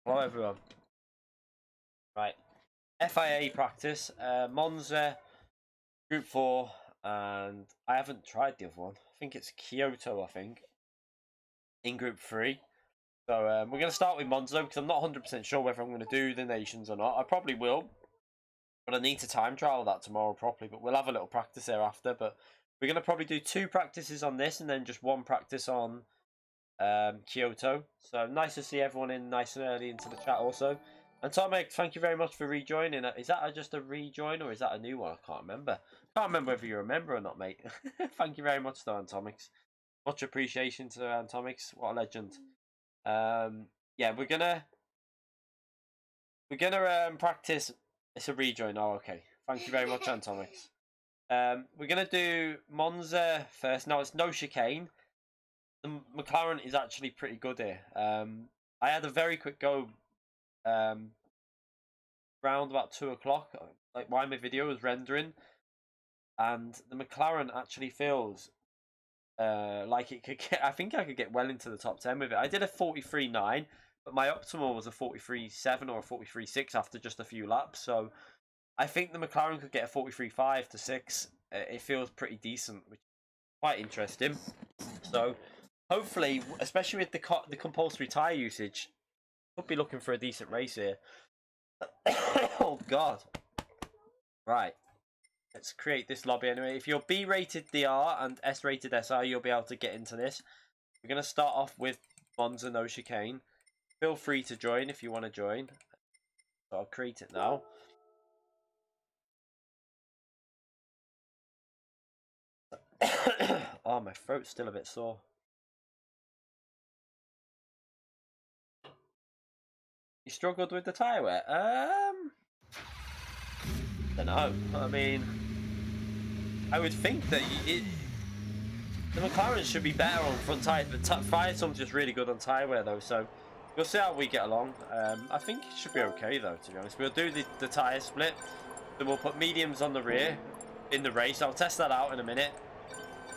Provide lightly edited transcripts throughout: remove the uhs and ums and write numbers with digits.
Hello everyone. Right, FIA practice, Monza, Group 4, and I haven't tried the other one. I think it's Kyoto, in Group 3. So we're going to start with Monza because I'm not 100% sure whether I'm going to do the nations or not. I probably will, but I need to time trial that tomorrow properly. But we'll have a little practice thereafter. But we're going to probably do 2 practices on this and then just 1 practice on Kyoto. So nice to see everyone in nice and early into the chat also. And Tomek, thank you very much for rejoining. Is that just a rejoin or is that a new one? I can't remember. Can't remember whether you're a member or not, mate. Thank you very much, though, Antomics. Much appreciation to Antomics. What a legend. Yeah, we're gonna practice. It's a rejoin. Oh, okay. Thank you very much, Antomics. We're gonna do Monza first. Now it's no chicane. The McLaren is actually pretty good here. I had a very quick go around about 2 o'clock, like while my video was rendering, and the McLaren actually feels like it could get. I think I could get well into the top 10 with it. I did a 43.9, but my optimal was a 43.7 or a 43.6 after just a few laps. So I think the McLaren could get a 43.5 to 6. It feels pretty decent, which is quite interesting. So hopefully, especially with the compulsory tyre usage, we'll be looking for a decent race here. Oh God! Right, let's create this lobby anyway. If you're B-rated DR and S-rated SR, you'll be able to get into this. We're going to start off with Monza no chicane. Feel free to join if you want to join. So I'll create it now. Oh, my throat's still a bit sore. You struggled with the tyre wear? Don't know. I mean, I would think that the McLaren should be better on front tyre. The Firestone's just really good on tyre wear though, so we'll see how we get along. I think it should be okay though, to be honest. We'll do the tyre split, then we'll put mediums on the rear in the race. I'll test that out in a minute.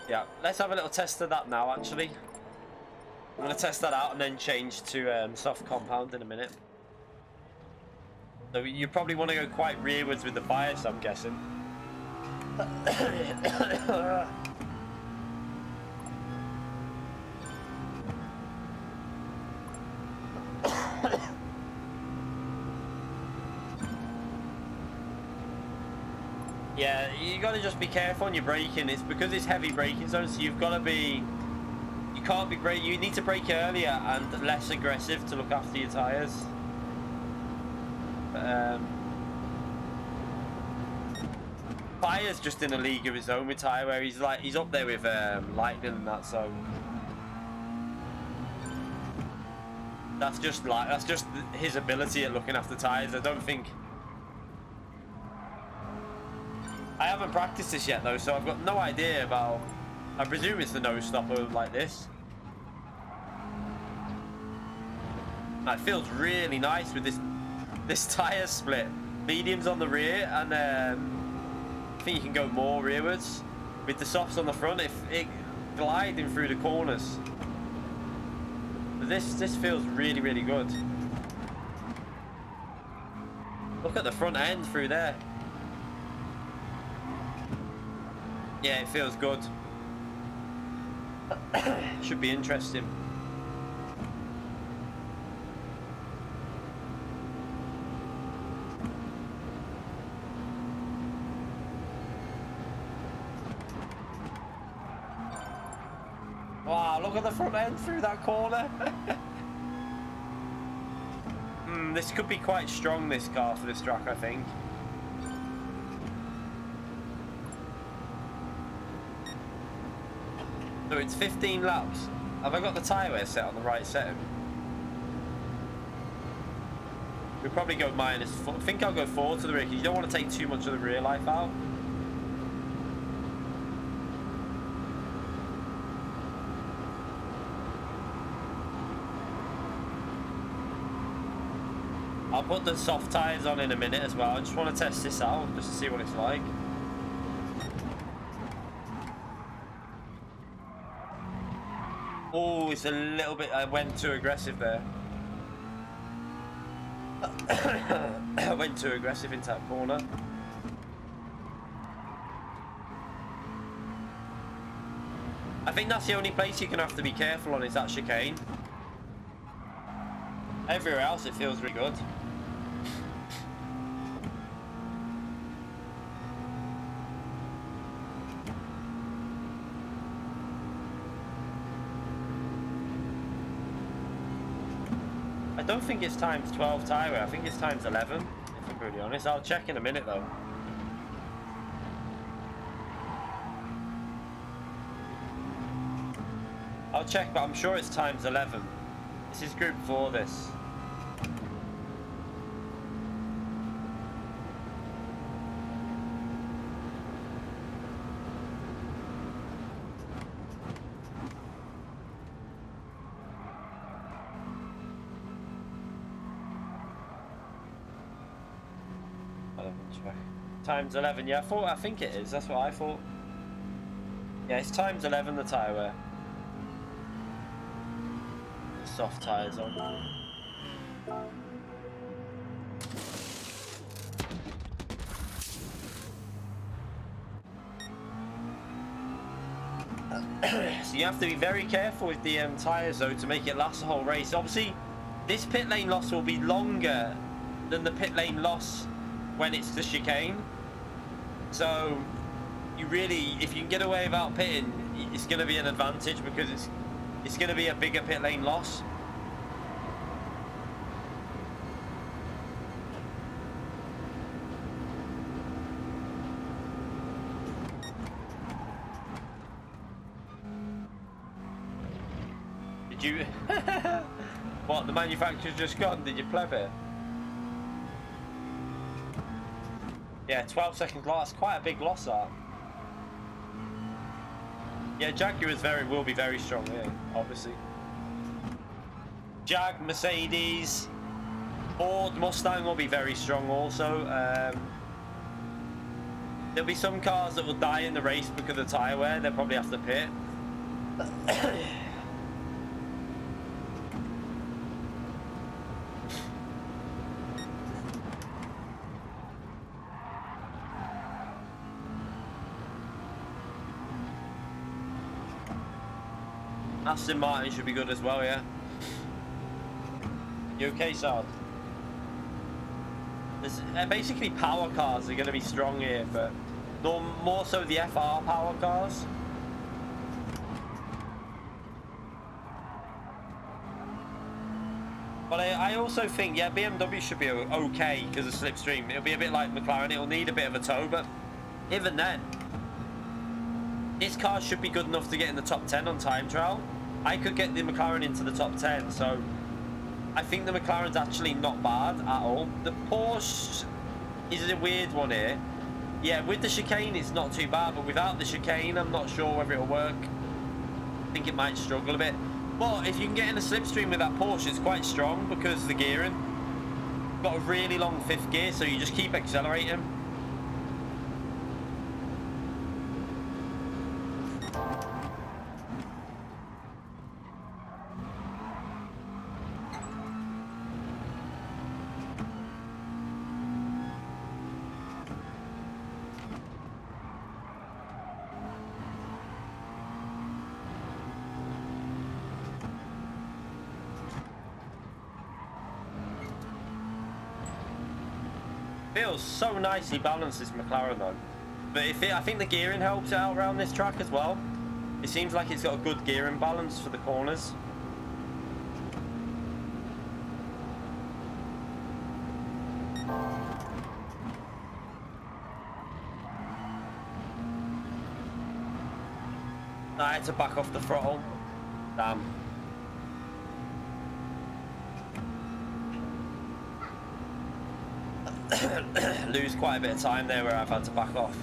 Yeah, let's have a little test of that now actually. I'm going to test that out and then change to soft compound in a minute. So you probably want to go quite rearwards with the bias, I'm guessing. Yeah, you got to just be careful on your braking. It's because it's heavy braking zone, so you've got to be... You can't be brake. You need to brake earlier and less aggressive to look after your tyres. Fire's just in a league of his own with tyre wear. He's up there with Lightning and that, so that's just his ability at looking after tyres. I don't think I haven't practiced this yet though, so I've got no idea about. I presume it's the nose stopper like this. It feels really nice with this tyre split. Mediums on the rear, and I think you can go more rearwards with the softs on the front. If it gliding through the corners, but this feels really, really good. Look at the front end through there. Yeah, it feels good. Should be interesting. Wow, look at the front end through that corner. This could be quite strong, this car, for this track, I think. So it's 15 laps. Have I got the tyre wear set on the right setting? We'll probably go -4. I think I'll go 4 to the rear because you don't want to take too much of the rear life out. I'll put the soft tyres on in a minute as well. I just want to test this out just to see what it's like. Oh, it's a little bit... I went too aggressive there. I went too aggressive into that corner. I think that's the only place you're going to have to be careful on is that chicane. Everywhere else it feels really good. I don't think it's times 12 tyre wear. I think it's times 11, if I'm brutally honest. I'll check in a minute though. I'll check, but I'm sure it's times 11. This is group 4, this. Times 11, yeah, I think it is, that's what I thought. Yeah, it's times 11 the tyre wear. Soft tyres on. So you have to be very careful with the tyres though to make it last the whole race. Obviously, this pit lane loss will be longer than the pit lane loss when it's the chicane. So you really, if you can get away without pitting, it's going to be an advantage because it's going to be a bigger pit lane loss. Did you... What, the manufacturer's just gone? Did you pleb it? Yeah, 12 seconds loss. Quite a big loss, that. Yeah, Jaguar will be very strong here, obviously. Jag, Mercedes, Ford, Mustang will be very strong also. There'll be some cars that will die in the race because of tyre wear. They'll probably have to pit. Aston Martin should be good as well, yeah. You okay, Sard? There's, basically, power cars are going to be strong here, but more so the FR power cars. But I also think, yeah, BMW should be okay because of Slipstream. It'll be a bit like McLaren. It'll need a bit of a tow, but even then, this car should be good enough to get in the top 10 on time trial. I could get the McLaren into the top 10, so I think the McLaren's actually not bad at all. The Porsche is a weird one here. Yeah, with the chicane it's not too bad, but without the chicane I'm not sure whether it'll work. I think it might struggle a bit. But if you can get in a Slipstream with that Porsche, it's quite strong because of the gearing. Got a really long fifth gear, so you just keep accelerating. Feels so nicely balanced, this McLaren though. But I think the gearing helps it out around this track as well. It seems like it's got a good gearing balance for the corners. I had to back off the throttle. Damn. Lose quite a bit of time there where I've had to back off.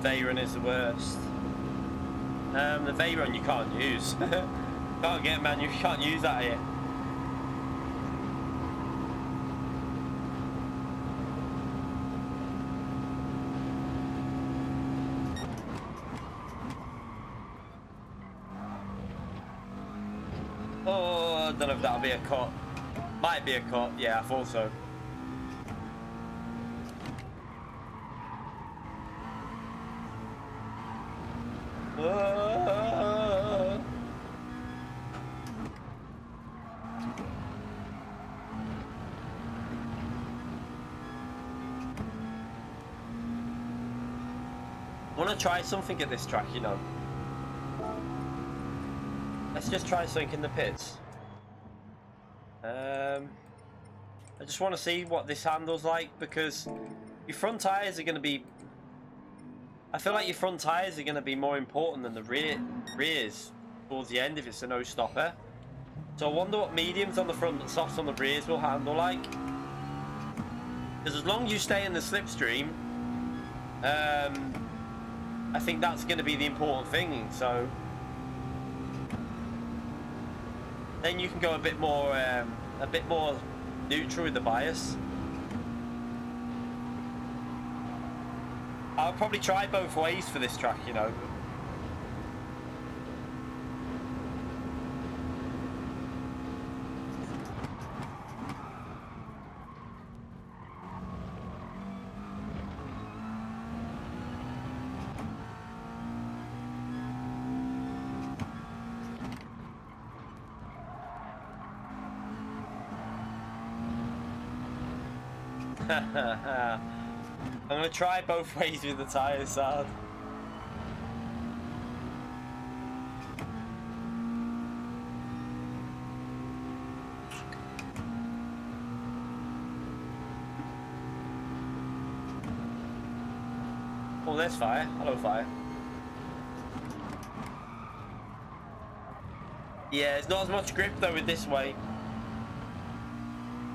Veyron is the worst. The Veyron you can't use. Can't get, man, you can't use that here. Oh, I don't know if that'll be a cut. Might be a cut, yeah, I thought so. I want to try something at this track, you know. Let's just try something in the pits. I just want to see what this handles like, because your front tyres are going to be... I feel like your front tyres are going to be more important than the rears towards the end if it's a no-stopper. So I wonder what mediums on the front and softs on the rears will handle like. Because as long as you stay in the slipstream, I think that's going to be the important thing. So then you can go a bit more neutral with the bias. I'll probably try both ways for this track, you know. I'm gonna try both ways with the tyres, Sad. Oh, there's fire. Hello, fire. Yeah, it's not as much grip though with this way.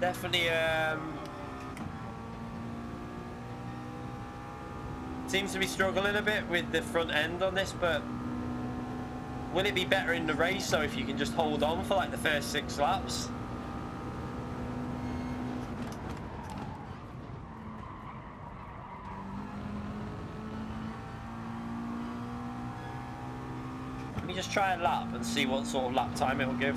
Definitely, seems to be struggling a bit with the front end on this, but will it be better in the race though if you can just hold on for like the first 6 laps? Let me just try a lap and see what sort of lap time it will give.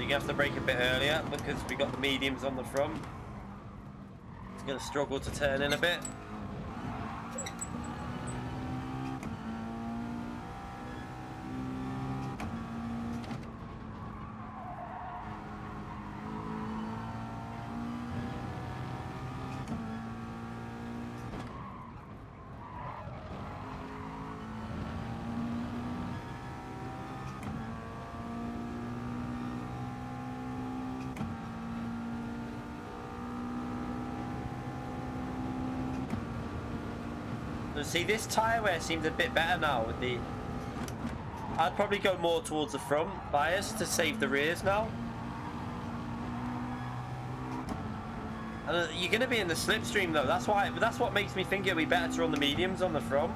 You have to brake a bit earlier because we got the mediums on the front. It's going to struggle to turn in a bit. See, this tyre wear seems a bit better now with the... I'd probably go more towards the front bias to save the rears now. And you're going to be in the slipstream though, that's what makes me think it'll be better to run the mediums on the front.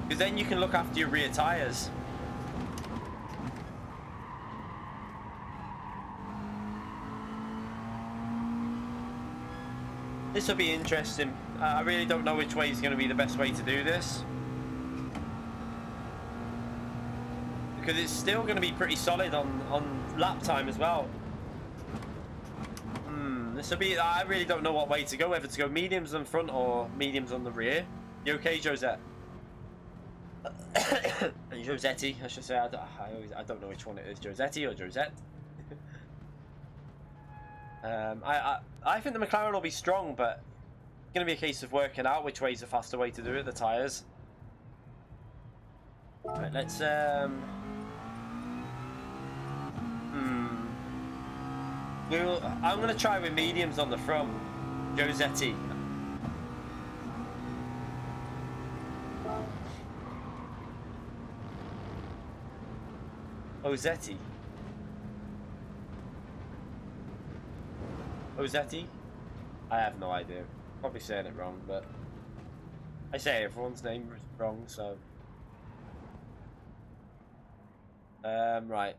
Because then you can look after your rear tyres. This will be interesting. I really don't know which way is going to be the best way to do this. Because it's still going to be pretty solid on lap time as well. This will be... I really don't know what way to go. Whether to go mediums on front or mediums on the rear. You okay, Josette? Josetti, I should say. I don't know which one it is. Josetti or Josette. I think the McLaren will be strong, but it's going to be a case of working out which way is the faster way to do it, the tyres. Right, let's... I'm going to try with mediums on the front. Josetti. Ozetti. Ozetti? I have no idea. Probably saying it wrong, but I say everyone's name is wrong, so. Right.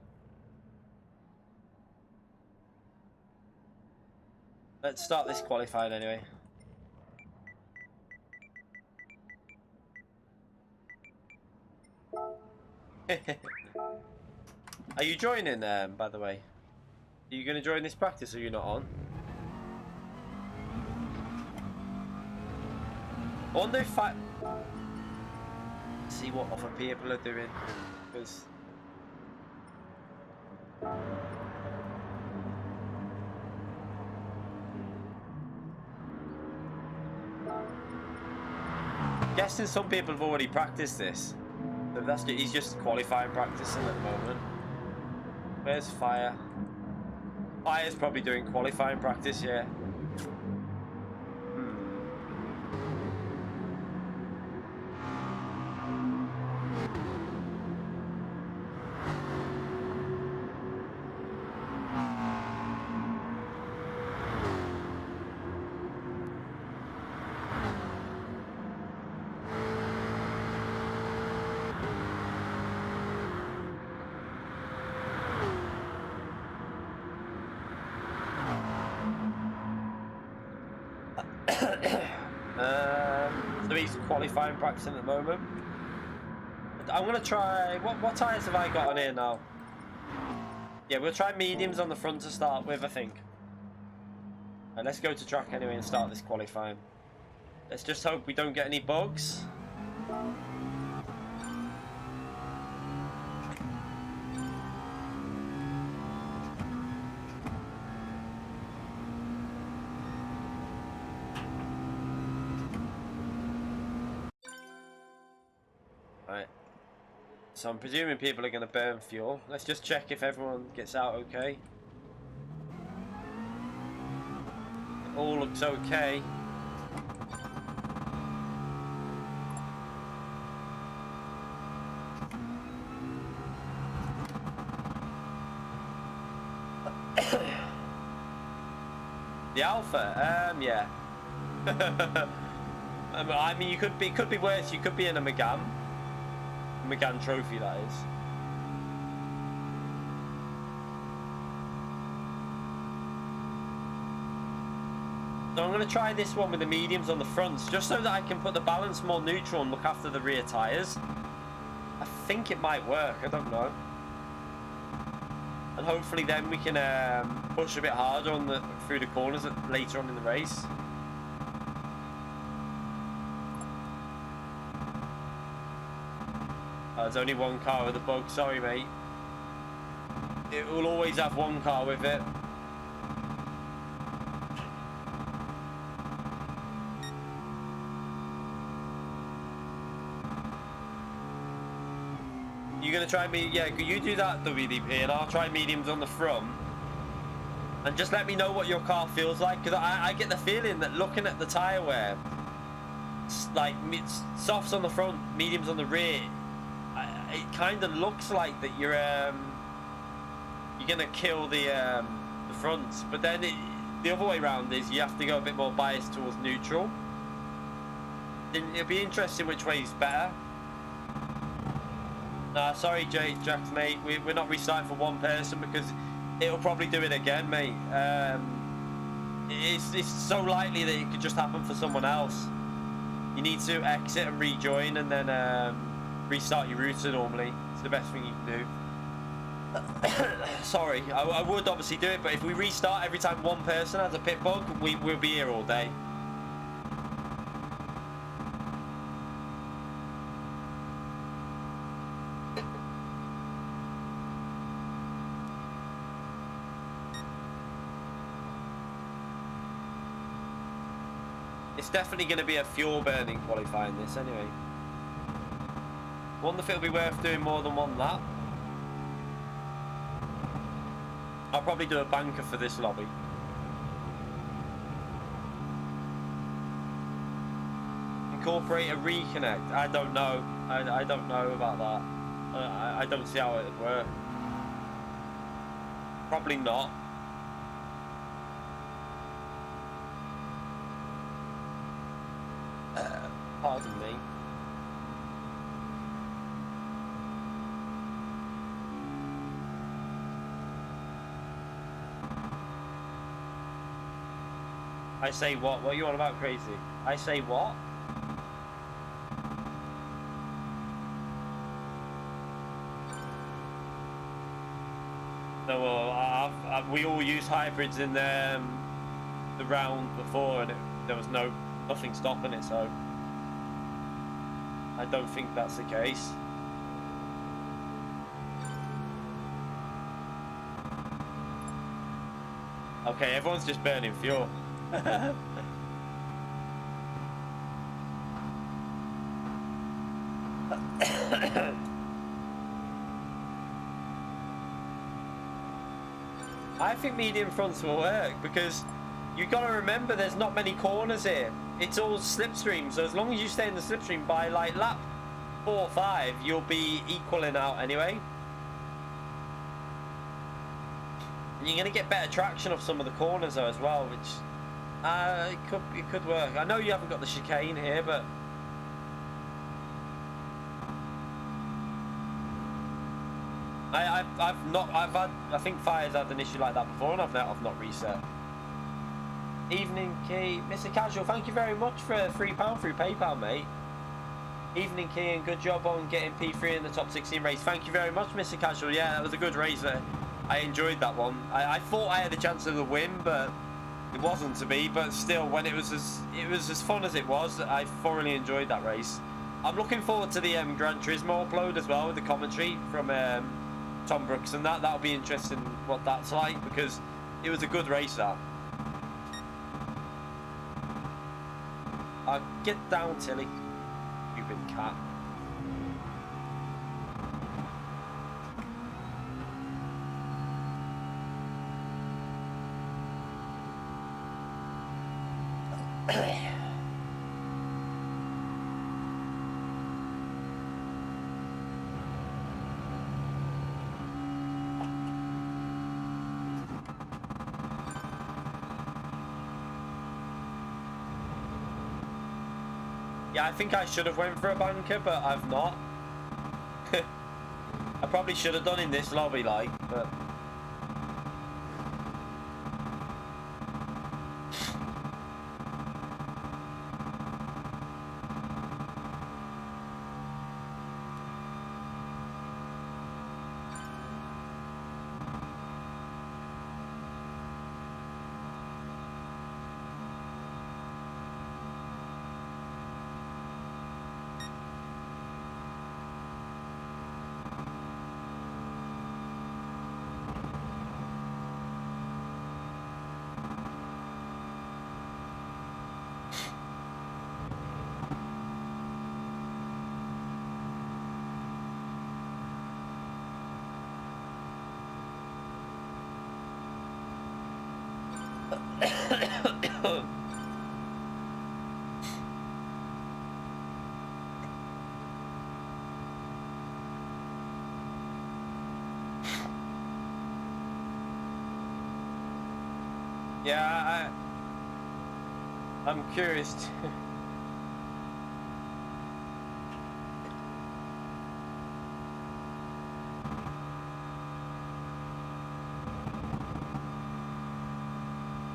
Let's start this qualifying anyway. Are you joining, by the way? Are you going to join this practice or are you not on? I wonder if see what other people are doing, because I'm guessing some people have already practiced this. So that's he's just qualifying practicing at the moment. Where's Fire? Fire's probably doing qualifying practice, yeah. So he's qualifying practicing at the moment. I'm gonna try. What tyres have I got on here now? Yeah, we'll try mediums on the front to start with, I think. And let's go to track anyway and start this qualifying. Let's just hope we don't get any bugs. Right. So I'm presuming people are going to burn fuel. Let's just check if everyone gets out okay. It all looks okay. The Alpha, yeah. I mean, it could be worse. You could be in a McGann trophy, that is. So I'm going to try this one with the mediums on the fronts, just so that I can put the balance more neutral and look after the rear tyres. I think it might work, I don't know. And hopefully then we can push a bit harder on through the corners later on in the race. There's only one car with a bug, sorry mate. It will always have one car with it. You're gonna try me, yeah, you do that WDP and I'll try mediums on the front. And just let me know what your car feels like, because I get the feeling that looking at the tyre wear, like softs on the front, mediums on the rear, it kind of looks like that you're gonna kill the fronts, but then the other way around is you have to go a bit more biased towards neutral. It'll be interesting which way is better. Sorry Jax mate, we're not restarting for one person because it'll probably do it again, mate. It's so likely that it could just happen for someone else. You need to exit and rejoin and then restart your router normally. It's the best thing you can do. Sorry, I would obviously do it, but if we restart every time one person has a pit bug, we'll be here all day. It's definitely going to be a fuel burning qualifying this anyway. Wonder if it'll be worth doing more than one lap. I'll probably do a banker for this lobby. Incorporate a reconnect. I don't know. I don't know about that. I don't see how it would work. Probably not. Pardon me. I say what? What are you on about, crazy? I say what? No, well, we all used hybrids in the round before, and there was nothing stopping it, so I don't think that's the case. Okay, everyone's just burning fuel. I think medium fronts will work because you've got to remember there's not many corners here. It's all slipstream, so as long as you stay in the slipstream by like lap 4 or 5, you'll be equaling out anyway. And you're going to get better traction off some of the corners though as well, which it could work. I know you haven't got the chicane here, but I think Fire's had an issue like that before, and I've not reset. Evening Key, Mr. Casual, thank you very much for £3 through PayPal, mate. Evening Key, and good job on getting P3 in the top 16 race. Thank you very much, Mr. Casual. Yeah, that was a good race. I enjoyed that one. I thought I had a chance of the win, but it wasn't to be. But still, when it was as fun as it was, I thoroughly enjoyed that race. I'm looking forward to the Gran Turismo upload as well, with the commentary from Tom Brooks, and that'll be interesting what that's like, because it was a good race, that. Get down, Tilly. Stupid cat. Yeah, I think I should have went for a banker, but I've not. I probably should have done in this lobby, like, but... Yeah, I'm curious too.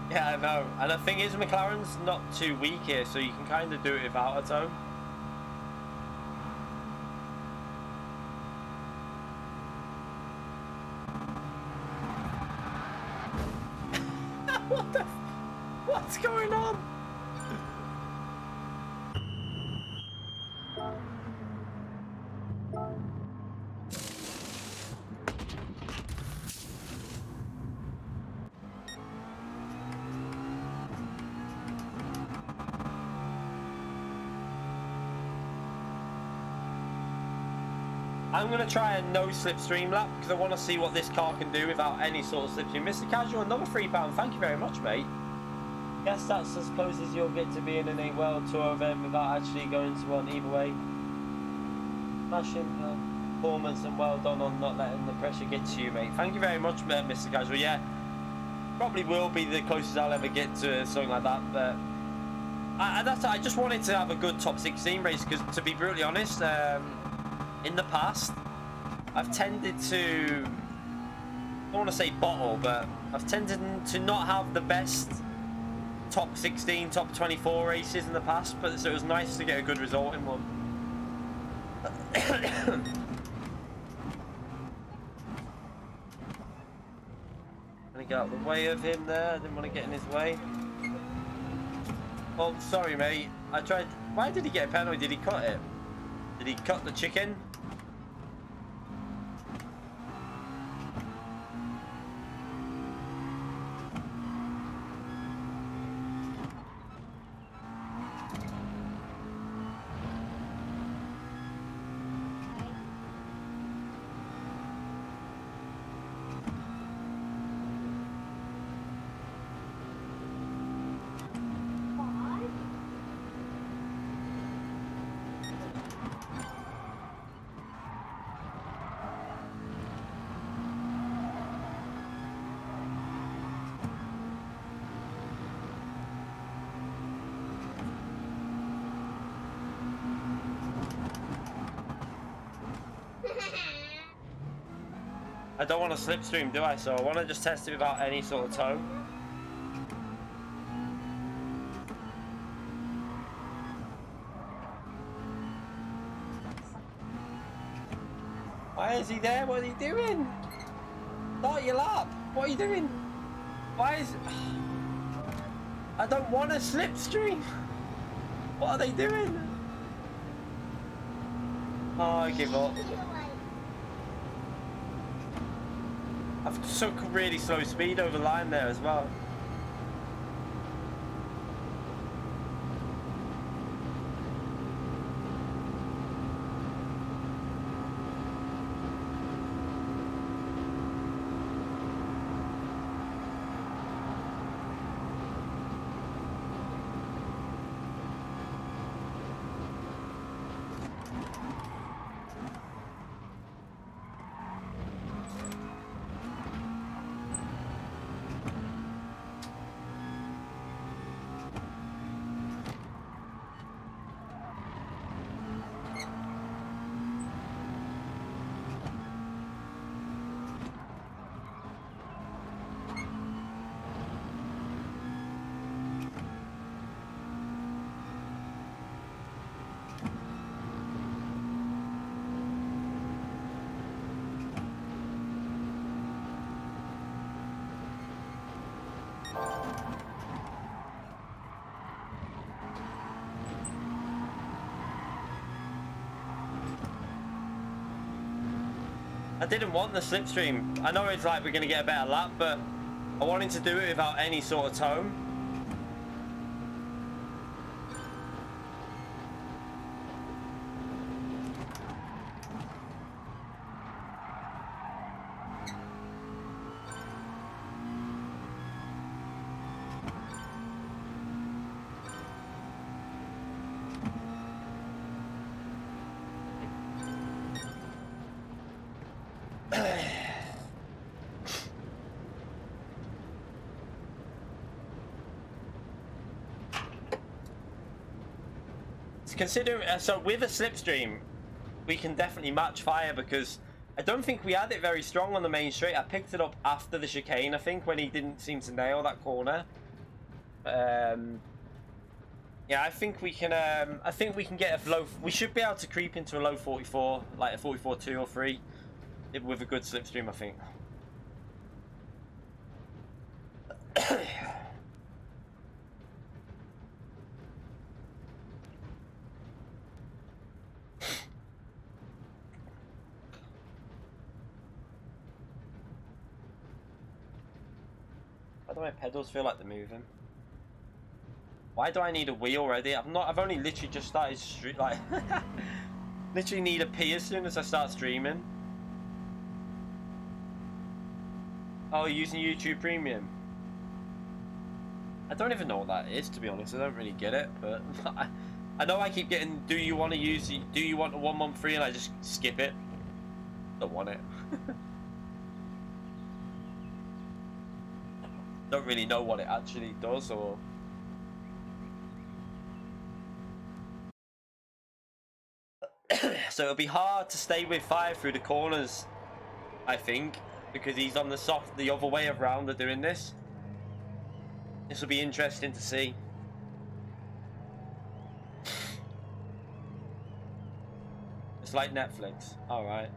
Yeah, I know. And the thing is, McLaren's not too weak here, so you can kind of do it without a toe. What's going on? I'm going to try a no slipstream lap because I want to see what this car can do without any sort of slipstream. Mr. Casual, another £3. Thank you very much, mate. Guess that's as close as you'll get to being in a world tour event without actually going to one either way. Smashing performance and well done on not letting the pressure get to you, mate. Thank you very much, Mr. Casual. Yeah, probably will be the closest I'll ever get to something like that, but I just wanted to have a good top 16 race because, to be brutally honest, in the past, I've tended to, I don't want to say bottle, but I've tended to not have the best top 16, top 24 races in the past, but so it was nice to get a good result in one. Gonna get out of the way of him there, I didn't want to get in his way. Oh, sorry mate, I tried, why did he get a penalty? Did he cut it? Did he cut the chicken? I don't want to slipstream, do I? So I want to just test it without any sort of toe. Why is he there? What are you doing? Start your lap. What are you doing? Why is... I don't want a slipstream. What are they doing? Oh, I give up. I've took really slow speed over the line there as well. I didn't want the slipstream. I know it's like we're going to get a better lap, but I wanted to do it without any sort of tone. Considering so with a slipstream, we can definitely match fire because I don't think we had it very strong on the main straight. I picked it up after the chicane, I think, when he didn't seem to nail that corner. Yeah, I think we can. I think we can get a low. We should be able to creep into a low 44, like a 44.2 or 3, with a good slipstream, I think. Why do my pedals feel like they're moving? Why do I need a wheel already? I've only literally just started like literally need a P as soon as I start streaming. Oh, using YouTube Premium. I don't even know what that is, to be honest. I don't really get it, but I know I keep getting, do you want a 1 month free, and I just skip it. Don't want it. Don't really know what it actually does, or so it'll be hard to stay with fire through the corners, I think, because he's on the other way around of doing this. This will be interesting to see. It's like Netflix. All right.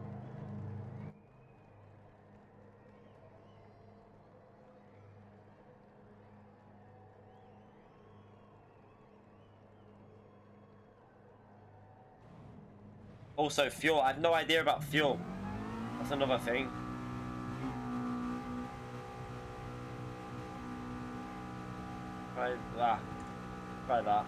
Also, fuel. I have no idea about fuel. That's another thing. Try that. Try that.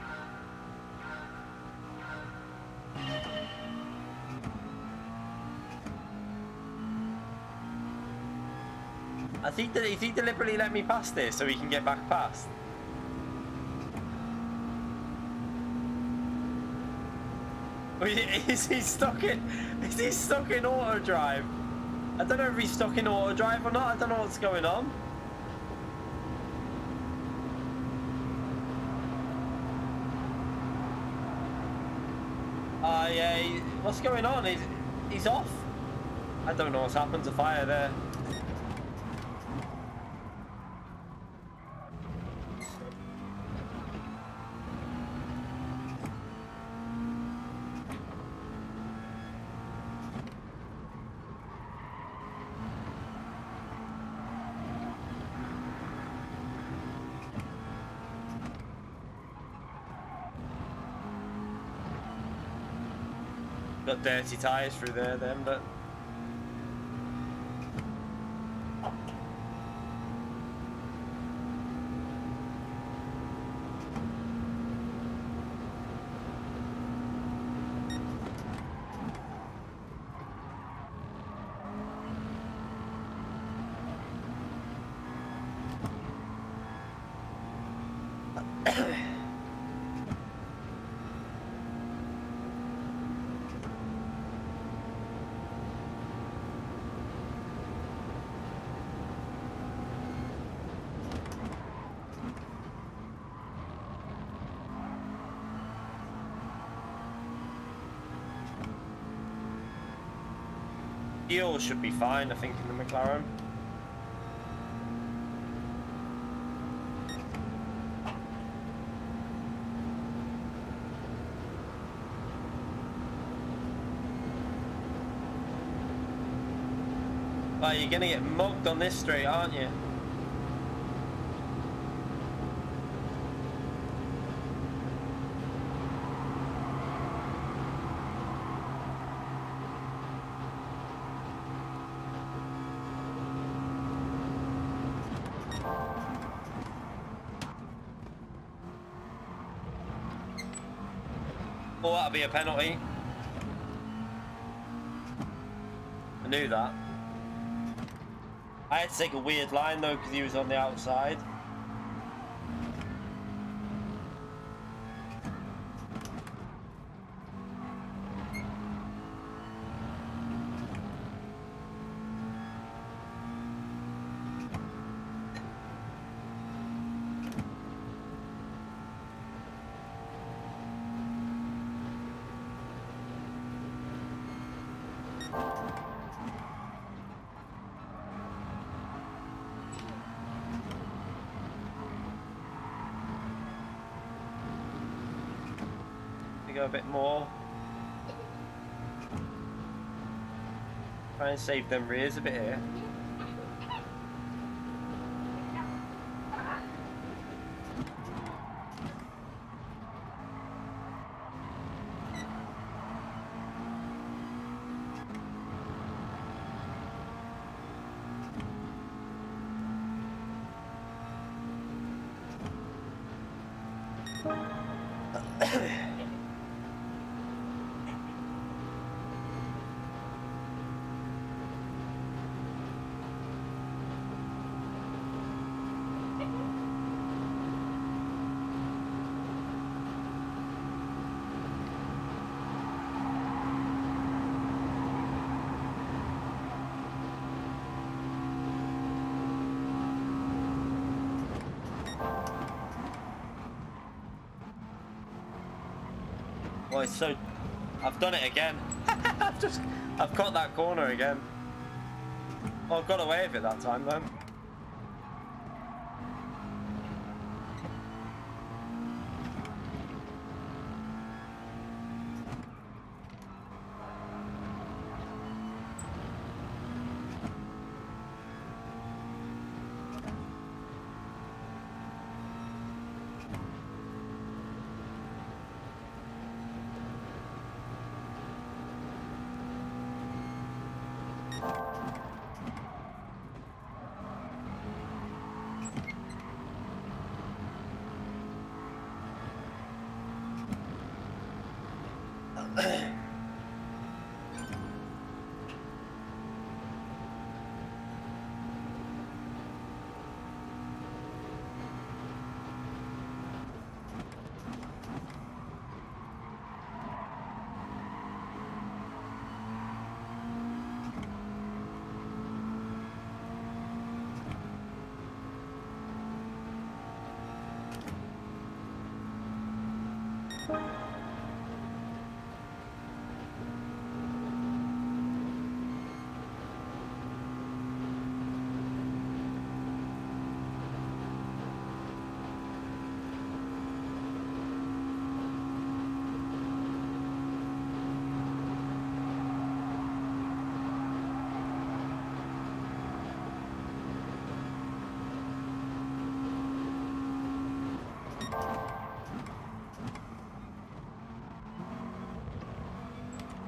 Is he deliberately let me pass this so he can get back past? Is he stuck in auto drive? I don't know if he's stuck in auto drive or not. I don't know what's going on. Yeah, what's going on? He's off. I don't know what's happened to fire there. Got dirty tyres through there then, but... Fuel should be fine, I think, in the McLaren. But you're gonna get mugged on this straight, aren't you? Oh, that'll be a penalty. I knew that. I had to take a weird line though because he was on the outside. Go a bit more. Try and save them rears a bit here. Well, it's so... I've done it again. I've cut that corner again. Well, I got away with it that time though.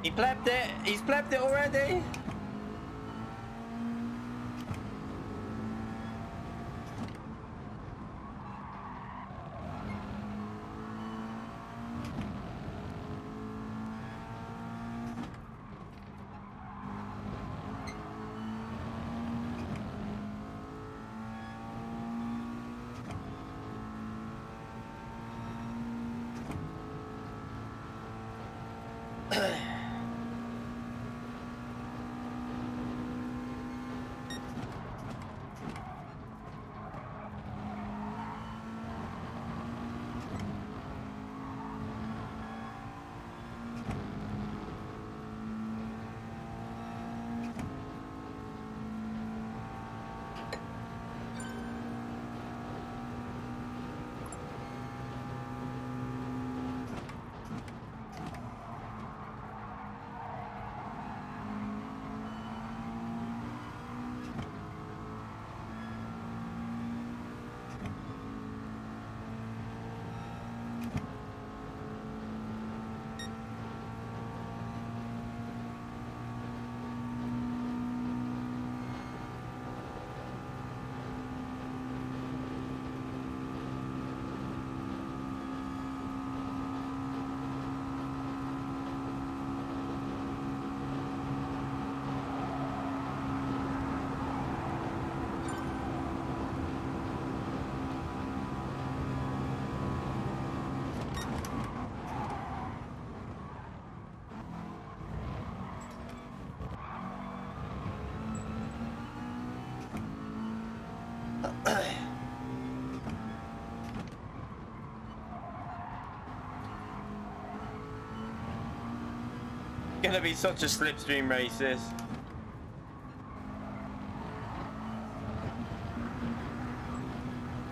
He plebbed it. He's plebbed it already. Gonna be such a slipstream race, this.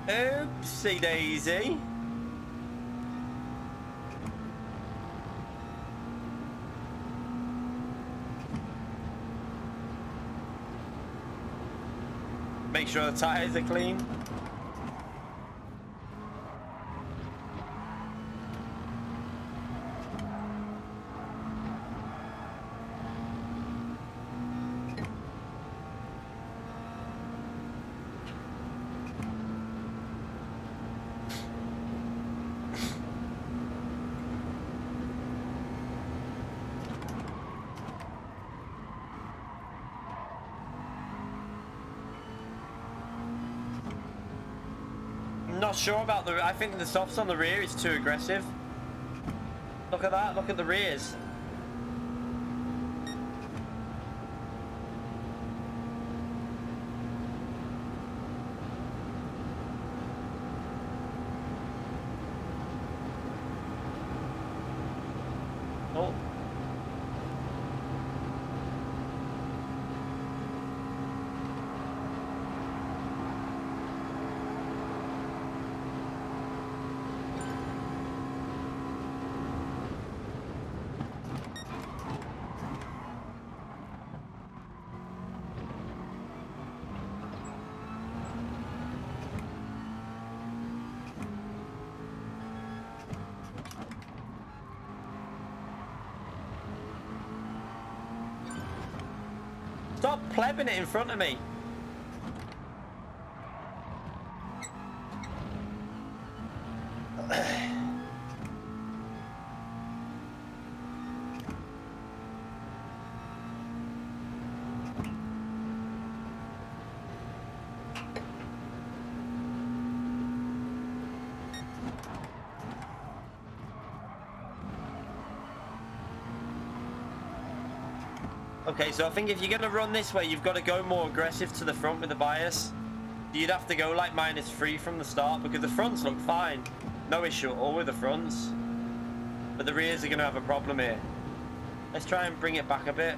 Oopsie daisy. Make sure the tires are clean. Not sure about the. I think the softs on the rear is too aggressive. Look at that. Look at the rears. Oh. Stop plebbing it in front of me. Okay, so I think if you're going to run this way, you've got to go more aggressive to the front with the bias. You'd have to go like -3 from the start, because the fronts look fine. No issue at all with the fronts. But the rears are going to have a problem here. Let's try and bring it back a bit.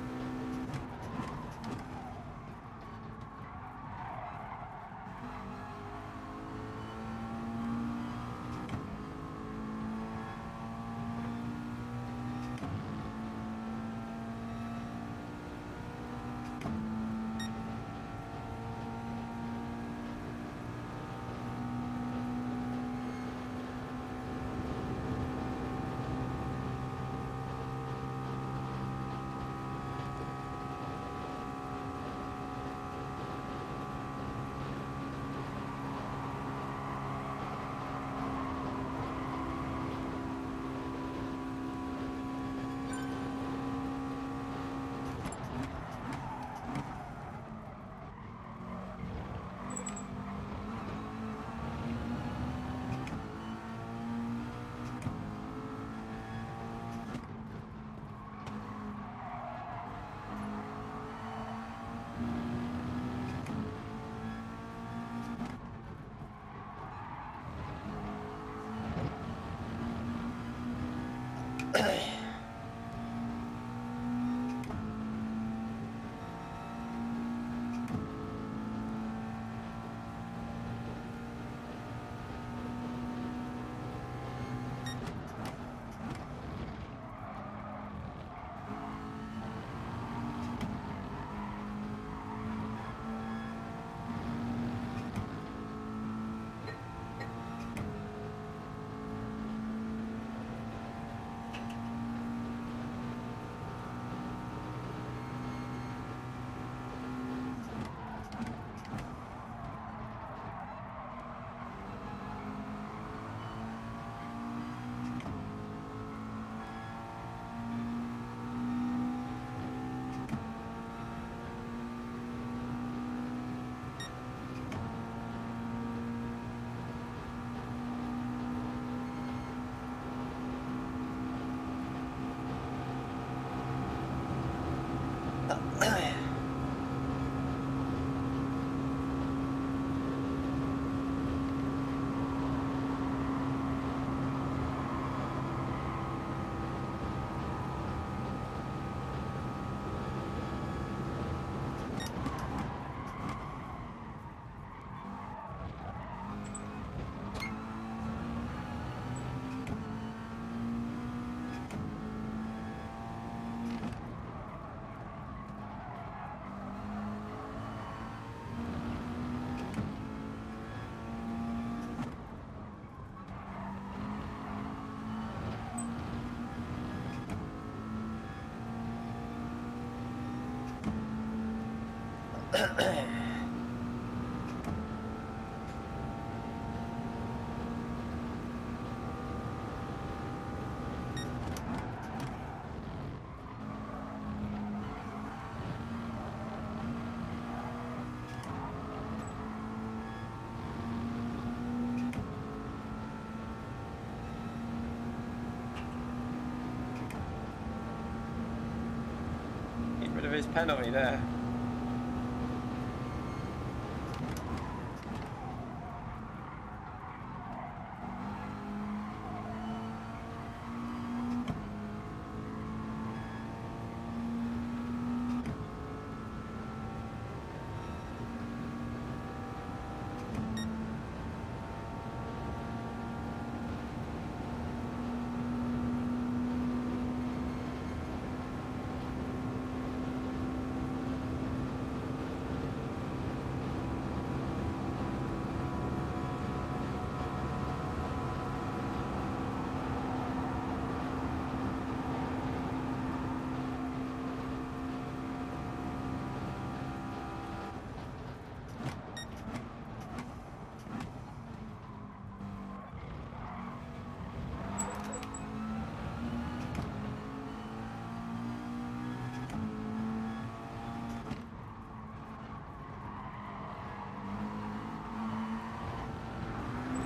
Get rid of his penalty there.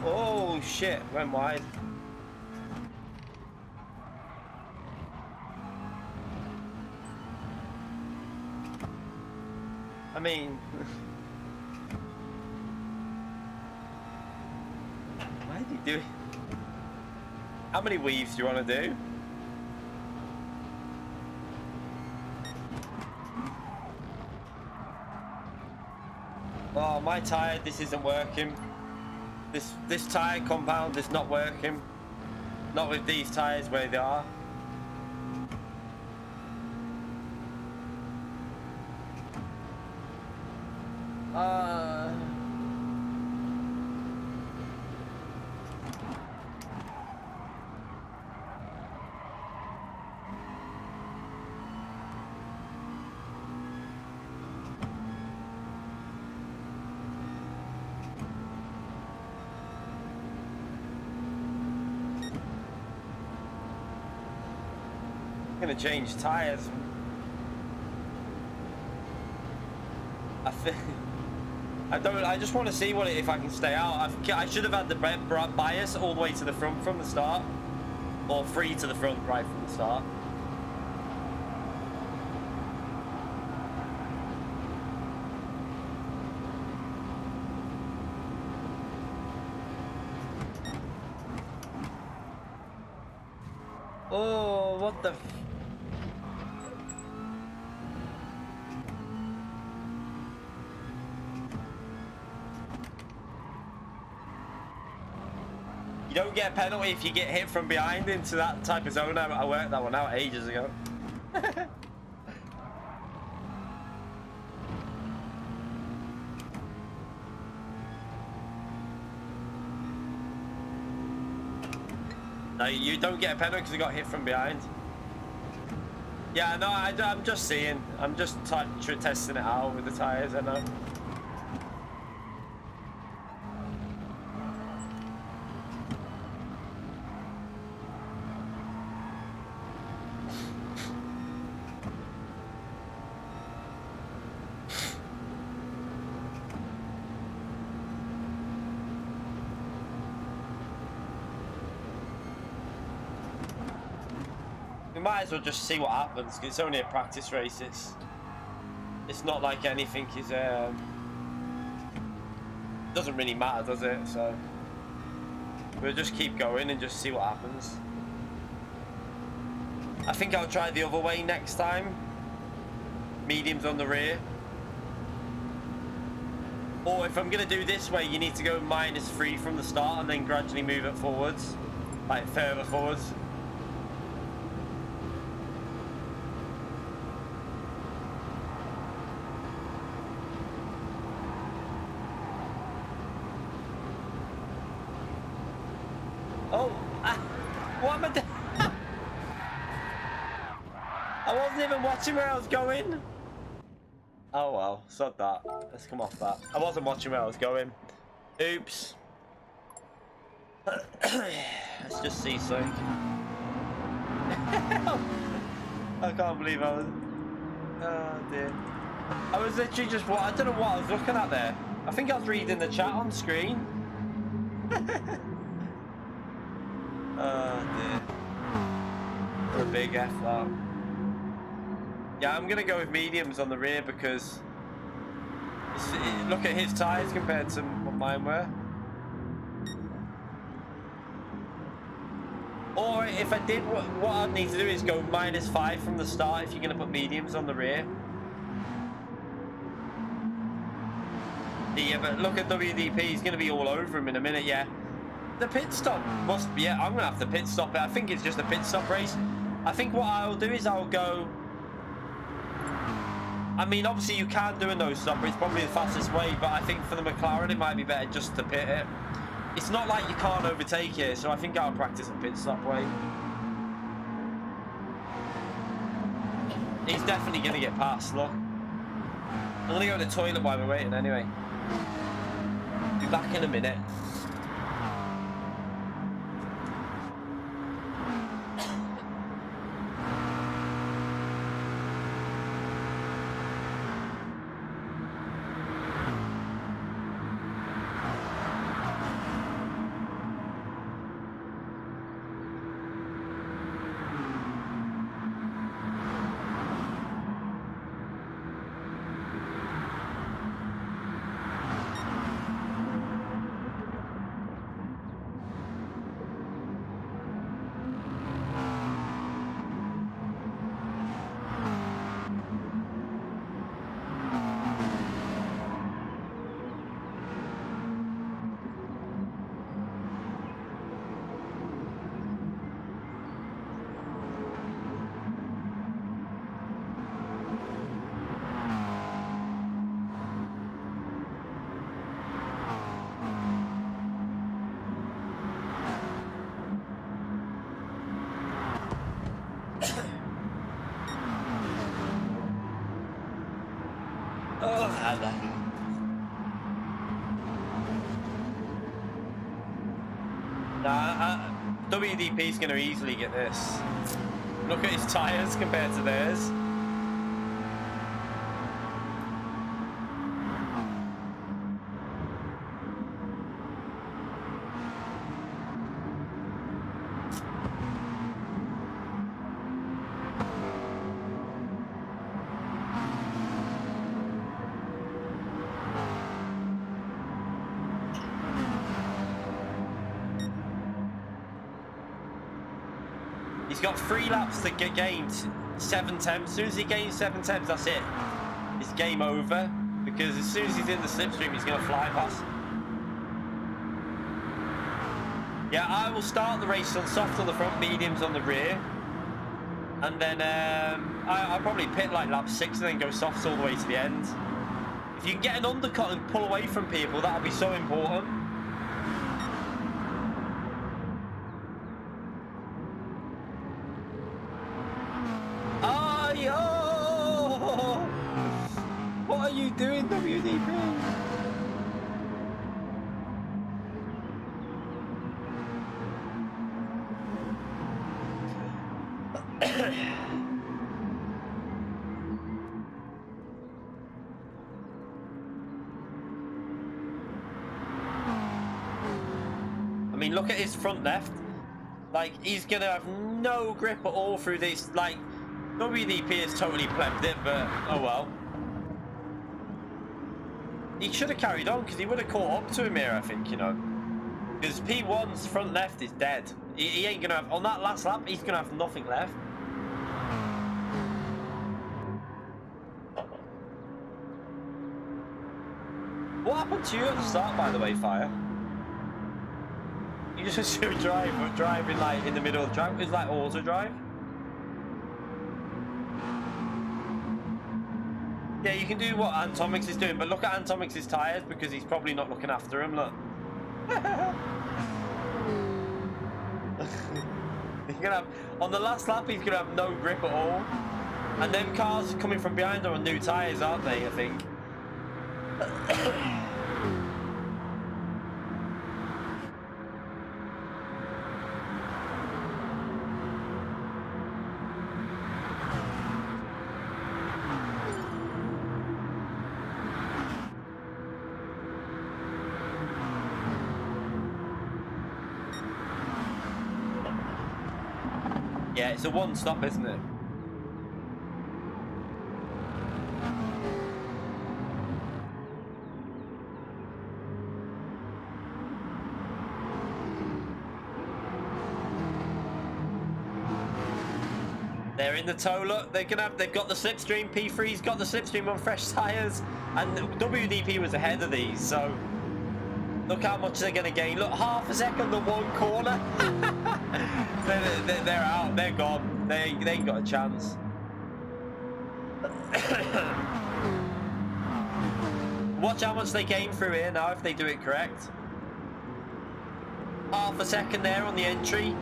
Oh shit, went wide. I mean, why did he do it? How many weaves do you want to do? Oh, my tyre, this isn't working. This tyre compound is not working. Not with these tyres where they are. Gonna change tires. I just want to see if I can stay out. I should have had the bias all the way to the front from the start, or free to the front right from the start. Oh, what the... You don't get a penalty if you get hit from behind into that type of zone. I worked that one out ages ago. No, you don't get a penalty because you got hit from behind. Yeah, no, I'm just seeing. I'm just testing it out with the tyres, I know. Might as well just see what happens. It's only a practice race. It's not like anything is doesn't really matter, does it? So we'll just keep going and just see what happens. I think I'll try the other way next time. Mediums on the rear. Or if I'm gonna do this way, you need to go -3 from the start and then gradually move it forwards, like further forwards. What am I doing? I wasn't even watching where I was going. Oh well, sod that. Let's come off that. I wasn't watching where I was going. Oops. Let's just see something. I can't believe I was... Oh dear. I was literally just... I don't know what I was looking at there. I think I was reading the chat on screen. Oh dear. What a big F that. Yeah, I'm gonna go with mediums on the rear because look at his tyres compared to what mine were. Or if I did, what I'd need to do is go -5 from the start if you're gonna put mediums on the rear. Yeah, but look at WDP, he's gonna be all over him in a minute, yeah. The pit stop must be... Yeah, I'm gonna have to pit stop it. I think it's just a pit stop race. I think what I'll do is I'll go... I mean, obviously you can do a no stopper. It's probably the fastest way, but I think for the McLaren it might be better just to pit it. It's not like you can't overtake it, so I think I'll practice a pit stop way. He's definitely gonna get past, look. I'm gonna go to the toilet while we're waiting anyway. Be back in a minute. WDP's going to easily get this. Look at his tyres compared to theirs. He's got 3 laps to gain 7 temps. As soon as he gains 7 temps, that's it. It's game over. Because as soon as he's in the slipstream, he's going to fly past. Yeah, I will start the race on soft on the front, mediums on the rear. And then I'll probably pit like lap 6 and then go softs all the way to the end. If you can get an undercut and pull away from people, that'll be so important. Oh! What are you doing, WDP? I mean, look at his front left. Like, he's gonna have no grip at all through this. Like, WDP has totally plebed it, but oh well. He should have carried on because he would have caught up to him here, I think, you know. Because P1's front left is dead. He ain't gonna have, on that last lap, he's gonna have nothing left. What happened to you at the start, by the way, Fire? You just driving like in the middle of the track. It's like auto drive. Yeah, you can do what Antomix is doing, but look at Antomix's tyres because he's probably not looking after him. Look. He's gonna have, on the last lap, he's gonna have no grip at all. And them cars coming from behind are on new tyres, aren't they? I think. Yeah, it's a one-stop, isn't it? They're in the tow. Look, they've got the slipstream. P3's got the slipstream on fresh tyres, and WDP was ahead of these. So look how much they're going to gain. Look, half a second on one corner. they're out. They're gone. They ain't got a chance. Watch how much they gain through here now if they do it correct. Half a second there on the entry.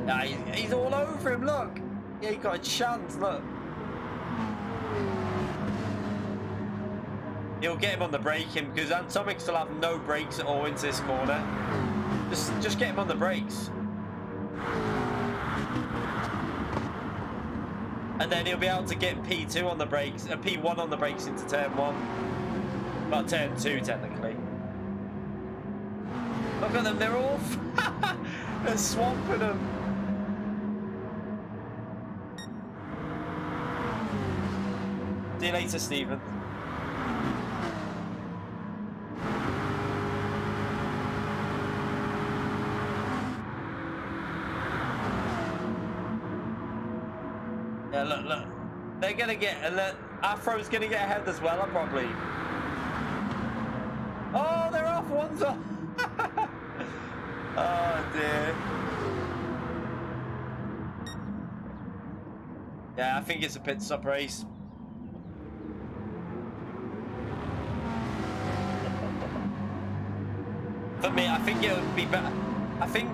Yeah, he's all over him. Look. Yeah, he got a chance. Look. He'll get him on the braking because Antomix will have no brakes at all into this corner. Just get him on the brakes. And then he'll be able to get P2 on the brakes, P1 on the brakes into turn 1. Well, turn 2 technically. Look at them, they're all they're swamping them. See you later, Stephen. Yeah, look. They're gonna get, and then Afro's gonna get ahead as well, probably. Oh, they're off. One's off. Oh dear. Yeah, I think it's a pit stop race. For me, I think it would be better. I think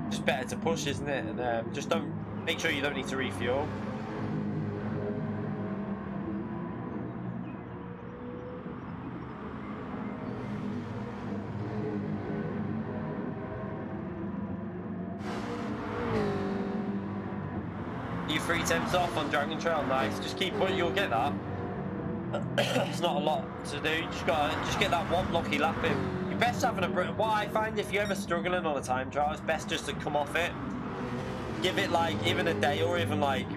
just better to push, isn't it? And just don't make sure you don't need to refuel. You 3 temps off on Dragon Trail, nice. Just keep putting, you'll get that. It's not a lot to do. You just get that one lucky lap in. You're best having a. What I find, if you're ever struggling on a time trial, it's best just to come off it. Give it like even a day or even like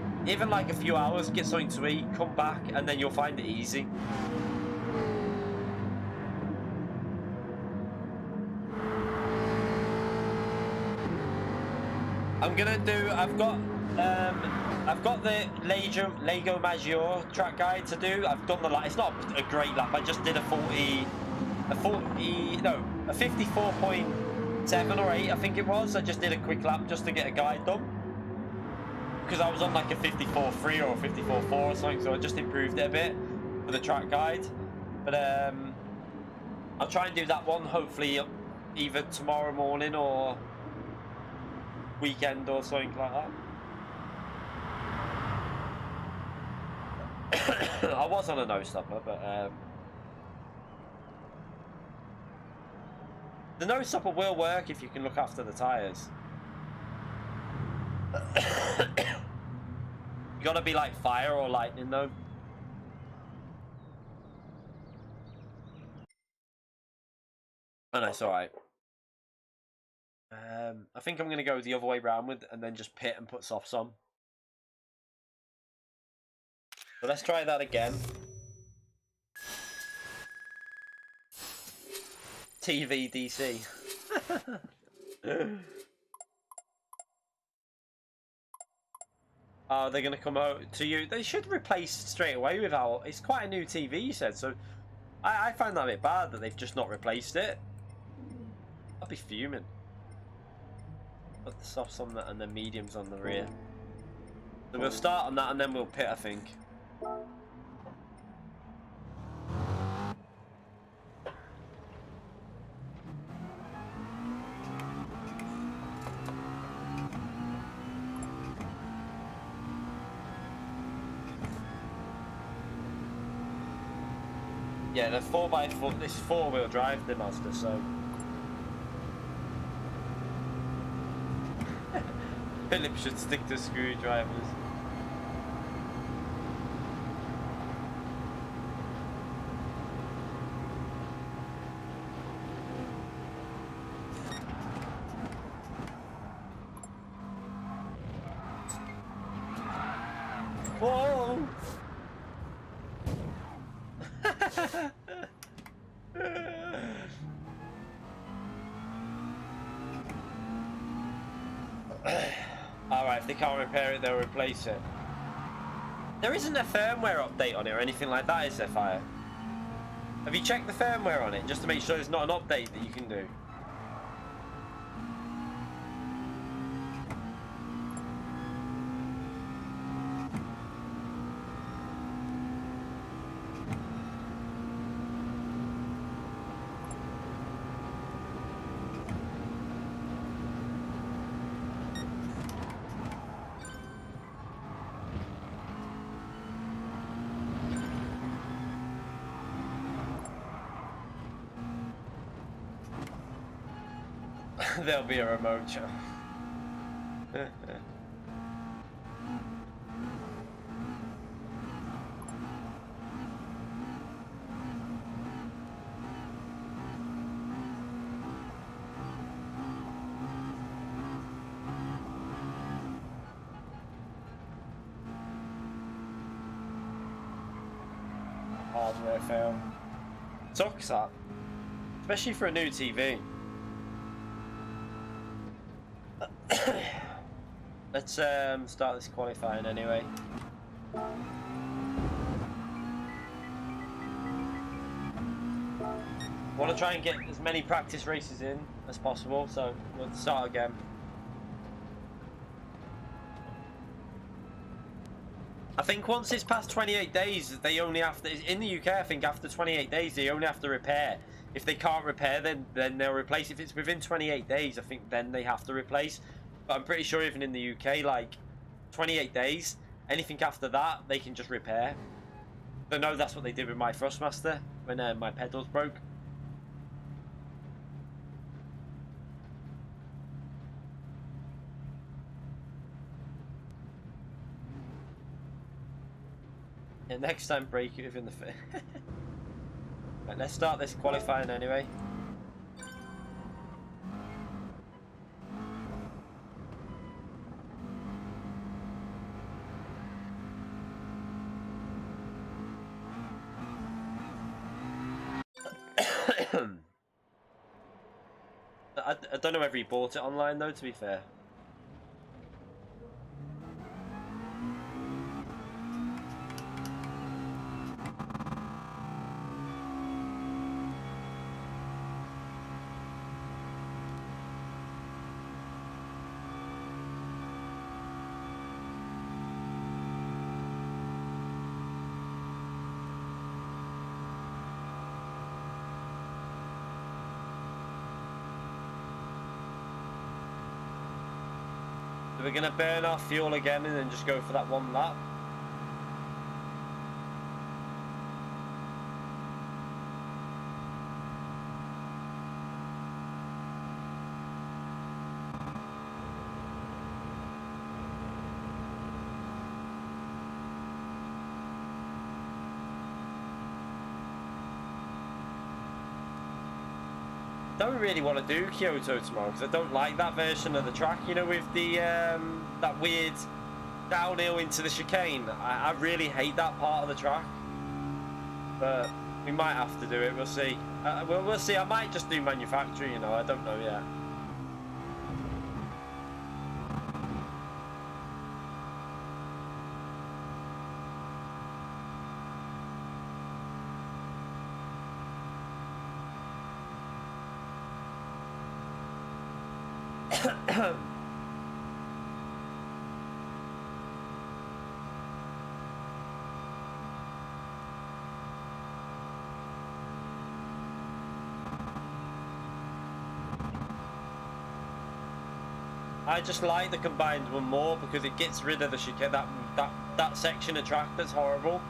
a few hours. Get something to eat, come back, and then you'll find it easy. I'm gonna do. I've got the Lego Maggiore track guide to do. I've done the lap. It's not a great lap. I just did a 54.7 or 8, I think it was. I just did a quick lap just to get a guide done because I was on like a 54.3 or a 54.4 or something. So I just improved it a bit for the track guide. But I'll try and do that one hopefully either tomorrow morning or weekend or something like that. I was on a no stopper, but the no stopper will work if you can look after the tires. You gotta be like fire or lightning though. Oh no, it's alright. I think I'm gonna go the other way around with and then just pit and put softs on. So let's try that again. TV DC. Oh, they're gonna come out to you. They should replace straight away with our. It's quite a new TV, you said. So I find that a bit bad that they've just not replaced it. I'll be fuming. Put the softs on that and the mediums on the rear. So we'll start on that and then we'll pit, I think. Yeah, the 4x4, this is 4-wheel drive, the Mazda, so. Philip should stick to screwdrivers. Whoa! Alright, if they can't repair it, they'll replace it. There isn't a firmware update on it or anything like that, is there, Fire? Have you checked the firmware on it, just to make sure there's not an update that you can do? There'll be a remote show. Hardware fail. Sucks that. Especially for a new TV. Let's start this qualifying anyway. Want to try and get as many practice races in as possible, so we'll start again. I think once it's past 28 days, they only have to, in the UK, I think after 28 days, they only have to repair. If they can't repair, then they'll replace. If it's within 28 days, I think then they have to replace. But I'm pretty sure even in the UK, like 28 days, anything after that, they can just repair. I know that's what they did with my Thrustmaster when my pedals broke. Yeah, next time break it within the Right, let's start this qualifying anyway. I don't know whether he bought it online though, to be fair. So we're going to burn our fuel again and then just go for that one lap. Don't really want to do Kyoto tomorrow because I don't like that version of the track, you know, with the that weird downhill into the chicane. I really hate that part of the track, but we might have to do it. We'll see. We'll see. I might just do manufacturing, you know, I don't know yet. I just like the combined one more because it gets rid of the chicane, that section of track that's horrible.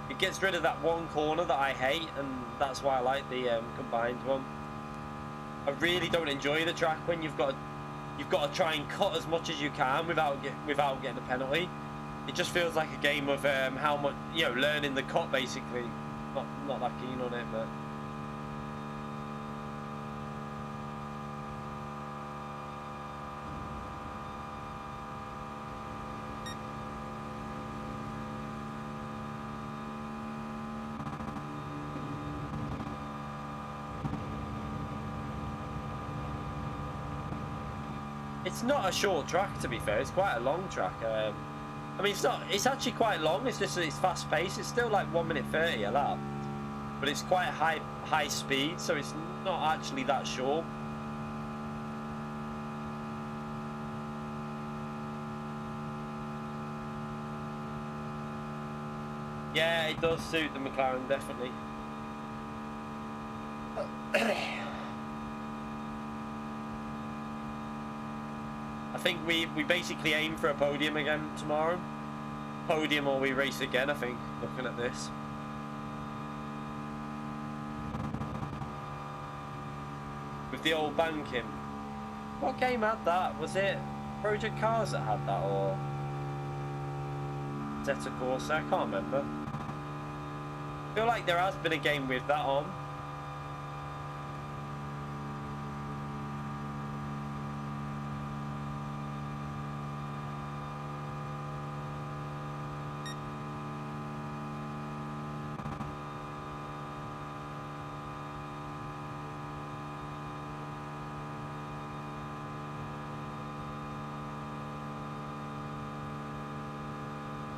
It gets rid of that one corner that I hate, and that's why I like the combined one. I really don't enjoy the track when you've got to try and cut as much as you can without getting a penalty. It just feels like a game of how much, you know, learning the cut basically. Not that keen on it, but. It's not a short track, to be fair. It's quite a long track. I mean, it's not. It's actually quite long. It's just it's fast paced. It's still like 1 minute 30 a lap, but it's quite high speed, so it's not actually that short. Yeah, it does suit the McLaren definitely. I think we basically aim for a podium again tomorrow. Podium or we race again, I think, looking at this. With the old banking. What game had that? Was it Project Cars that had that, or Zeta Corsa? I can't remember. I feel like there has been a game with that on.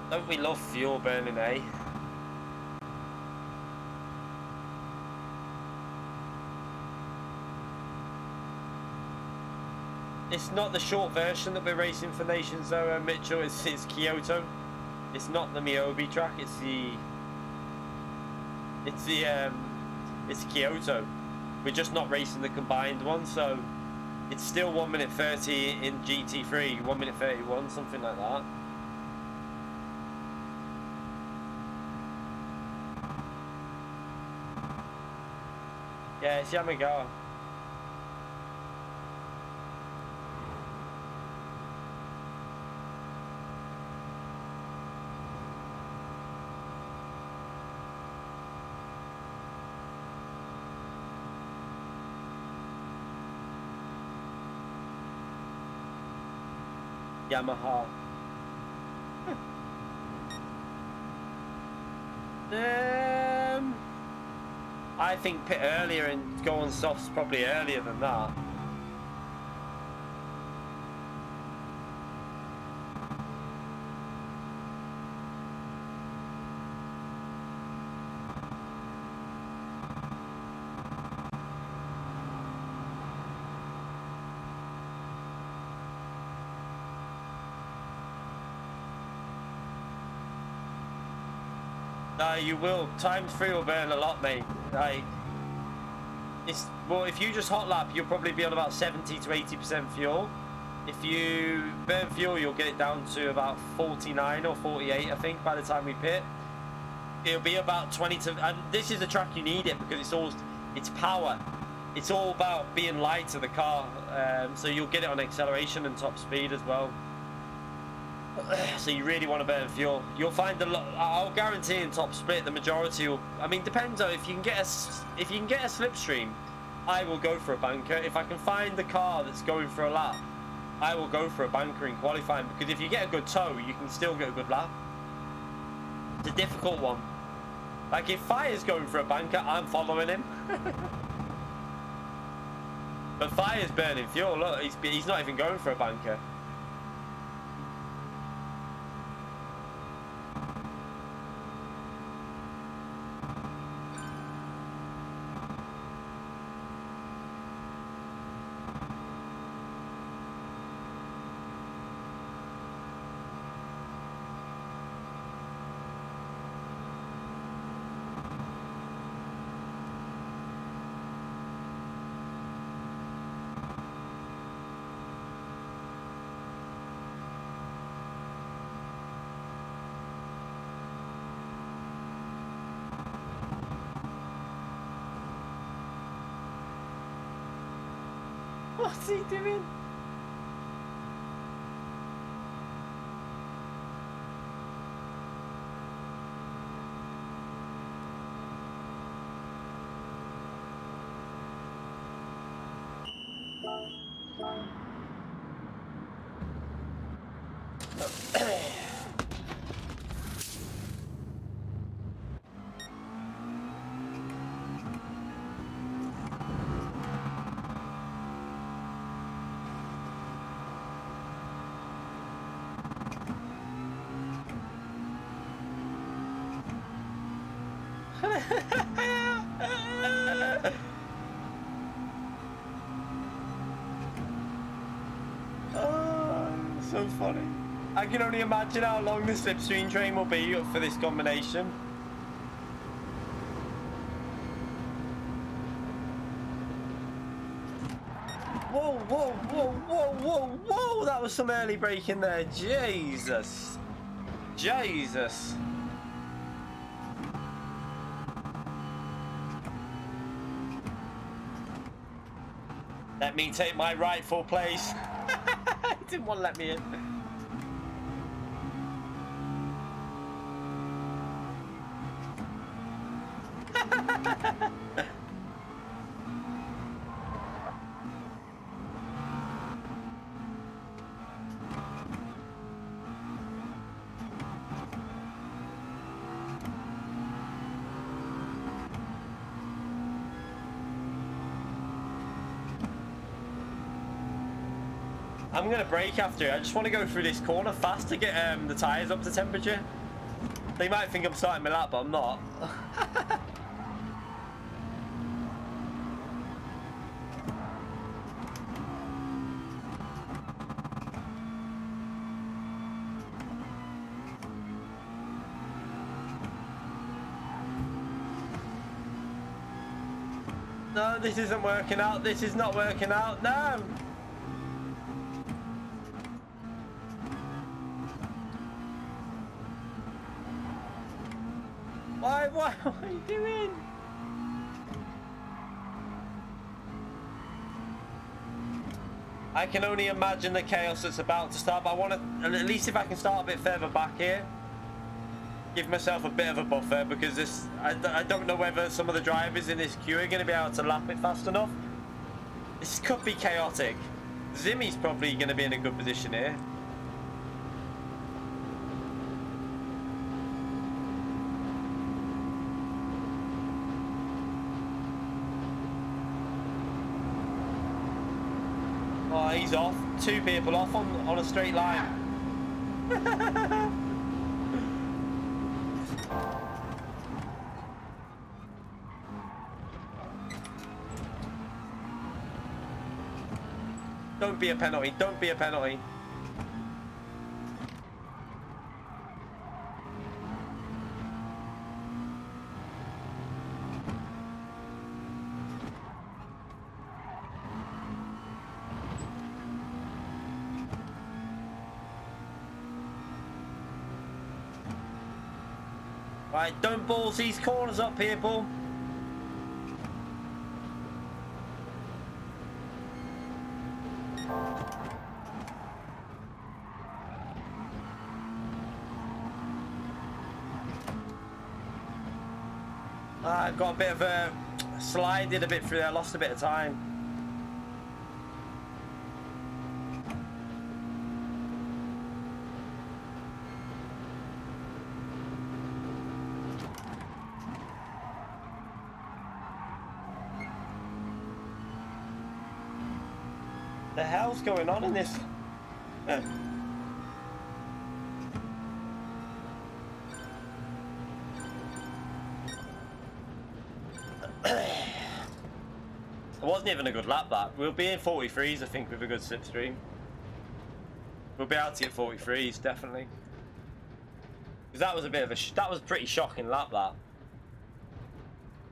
Don't we love fuel burning, eh? It's not the short version that we're racing for Nations though, Mitchell. It's Kyoto. It's not the Miyobi track. It's Kyoto. We're just not racing the combined one, so it's still 1 minute 30 in GT3, 1 minute 31, something like that. Yeah, it's Yamaga. Yamaha. I think pit earlier and go on softs probably earlier than that. No, you will. Times 3 will burn a lot, mate. Like, well, if you just hot lap, you'll probably be on about 70 to 80% fuel. If you burn fuel, you'll get it down to about 49 or 48, I think, by the time we pit. It'll be about 20 to... And this is the track you need it, because it's power. It's all about being light to the car. So you'll get it on acceleration and top speed as well. So you really want to burn fuel. You'll find I'll guarantee in top split the majority will... I mean, depends on if you can get a slipstream, I will go for a banker. If I can find the car that's going for a lap, I will go for a banker in qualifying, because if you get a good tow, you can still get a good lap. It's a difficult one. Like, if Fire's going for a banker, I'm following him. But Fire's burning fuel. Look, he's not even going for a banker. What's he doing? Oh, so funny. I can only imagine how long the slipstream train will be for this combination. Whoa, whoa, whoa, whoa, whoa, whoa! That was some early braking there. Jesus. Jesus. Let me take my rightful place. He didn't want to let me in. I'm going to brake after. I just want to go through this corner fast to get the tyres up to temperature. They might think I'm starting my lap, but I'm not. No, this isn't working out. This is not working out. No! What are you doing? I can only imagine the chaos that's about to start, but I want to, at least if I can start a bit further back here, give myself a bit of a buffer, because this, I don't know whether some of the drivers in this queue are going to be able to lap it fast enough. This could be chaotic. Zimmy's probably going to be in a good position here. Oh, he's off. Two people off on a straight line. Don't be a penalty. Don't be a penalty. Right, don't balls these corners up, people. I got a bit of a slided a bit through there, lost a bit of time. The hell's going on in this? It wasn't even a good lap that. We'll be in 43s, I think, with a good slipstream. We'll be able to get 43s, definitely. Because that was a bit of a... that was a pretty shocking lap, that.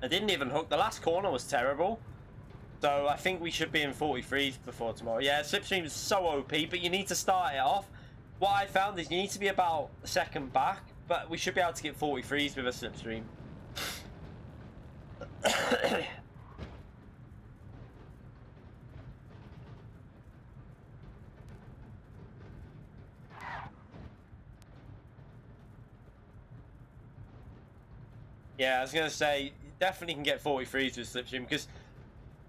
I didn't even hook. The last corner was terrible. So I think we should be in 43s before tomorrow. Yeah, slipstream is so OP, but you need to start it off. What I found is you need to be about a second back, but we should be able to get 43s with a slipstream. Yeah, I was going to say, definitely can get 43s with slipstream, because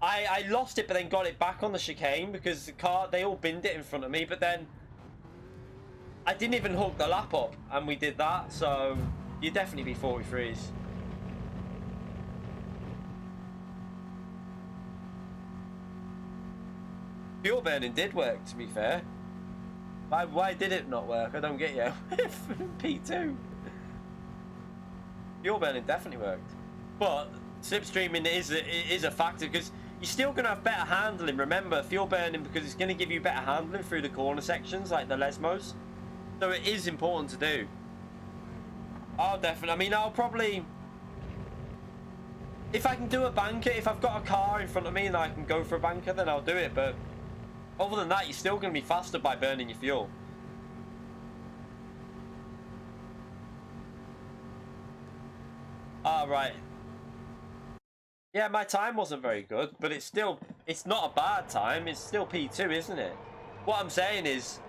I lost it but then got it back on the chicane because the car, they all binned it in front of me, but then I didn't even hook the lap up and we did that, so you'd definitely be 43s. Fuel burning did work, to be fair. Why did it not work? I don't get you. P2. Fuel burning definitely worked. But slipstreaming is a factor because you're still going to have better handling. Remember, fuel burning, because it's going to give you better handling through the corner sections like the Lesmos. So it is important to do. Oh, definitely. I mean, I'll probably... if I can do a banker, if I've got a car in front of me and I can go for a banker, then I'll do it. But other than that, you're still going to be faster by burning your fuel. Ah, right. Yeah, my time wasn't very good, but it's still... it's not a bad time. It's still P2, isn't it? What I'm saying is...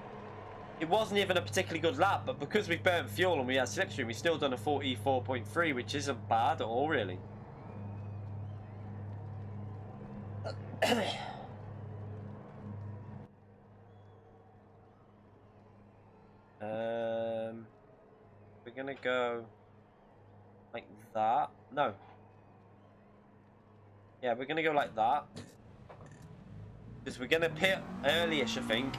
it wasn't even a particularly good lap, but because we burnt fuel and we had slipstream, we still done a 44.3, which isn't bad at all, really. We're gonna go like that. No. Yeah, we're gonna go like that. Because we're gonna pit early-ish, I think.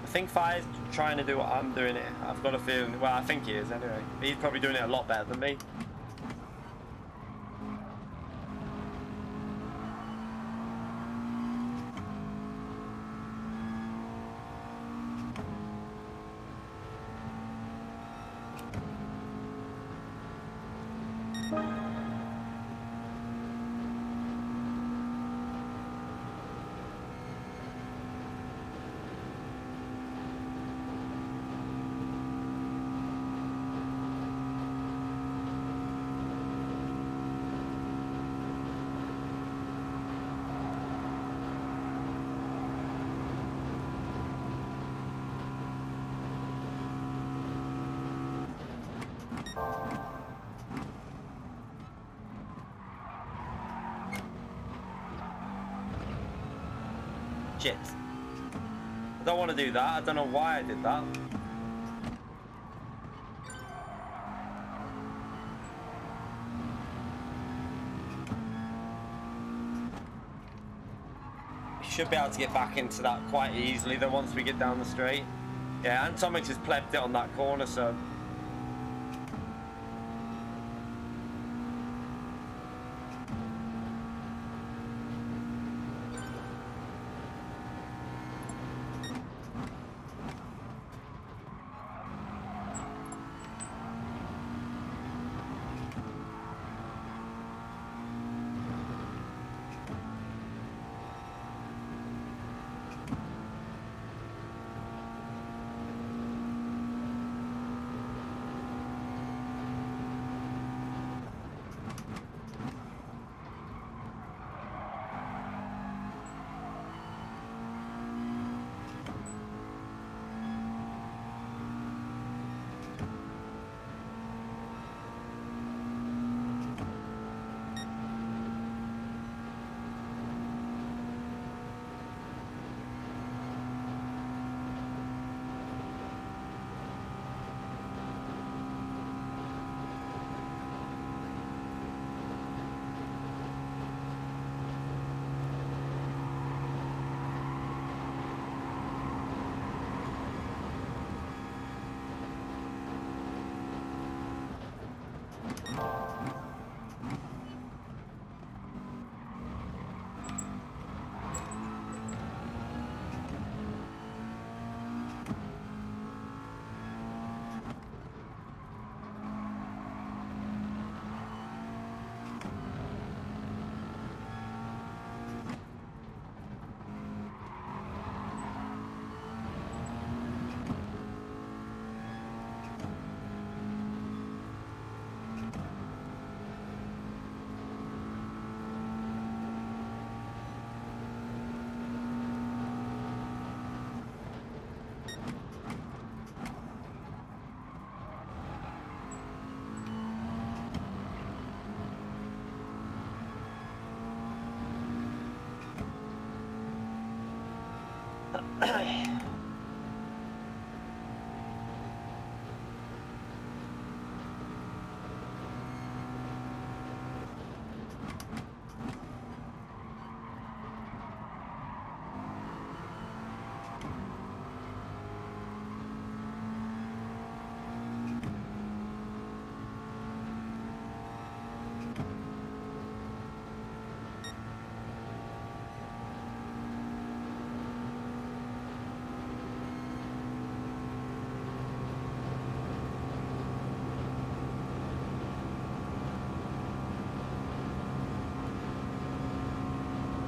I think Fire's trying to do what I'm doing it. I've got a feeling. Well, I think he is anyway. He's probably doing it a lot better than me. Shit. I don't want to do that. I don't know why I did that. Should be able to get back into that quite easily though once we get down the straight. Yeah, Antomix has plebbed it on that corner, so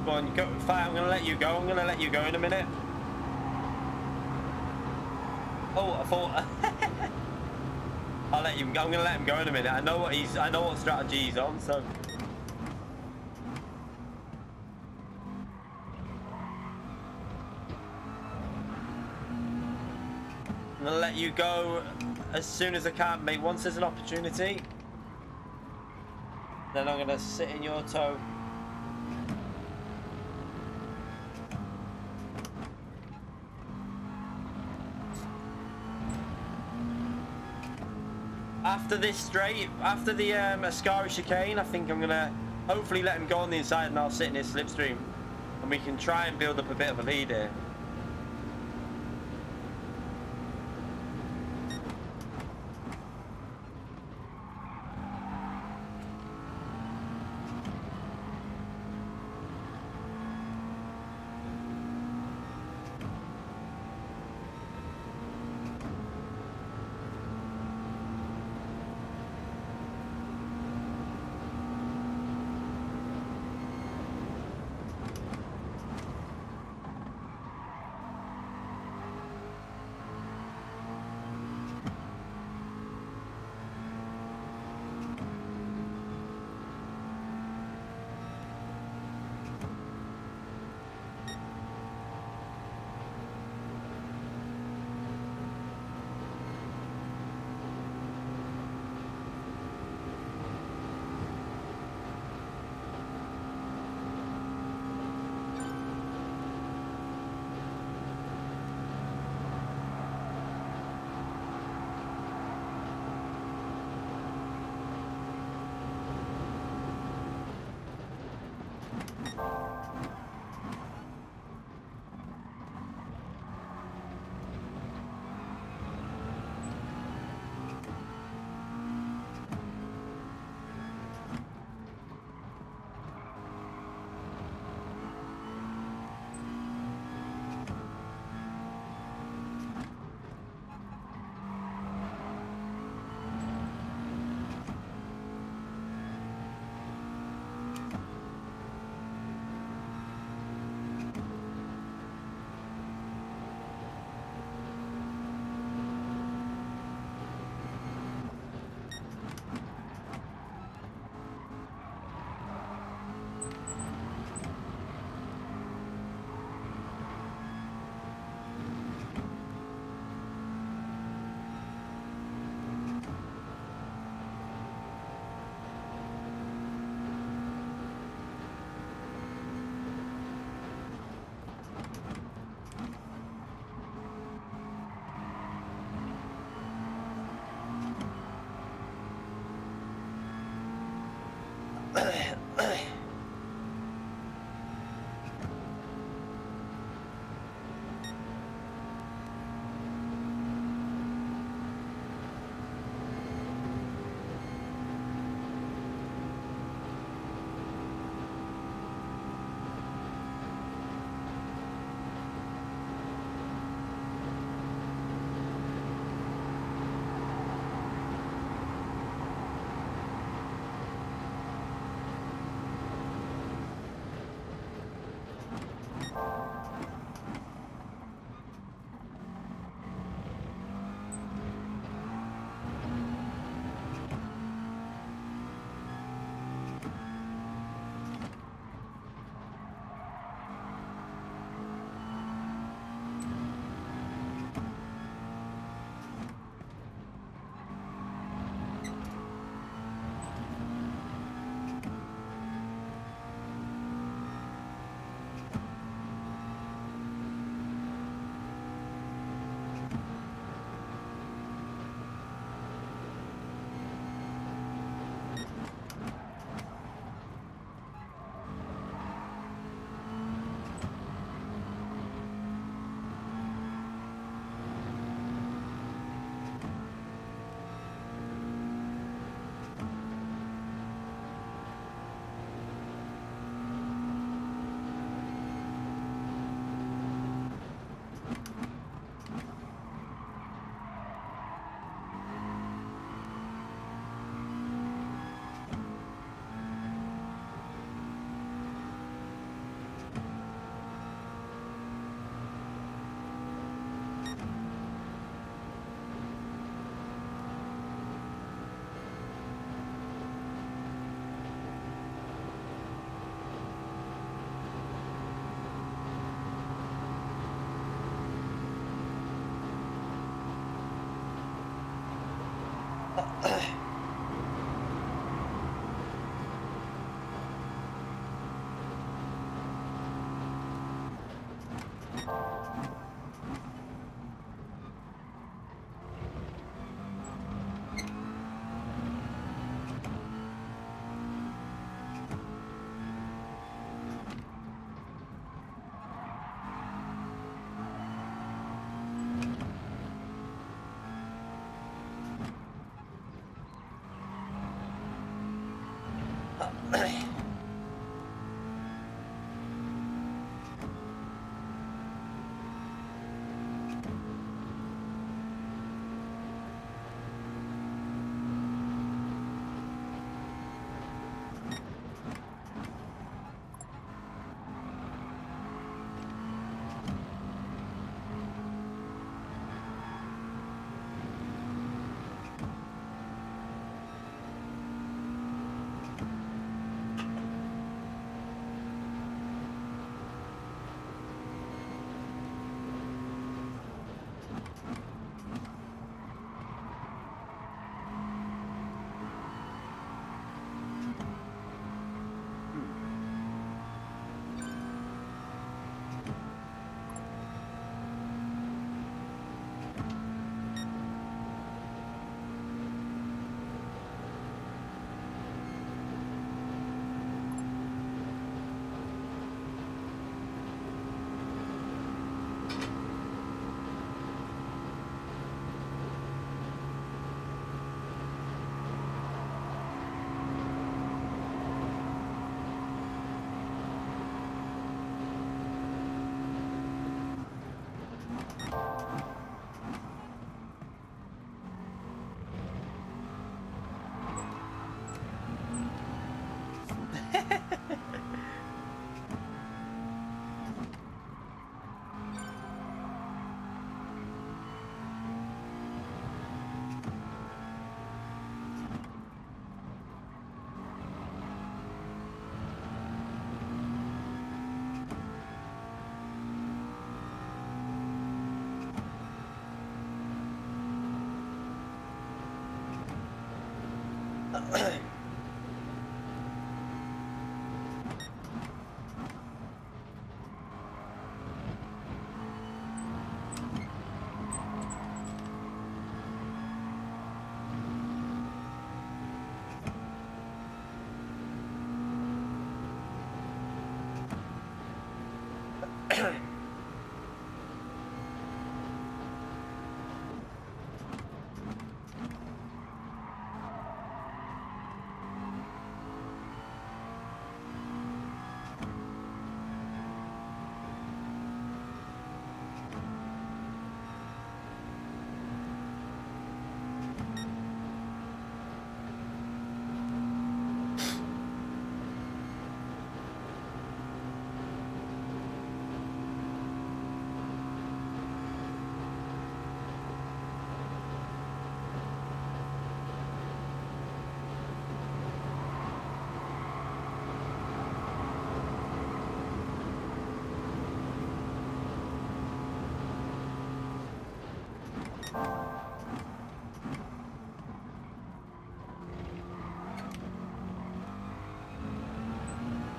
Go on, go, Fight, I'm gonna let you go. I'm gonna let you go in a minute. Oh, I thought I'll let him go. I'm gonna let him go in a minute. I know what strategy he's on, so I'm gonna let you go as soon as I can, mate. Once there's an opportunity, then I'm gonna sit in your toe. After this straight, after the Ascari chicane, I think I'm gonna hopefully let him go on the inside and I'll sit in his slipstream. And we can try and build up a bit of a lead here.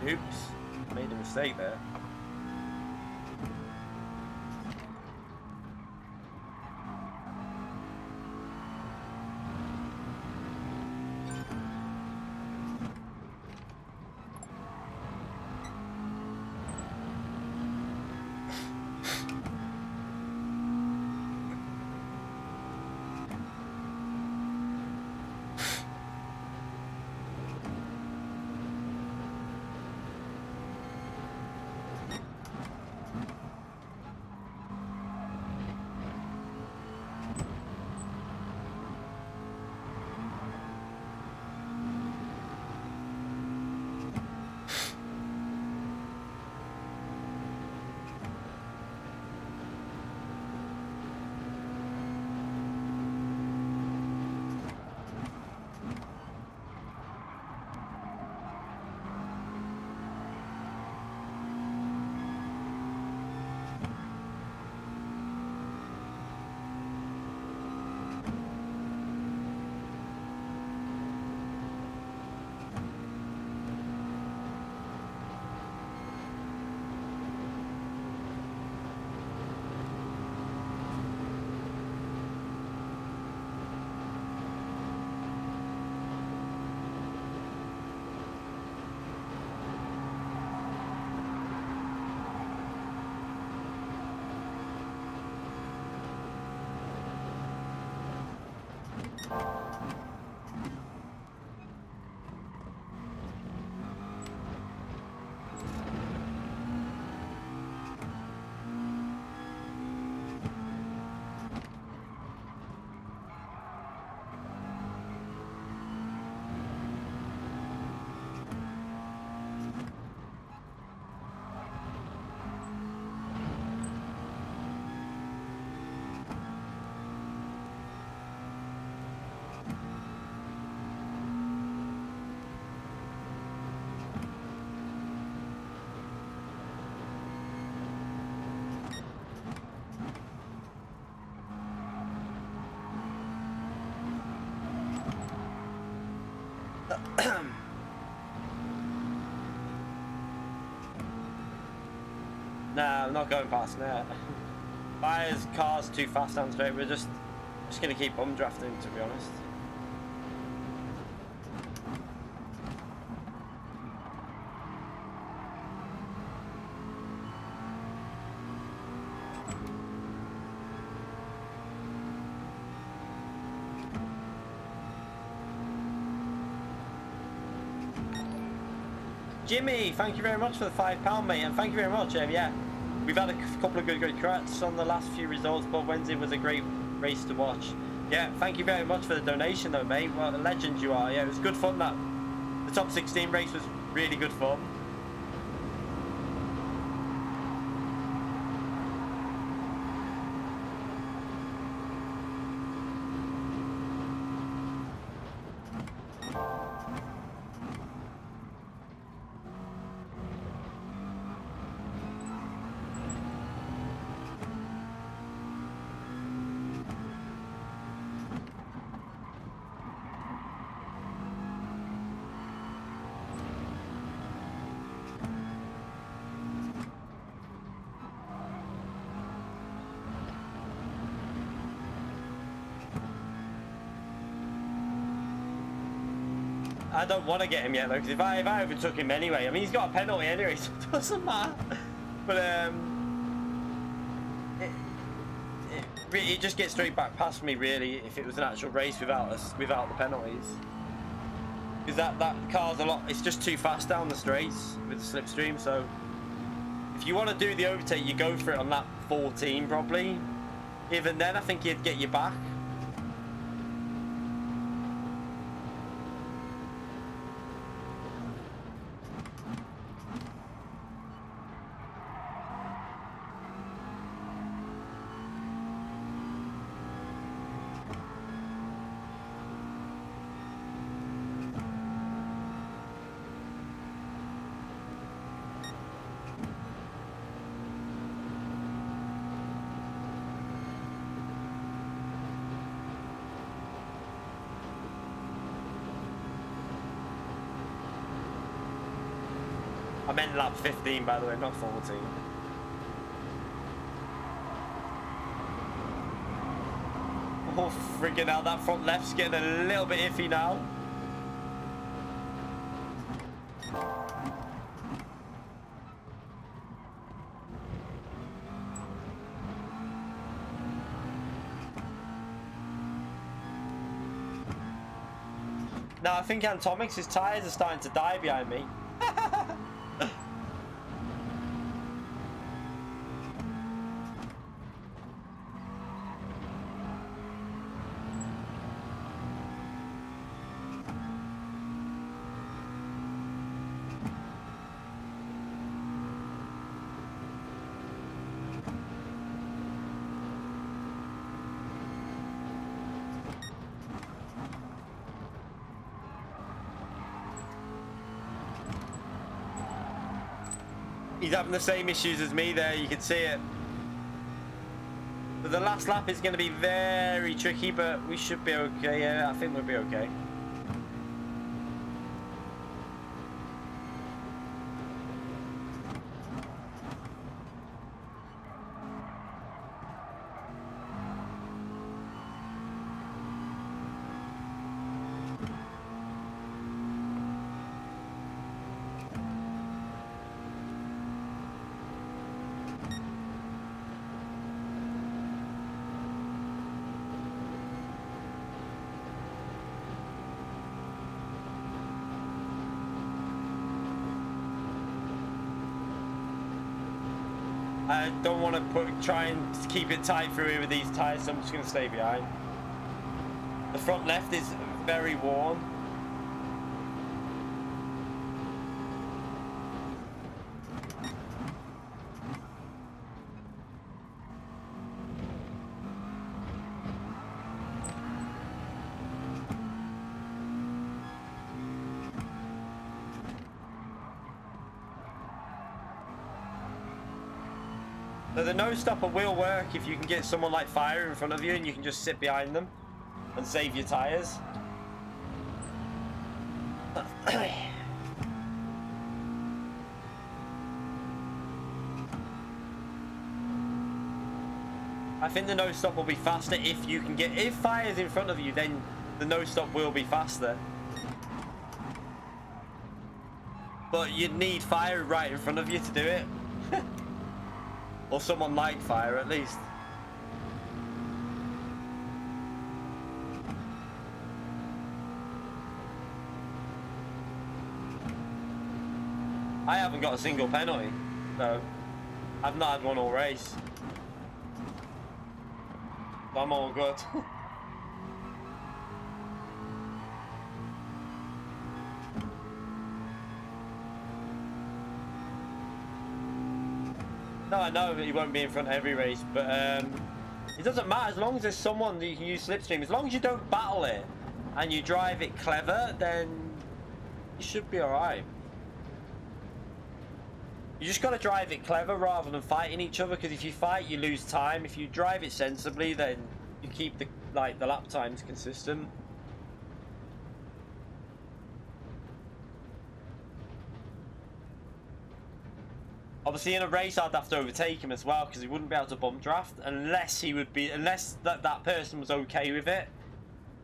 Oops, made a mistake there. Nah, I'm not going past there. Buyers, cars too fast down straight. We're just gonna keep drafting, to be honest. Jimmy, thank you very much for the £5, mate, and thank you very much. Yeah, we've had a couple of good cracks on the last few results, but Wednesday was a great race to watch. Yeah, thank you very much for the donation, though, mate. What a legend you are. Yeah, it was good fun. That the top 16 race was really good fun. I don't want to get him yet though, because if I overtook him anyway, I mean he's got a penalty anyway, so it doesn't matter. But it just gets straight back past me really if it was an actual race without the penalties. Because that car's a lot. It's just too fast down the straights with the slipstream. So if you want to do the overtake, you go for it on lap 14 probably. Even then, I think he'd get you back. I meant lap 15, by the way, not 14. Oh, freaking hell, that front left's getting a little bit iffy now. Now, I think Antomix' tyres are starting to die behind me. He's having the same issues as me there, you can see it. But the last lap is going to be very tricky, but we should be okay. Yeah, I think we'll be okay. I don't want to try and keep it tight through here with these tyres, so I'm just going to stay behind. The front left is very worn. So the no stopper will work if you can get someone like Fire in front of you and you can just sit behind them and save your tyres. I think the no stop will be faster if you can get. If fire's in front of you, then the no stop will be faster. But you'd need fire right in front of you to do it. Or someone like fire at least. I haven't got a single penalty, so I've not had one all race. So I'm all good. No, I know he won't be in front of every race, but it doesn't matter as long as there's someone that you can use Slipstream. As long as you don't battle it and you drive it clever, then you should be alright. You just got to drive it clever rather than fighting each other, because if you fight, you lose time. If you drive it sensibly, then you keep the lap times consistent. Obviously, in a race, I'd have to overtake him as well, because he wouldn't be able to bump draft unless that person was okay with it.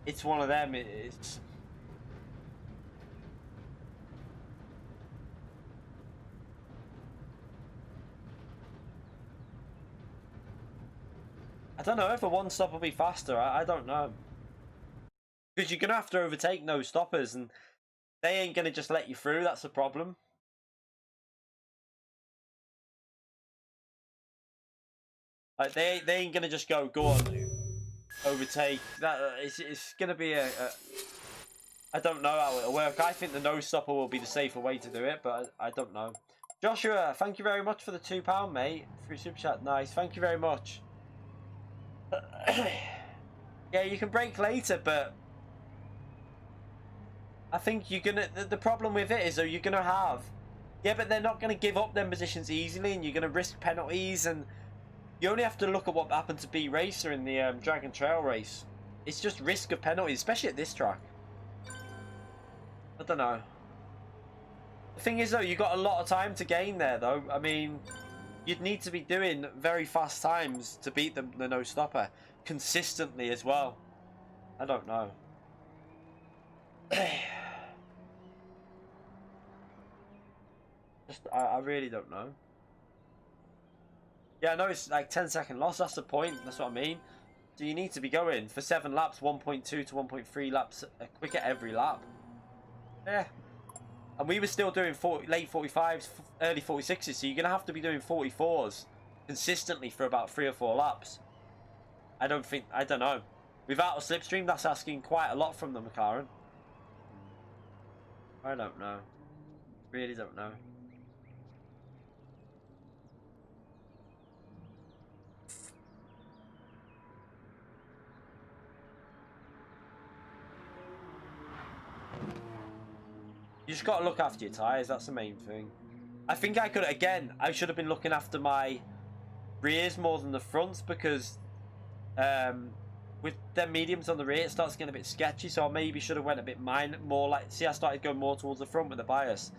It's one of them. It's. I don't know if a one stop will be faster. I don't know, because you're gonna have to overtake no stoppers, and they ain't gonna just let you through. That's the problem. Like they ain't gonna just go on, overtake. That it's gonna be a I don't know how it'll work. I think the no stopper will be the safer way to do it, but I don't know. Joshua, thank you very much for the £2, mate. Free super chat, nice. Thank you very much. Yeah, you can brake later, but I think you're gonna. The problem with it is, though, you're gonna have. Yeah, but they're not gonna give up them positions easily, and you're gonna risk penalties, and you only have to look at what happened to B Racer in the Dragon Trail race. It's just risk of penalties, especially at this track. I don't know. The thing is, though, you got a lot of time to gain there, though. I mean, you'd need to be doing very fast times to beat the no stopper consistently as well. I don't know. I really don't know. Yeah, I know it's like 10-second loss. That's the point. That's what I mean. So you need to be going for 7 laps, 1.2 to 1.3 laps quicker every lap. Yeah. And we were still doing late 45s, early 46s, so you're going to have to be doing 44s consistently for about 3 or 4 laps. I don't know. Without a slipstream, that's asking quite a lot from the McLaren. I don't know. Really don't know. You just got to look after your tyres, that's the main thing. I think I should have been looking after my rears more than the fronts, because with them mediums on the rear, it starts getting a bit sketchy, so I maybe should have went a bit more like, see, I started going more towards the front with the bias.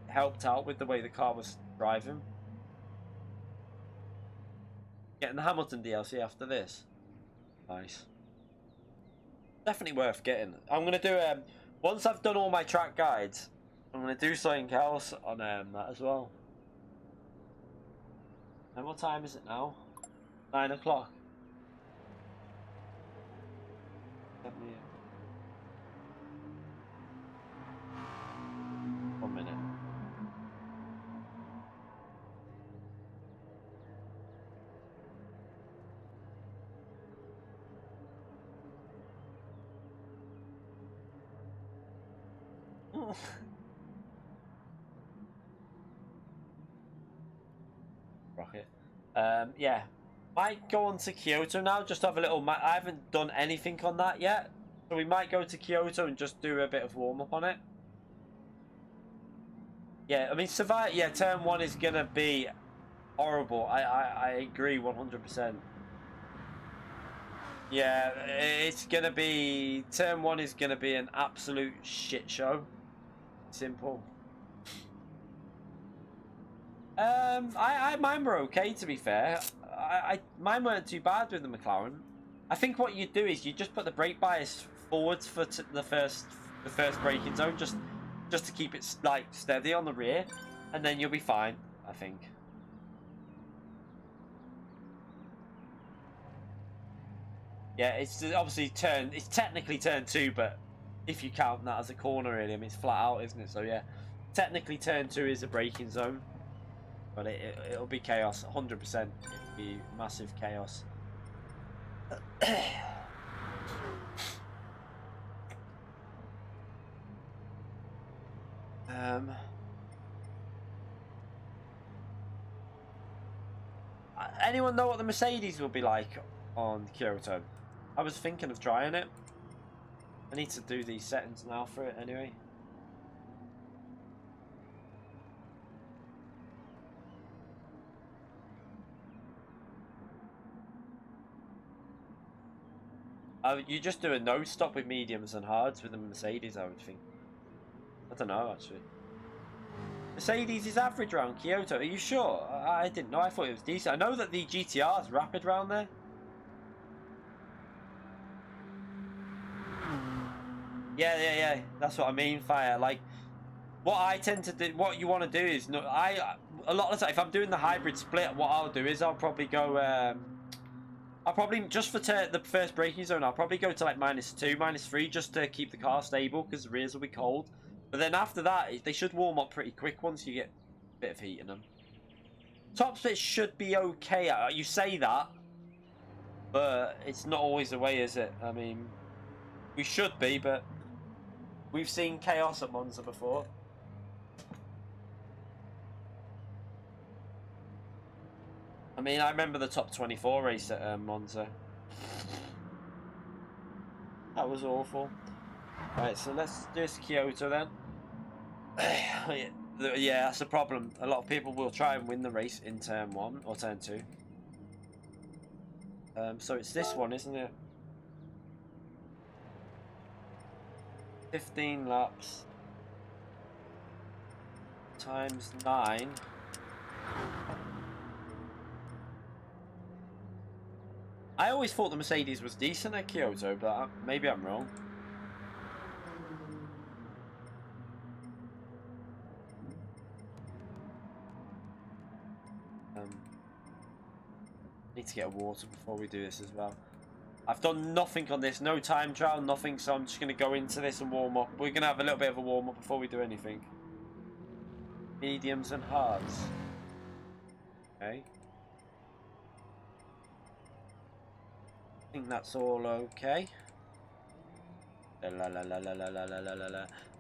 It helped out with the way the car was driving. Getting the Hamilton DLC after this. Nice. Definitely worth getting. I'm going to do, once I've done all my track guides, I'm going to do something else on that as well. And what time is it now? 9 o'clock. 1 minute. Rocket. Yeah. Might go on to Kyoto now, just have a little. I haven't done anything on that yet, so we might go to Kyoto and just do a bit of warm up on it. Yeah, I mean, survive. Yeah, turn 1 is gonna be horrible. I agree 100%. Yeah, it's gonna be turn 1 is gonna be an absolute shit show. simple. Mine were okay, to be fair. Mine weren't too bad with the McLaren. I think what you do is you just put the brake bias forwards for the first braking zone, just to keep it like steady on the rear, and then you'll be fine, I think. Yeah, it's obviously it's technically turn 2, but if you count that as a corner, really, I mean, it's flat out, isn't it? So yeah, technically turn 2 is a braking zone, but it'll be chaos, 100%. It'll be massive chaos. Anyone know what the Mercedes will be like on Kyoto? I was thinking of trying it. I need to do these settings now for it anyway. You just do a no stop with mediums and hards with the Mercedes, I would think. I don't know, actually. Mercedes is average around Kyoto. Are you sure? I didn't know. I thought it was decent. I know that the GTR is rapid around there. Yeah. That's what I mean, Fire. Like, what I tend to do, what you want to do is, a lot of the time, if I'm doing the hybrid split, what I'll do is I'll probably go, I'll probably, just for the first braking zone, I'll probably go to like -2, -3, just to keep the car stable, because the rears will be cold. But then after that, they should warm up pretty quick once you get a bit of heat in them. Top split should be okay. You say that, but it's not always the way, is it? I mean, we should be, but we've seen chaos at Monza before. I mean, I remember the top 24 race at Monza. That was awful. Right, so let's do this Kyoto then. Yeah, that's the problem. A lot of people will try and win the race in turn 1 or turn 2. So it's this one, isn't it? 15 laps times 9. I always thought the Mercedes was decent at Kyoto, but maybe I'm wrong. Need to get a water before we do this as well. I've done nothing on this, no time trial, nothing, so I'm just going to go into this and warm up. We're going to have a little bit of a warm up before we do anything. Mediums and hards. Okay. I think that's all okay.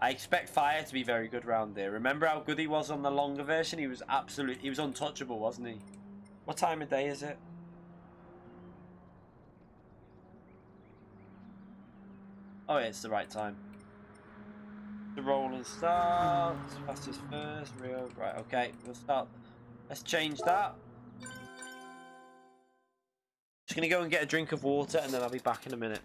I expect Fire to be very good round there. Remember how good he was on the longer version? He was untouchable, wasn't he? What time of day is it? Oh, yeah, it's the right time. The roll and start. Fastest first. Real. Right, okay. We'll start. Let's change that. Just going to go and get a drink of water and then I'll be back in a minute.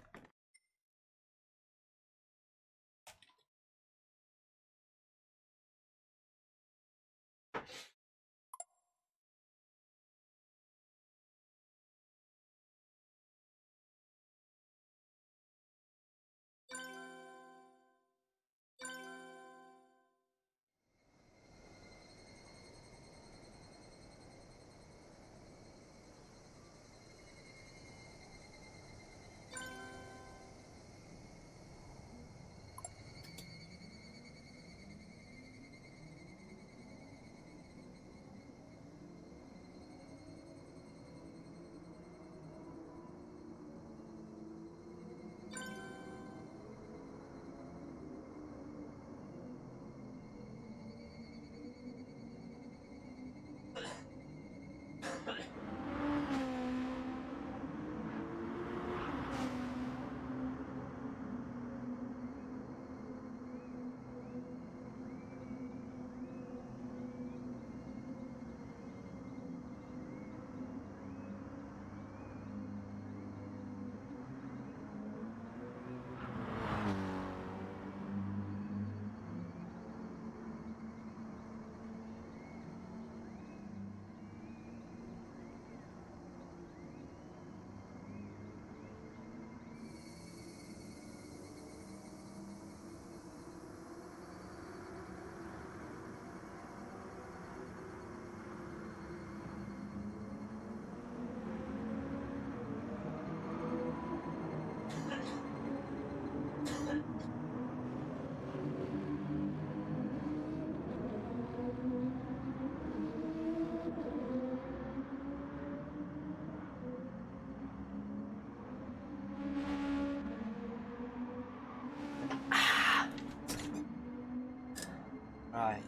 Right.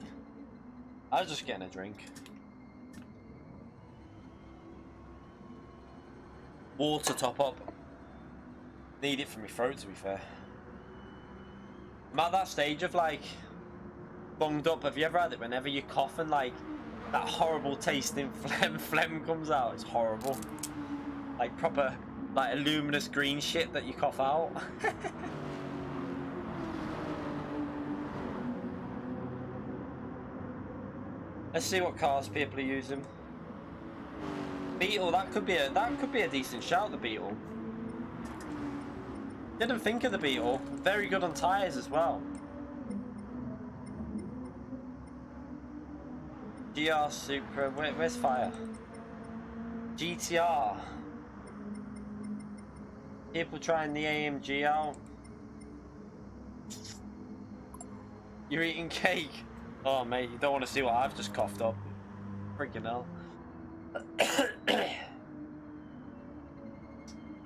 I was just getting a drink. Water top up. Need it for my throat, to be fair. I'm at that stage of like bunged up. Have you ever had it whenever you cough and like that horrible tasting phlegm comes out? It's horrible. Like proper like a luminous green shit that you cough out. Let's see what cars people are using. Beetle, that could be a decent shout, the Beetle. Didn't think of the Beetle. Very good on tyres as well. GR Supra, where's Fire? GTR. People trying the AMG out. You're eating cake. Oh mate, you don't want to see what I've just coughed up. Freaking hell.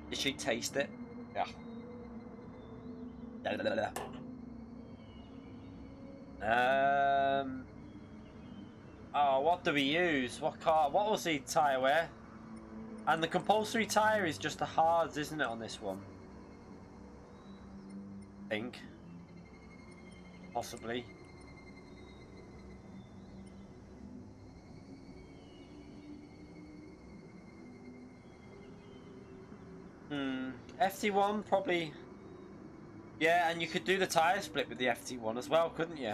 Did she taste it? Yeah. Oh, what do we use? What car? What was the tyre wear? And the compulsory tyre is just the hards, isn't it, on this one? I think. Possibly. FT1 probably. Yeah, and you could do the tyre split with the FT1 as well, couldn't you?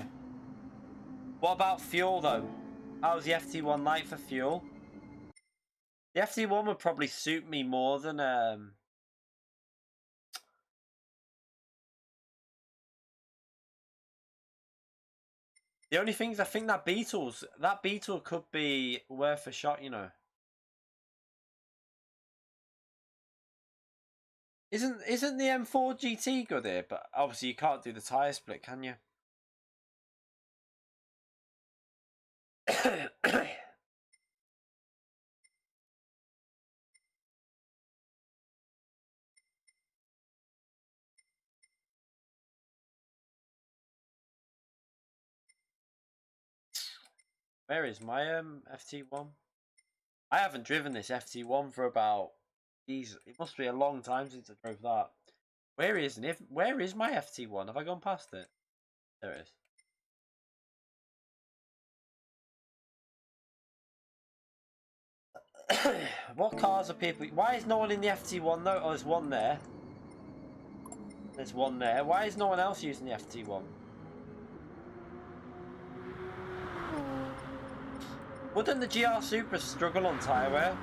What about fuel though? How's the FT1 like for fuel? The FT1 would probably suit me more than the only things I think that Beetle could be worth a shot, you know. Isn't the M4 GT good here? But obviously you can't do the tyre split, can you? Where is my FT1? I haven't driven this FT1 for about, geez, it must be a long time since I drove that. Where is my FT1? Have I gone past it? There it is. What cars are people? Why is no one in the FT1 though? Oh, there's one there. There's one there. Why is no one else using the FT1? Wouldn't the GR Supra struggle on tyre wear?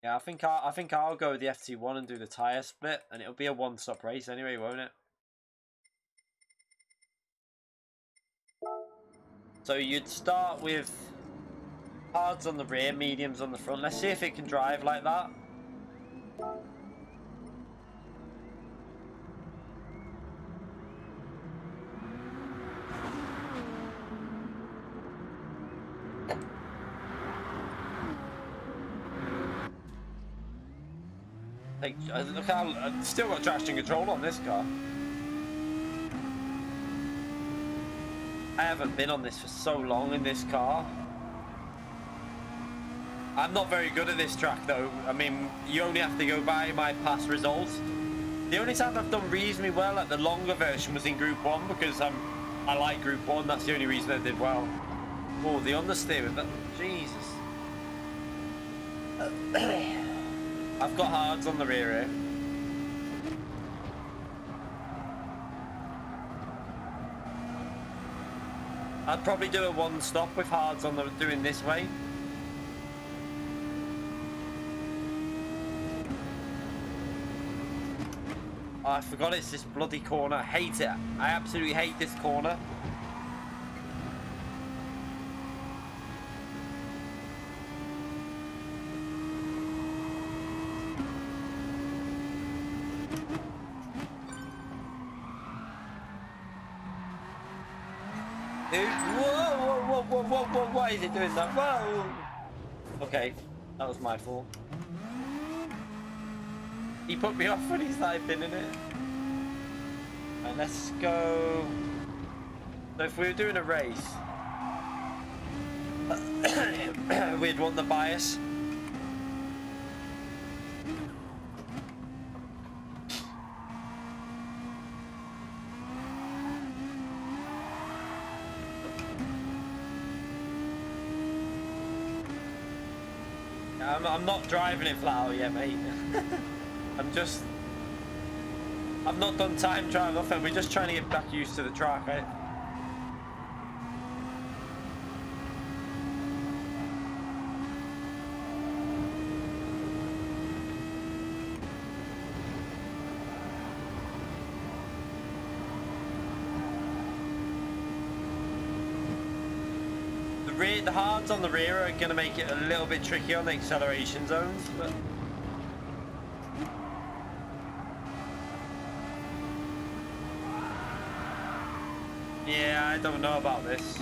Yeah, I think I'll go with the FT1 and do the tyre split, and it'll be a one-stop race anyway, won't it? So you'd start with hards on the rear, mediums on the front. Let's see if it can drive like that. Look how I've still got traction control on this car. I haven't been on this for so long in this car. I'm not very good at this track though. I mean, you only have to go by my past results. The only time I've done reasonably well at the longer version was in Group 1 because I like Group 1. That's the only reason I did well. Oh, the understeer with that. Jesus. I've got hards on the rear here. I'd probably do a one stop with hards on the doing this way. Oh, I forgot it's this bloody corner. I hate it. I absolutely hate this corner. Dude, whoa, why is it doing that? Whoa! Okay, that was my fault. He put me off when he started pinning it. let's go. So if we were doing a race, we'd want the bias. I'm not driving it flat out yet, mate. I've not done time trial off, and we're just trying to get back used to the track, right? The hards on the rear are going to make it a little bit tricky on the acceleration zones, but yeah, I don't know about this.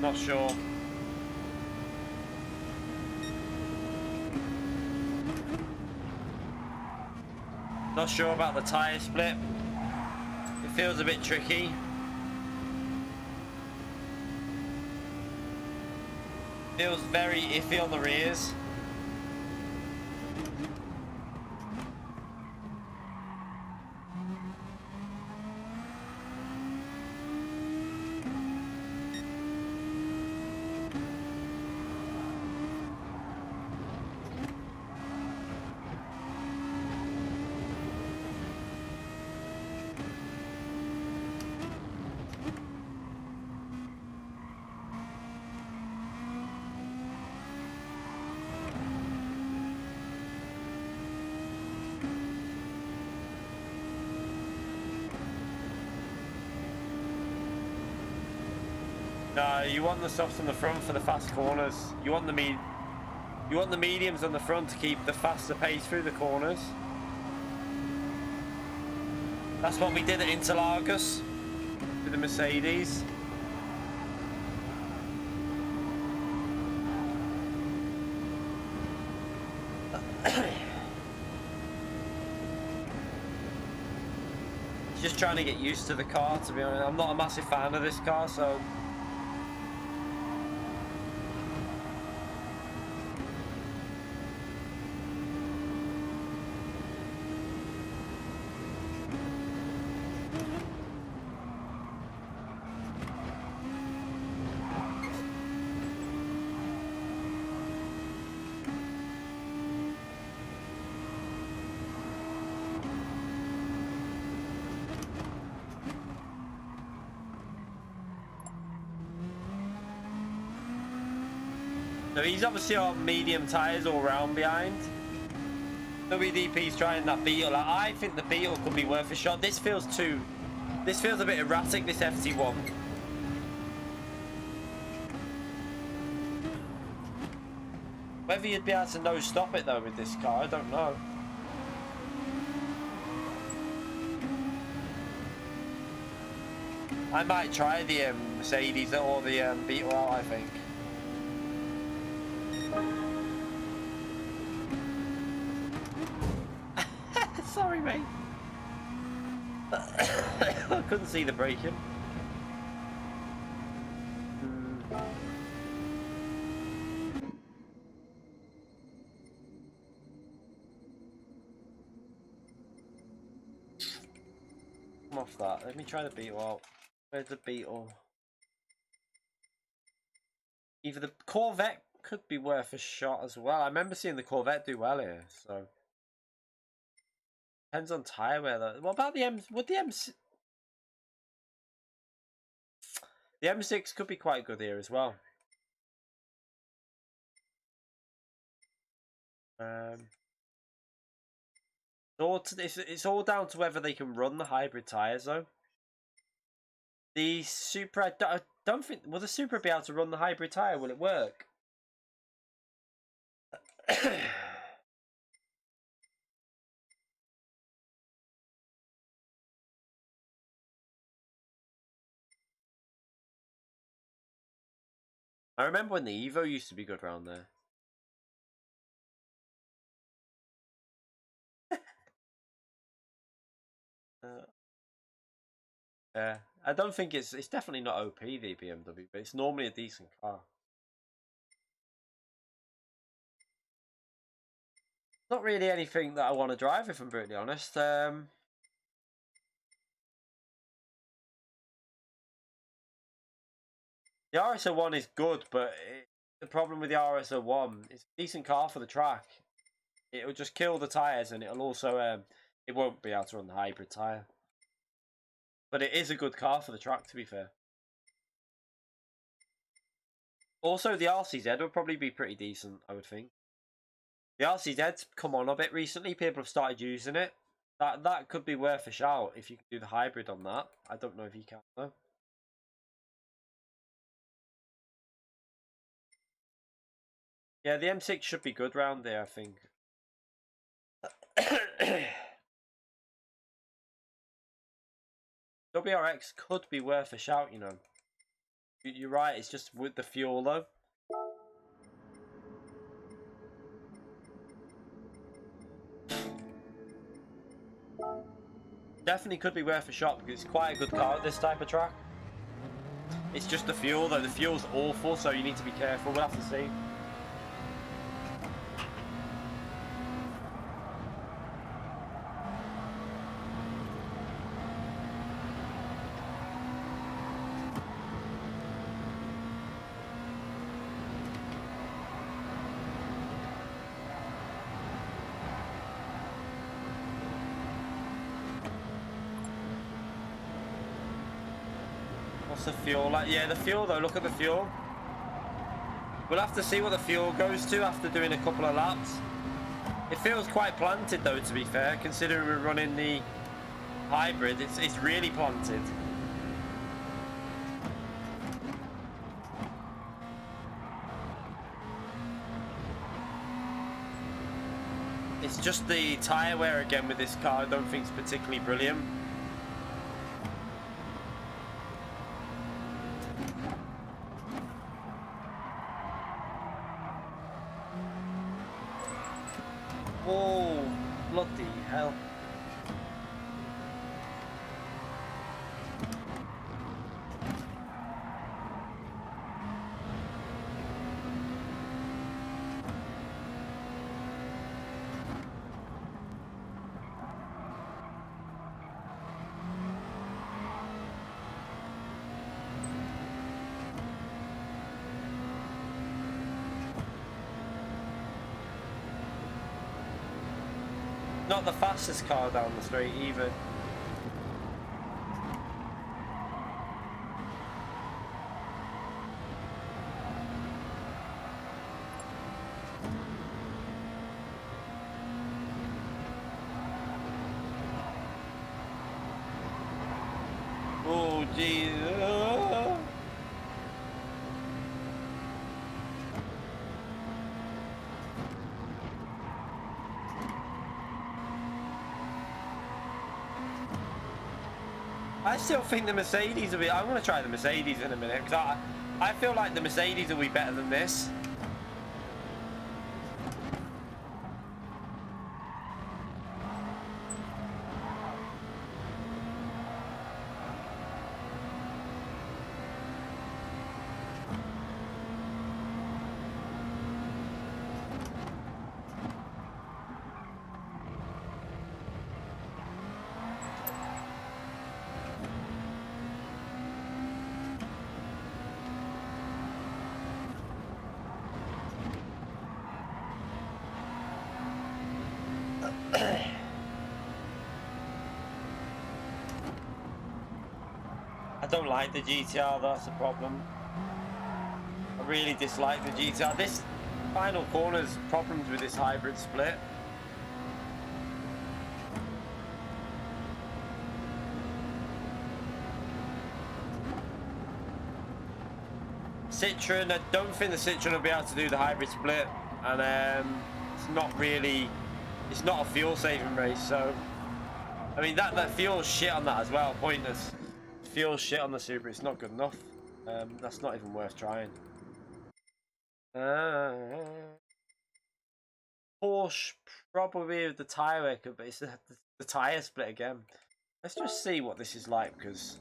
Not sure. Not sure about the tyre split. It feels a bit tricky. Feels very iffy on the rears. No, you want the softs on the front for the fast corners. You want the mediums on the front to keep the faster pace through the corners. That's what we did at Interlagos with the Mercedes. Just trying to get used to the car, to be honest. I'm not a massive fan of this car, so he's obviously on medium tyres all round behind. WDP's trying that Beetle. I think the Beetle could be worth a shot. This feels a bit erratic, this FT1. Whether you'd be able to no stop it though with this car, I don't know. I might try the Mercedes or the Beetle out, I think. Sorry, mate. I couldn't see the braking. Come off that. Let me try the Beetle out. Where's the Beetle? Either the Corvette could be worth a shot as well. I remember seeing the Corvette do well here, so depends on tyre wear though. What about the M? Would the M6 could be quite good here as well. It's all down to whether they can run the hybrid tyres though. The Supra, I don't think, will the Supra be able to run the hybrid tyre? Will it work? I remember when the Evo used to be good around there. I don't think it's definitely not OP, the BMW, but it's normally a decent car. Not really anything that I want to drive, if I'm brutally honest. The RS01 is good, but the problem with the RS01, it's a decent car for the track. It'll just kill the tyres, and it'll also it won't be able to run the hybrid tyre. But it is a good car for the track, to be fair. Also, the RCZ would probably be pretty decent, I would think. The RCZ's come on a bit recently. People have started using it. That could be worth a shout if you can do the hybrid on that. I don't know if you can though. Yeah, the M6 should be good round there, I think. WRX could be worth a shout, you know. You're right, it's just with the fuel though. Definitely could be worth a shot because it's quite a good car at this type of track. It's just the fuel though. The fuel's awful, so you need to be careful. We'll have to see. What's the fuel like? Yeah, the fuel though, look at the fuel. We'll have to see what the fuel goes to after doing a couple of laps. It feels quite planted though, to be fair, considering we're running the hybrid. It's really planted. It's just the tyre wear again with this car I don't think is particularly brilliant. Oh, bloody hell. Not the fastest car down the street either. Oh jeez. I still think the Mercedes will be... I'm going to try the Mercedes in a minute because I feel like the Mercedes will be better than this. I don't like the GTR, that's the problem. I really dislike the GTR. This final corner's problems with this hybrid split. Citroen, I don't think the Citroen will be able to do the hybrid split, and it's not really, it's not a fuel saving race, so I mean that fuel's shit on that as well, pointless. Fuel shit on the Subaru, it's not good enough. That's not even worth trying. Porsche probably with the tyre wear, but it's the tyre split again. Let's just see what this is like because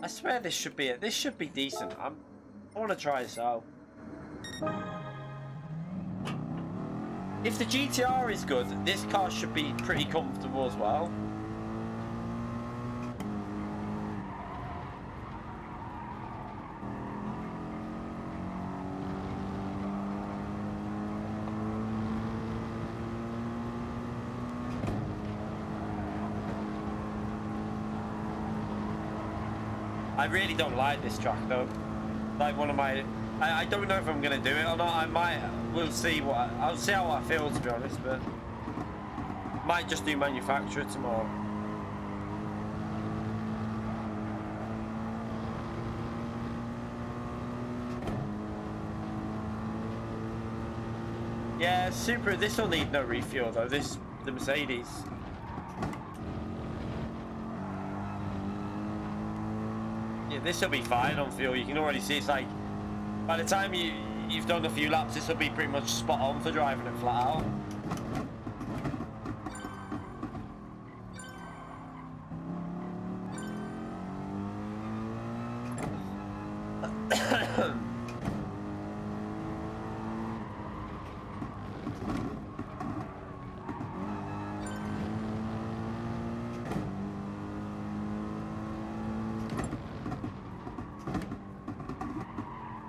I swear this should be it. This should be decent. I want to try this out. If the GTR is good, this car should be pretty comfortable as well. I really don't like this track though. Like one of my, I don't know if I'm gonna do it or not. I might. We'll see what. I'll see how I feel, to be honest. But might just do manufacturer tomorrow. Yeah, super. This will need no refuel though. The Mercedes. Yeah, this will be fine on fuel. You can already see it's like, by the time you've done a few laps, this will be pretty much spot on for driving it flat out.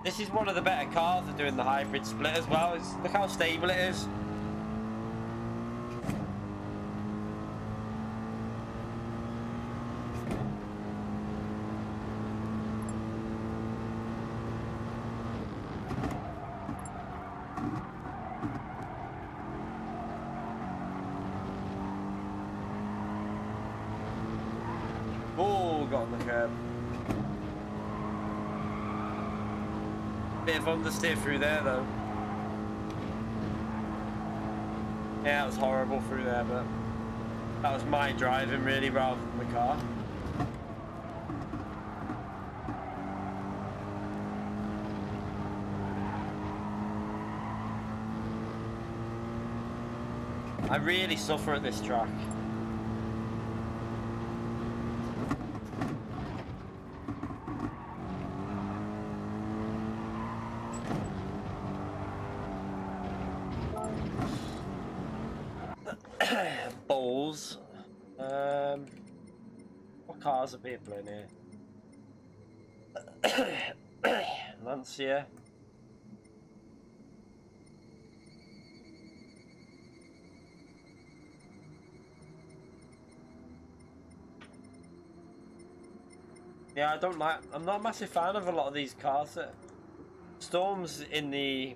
This is one of the better cars for doing the hybrid split as well. Look how stable it is. Oh, got on the curb. Bit of understeer through there though. Yeah, it was horrible through there, but that was my driving really rather than the car. I really suffer at this track. Balls. What cars are people in here? Lancia. Yeah, I'm not a massive fan of a lot of these cars. Storm's in the...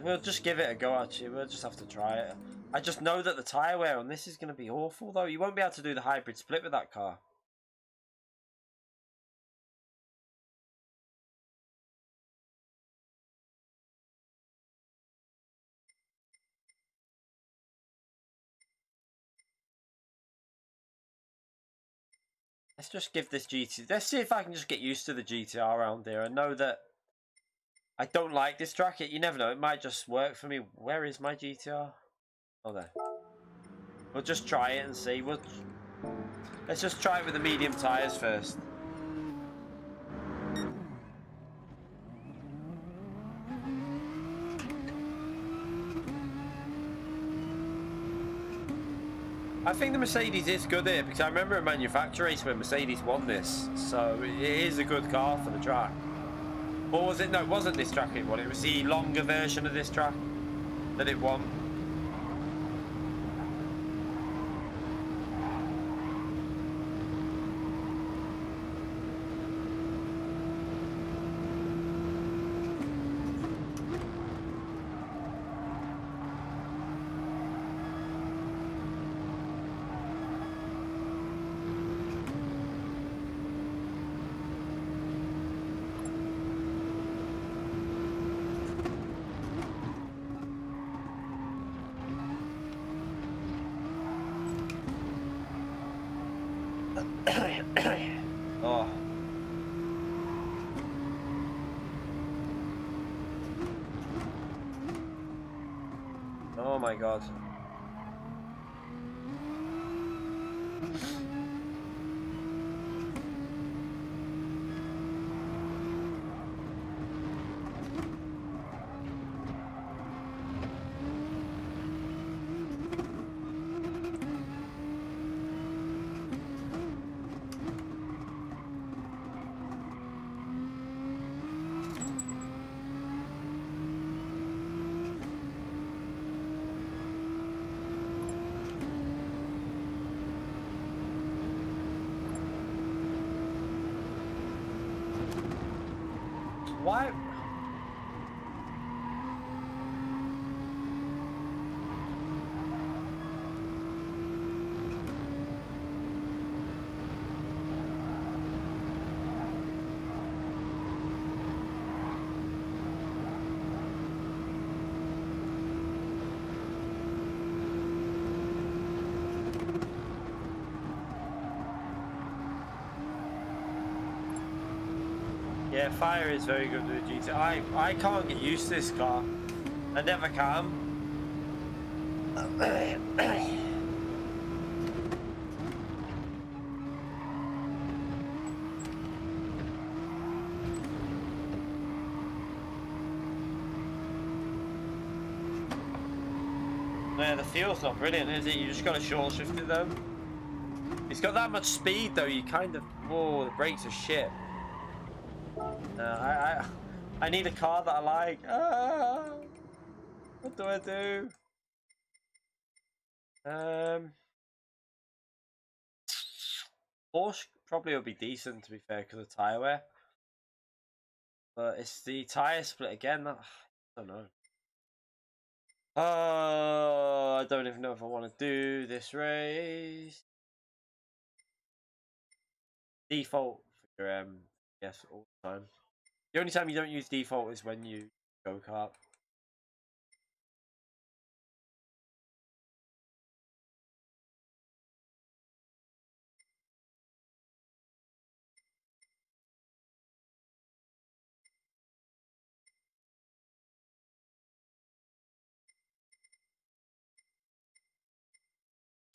We'll just give it a go actually, we'll just have to try it. I just know that the tyre wear on this is going to be awful though. You won't be able to do the hybrid split with that car. Let's just give this GT... Let's see if I can just get used to the GTR around here. I know that I don't like this track. You never know, it might just work for me. Where is my GTR? Oh, there. We'll just try it and see. Let's just try it with the medium tyres first. I think the Mercedes is good here because I remember a manufacturer race when Mercedes won this, so it is a good car for the track. Or was it? No, it wasn't this track it won. It was the longer version of this track that it won. Oh. Oh my god. Why? Yeah, fire is very good with GT. I can't get used to this car. I never can. Yeah, the feel's not brilliant, is it? You just got to short shift it though. It's got that much speed though. You kind of, whoa, the brakes are shit. I need a car that I like. What do I do? Porsche probably will be decent to be fair because of tyre wear. But it's the tyre split again. I don't know. Oh, I don't even know if I want to do this race. Default for your yes, all the time. The only time you don't use default is when you go kart.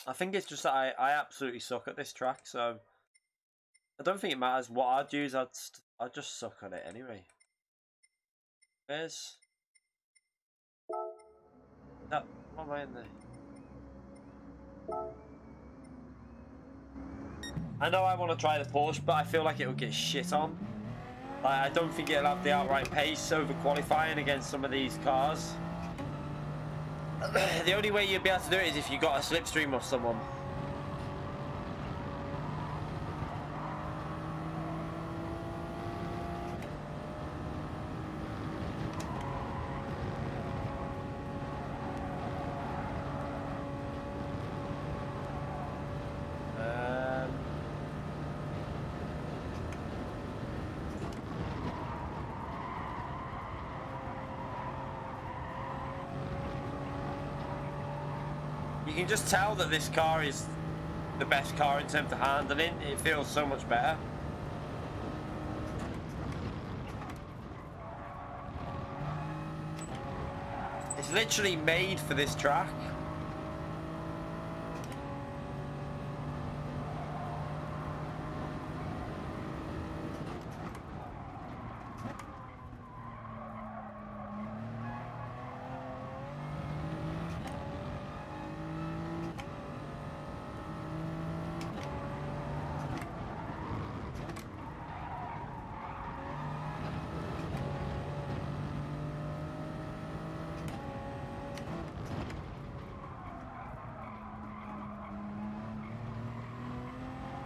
I think it's just that I absolutely suck at this track, so I don't think it matters what I'd use. I'd just suck at it anyway. Where's that? What am I in there? I know I want to try the Porsche, but I feel like it will get shit on. Like, I don't think it'll have the outright pace over qualifying against some of these cars. The only way you'd be able to do it is if you got a Slipstream off someone. You can just tell that this car is the best car in terms of handling. It feels so much better. It's literally made for this track.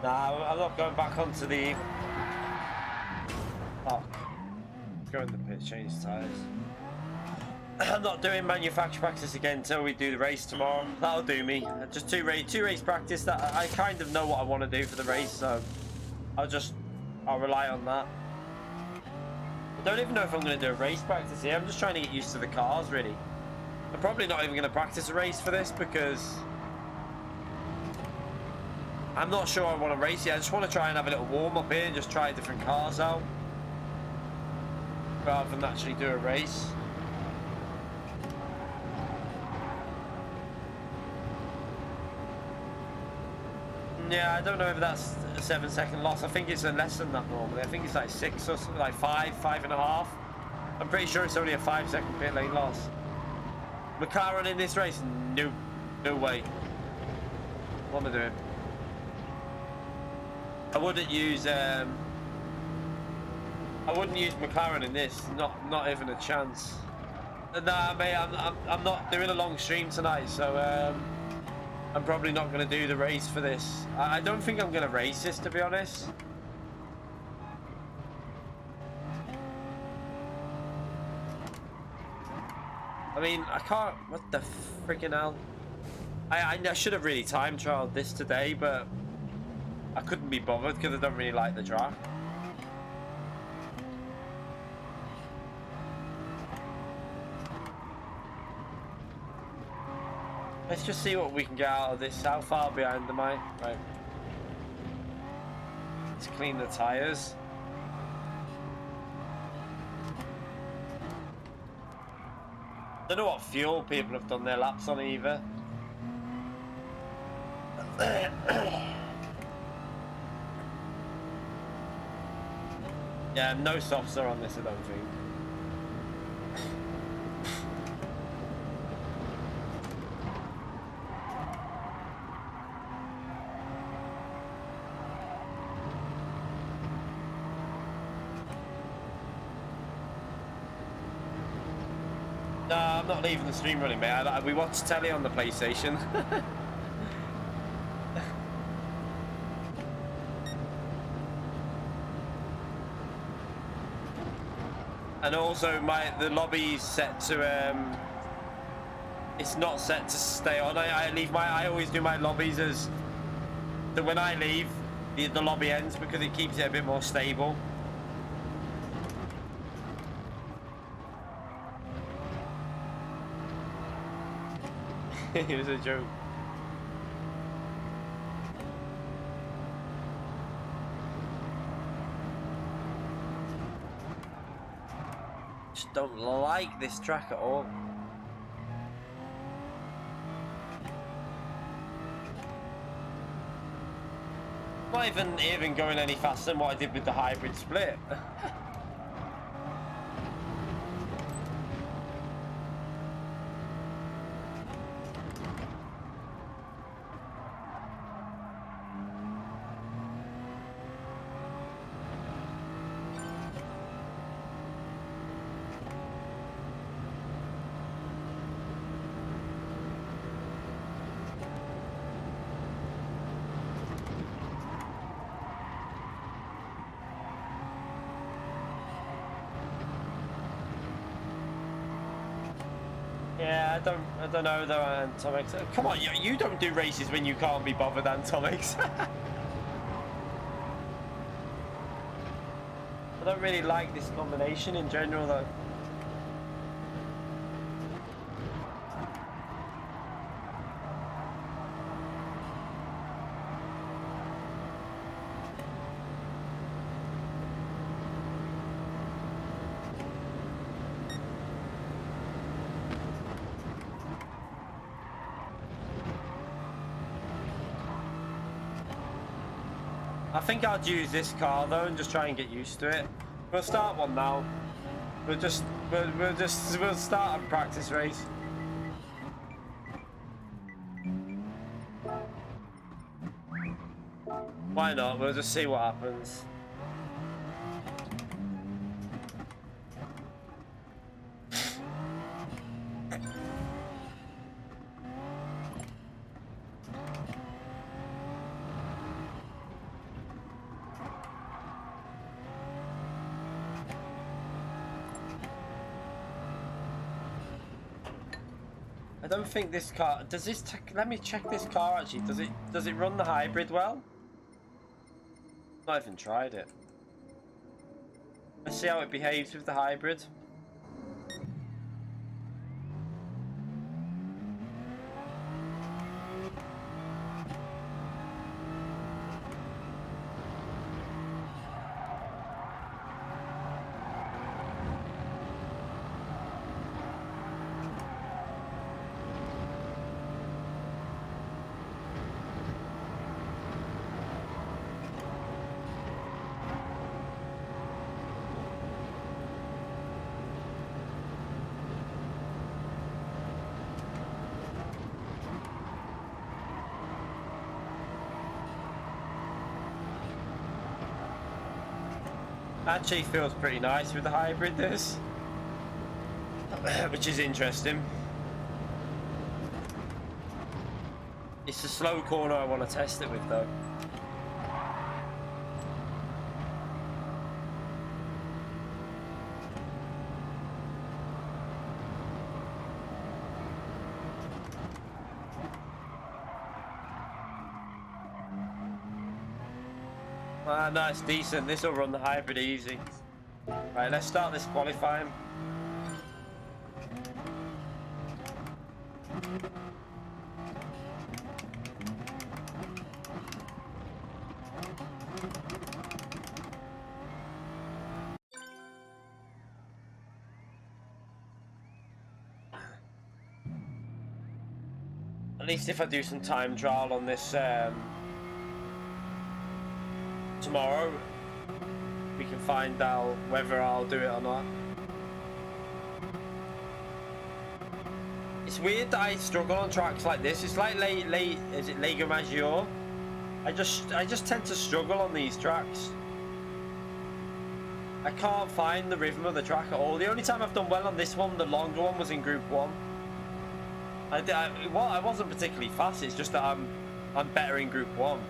Nah, I'm not going back onto the... Fuck. Go in the pit, change tyres. I'm not doing manufacturer practice again until we do the race tomorrow. That'll do me. Just two race practice. That I kind of know what I want to do for the race, so I'll rely on that. I don't even know if I'm going to do a race practice here. I'm just trying to get used to the cars, really. I'm probably not even going to practice a race for this because I'm not sure I want to race yet. I just want to try and have a little warm up here and just try different cars out rather than actually do a race. Yeah, I don't know if that's a 7-second loss. I think it's less than that normally. I think it's like 6 or something, like 5.5. I'm pretty sure it's only a 5-second pit lane loss. McLaren in this race? No way. What am I doing? I wouldn't use McLaren in this. Not even a chance. Nah, mate. I'm not doing a long stream tonight, so I'm probably not going to do the race for this. I don't think I'm going to race this, to be honest. I mean, I can't. What the freaking hell? I should have really time trialed this today, but I couldn't be bothered because I don't really like the track. Let's just see what we can get out of this. How far behind am I? Right. Let's clean the tires. Don't know what fuel people have done their laps on either. Yeah, no softs are on this, I don't think. No, I'm not leaving the stream running, mate. We watch telly on the PlayStation. And also, the lobby's set to it's not set to stay on. I always do my lobbies as that when I leave, the lobby ends because it keeps it a bit more stable. It was a joke. Just don't like this track at all. Not even going any faster than what I did with the hybrid split. Yeah, I don't know though, Antomix. Come on, you don't do races when you can't be bothered, Antomix. I don't really like this combination in general though. I think I'd use this car though and just try and get used to it. We'll start one now. We'll start a practice race. Why not? We'll just see what happens. I don't think this car does this. Let me check this car actually. Does it run the hybrid well? Not even tried it. Let's see how it behaves with the hybrid. Actually feels pretty nice with the hybrid this, which is interesting. It's the slow corner I want to test it with though. Ah, no, it's decent. This will run the hybrid easy. Right, let's start this qualifying. At least if I do some time trial on this tomorrow, we can find out whether I'll do it or not. It's weird that I struggle on tracks like this. It's like is it Lego Maggiore? I just tend to struggle on these tracks. I can't find the rhythm of the track at all. The only time I've done well on this one, the longer one, was in Group 1. I wasn't particularly fast. It's just that I'm better in Group 1.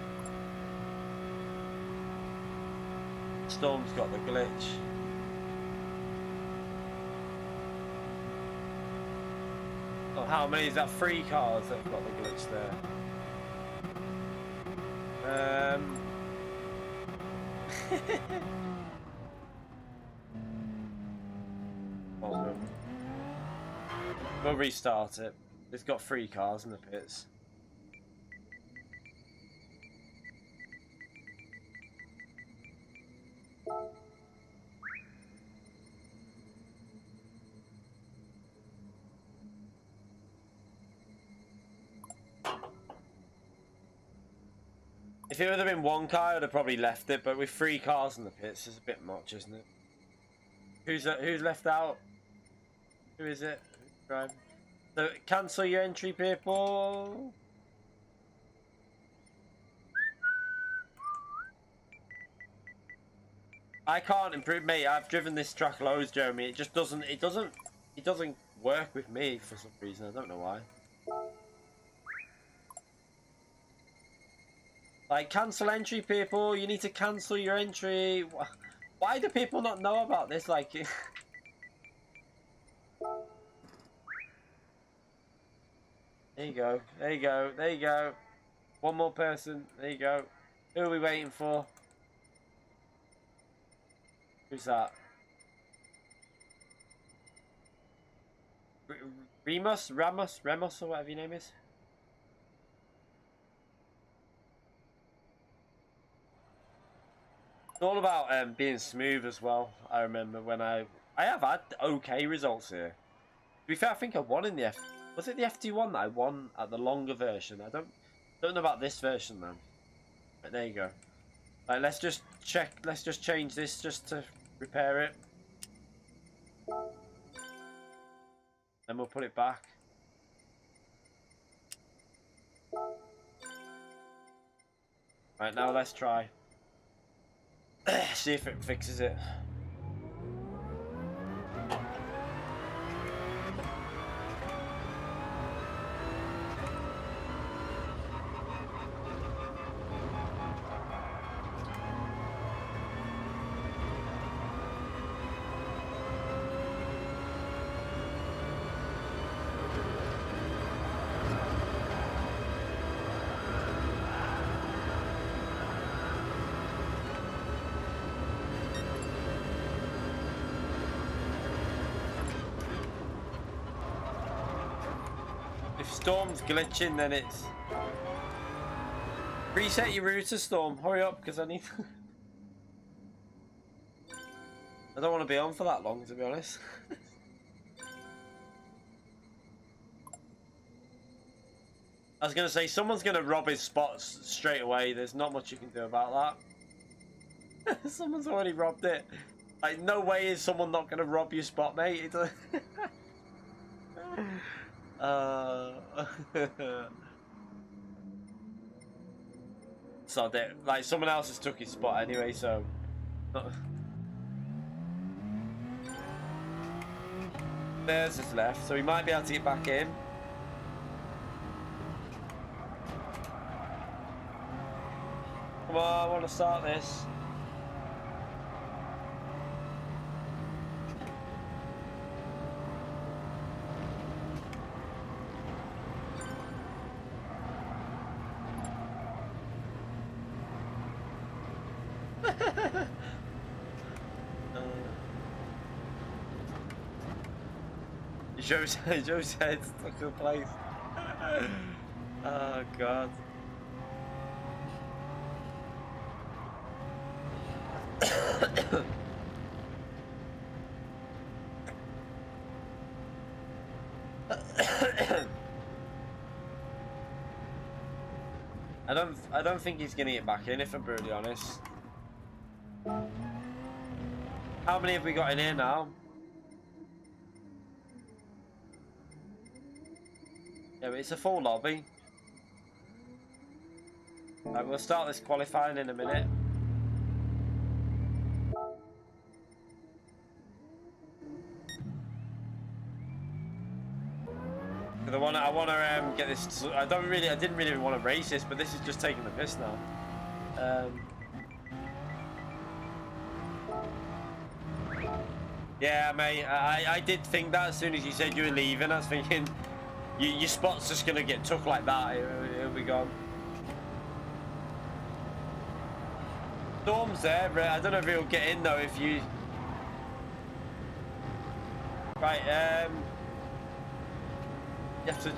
Storm's got the glitch. Oh, how many is that? 3 cars that have got the glitch there. We'll restart it. It's got 3 cars in the pits. If it would have been 1 car, I would have probably left it, but with 3 cars in the pits, it's a bit much, isn't it? Who's left out? Who is it? Who's driving? So cancel your entry, people. I can't improve, mate. I've driven this track loads, Jeremy. It just doesn't. It doesn't work with me for some reason. I don't know why. Like, cancel entry, people. You need to cancel your entry. Why do people not know about this? Like, there you go. There you go. There you go. One more person. There you go. Who are we waiting for? Who's that? Ramos, or whatever your name is. It's all about being smooth as well. I remember when I have had okay results here. To be fair, I think I won in the was it the FT1 that I won at the longer version? I don't know about this version then. But there you go. Right, let's just check. Let's just change this just to repair it. Then we'll put it back. Right, now let's try. See if it fixes it. If Storm's glitching, then it's... Reset your router, Storm. Hurry up, because I need... I don't want to be on for that long, to be honest. I was going to say, someone's going to rob his spots straight away. There's not much you can do about that. Someone's already robbed it. Like, no way is someone not going to rob your spot, mate. So like someone else has took his spot anyway, so there's his left, so he might be able to get back in. Come on, I want to start this. Joe's head stuck in place. Oh god. I don't think he's gonna get back in, if I'm brutally honest. How many have we got in here now? Yeah, but it's a full lobby. Right, we'll start this qualifying in a minute. I want to get this. I didn't really want to race this, but this is just taking the piss now. Yeah, mate. I did think that as soon as you said you were leaving. I was thinking, your spot's just gonna get took like that. It'll be gone. Storm's there, but I don't know if he'll get in though. If you right, you have to.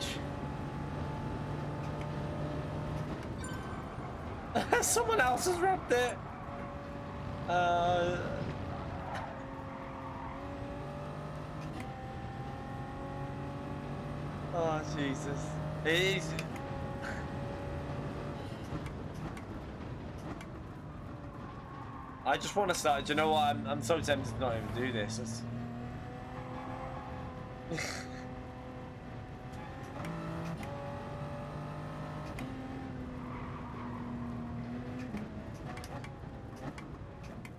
Someone else has wrapped it. Oh Jesus! He's. I just want to start. Do you know what? I'm so tempted to not even do this.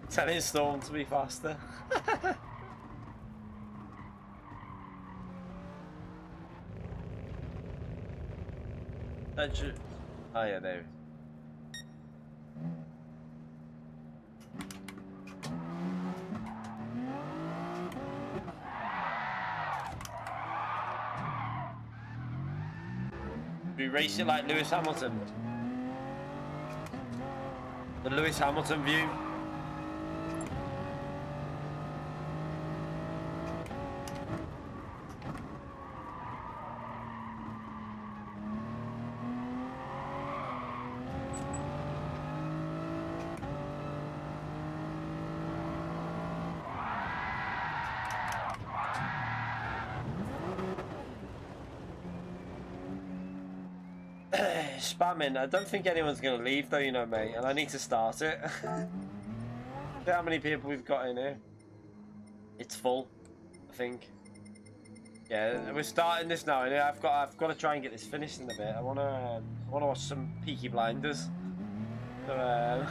Telling Storm to be faster. Oh yeah, there. We race it like Lewis Hamilton. The Lewis Hamilton view. Spamming. I don't think anyone's gonna leave though, you know, mate, and I need to start it. Look how many people we've got in here. It's full, I think. Yeah, we're starting this now, and I've got to try and get this finished in a bit. I wanna watch some Peaky Blinders. So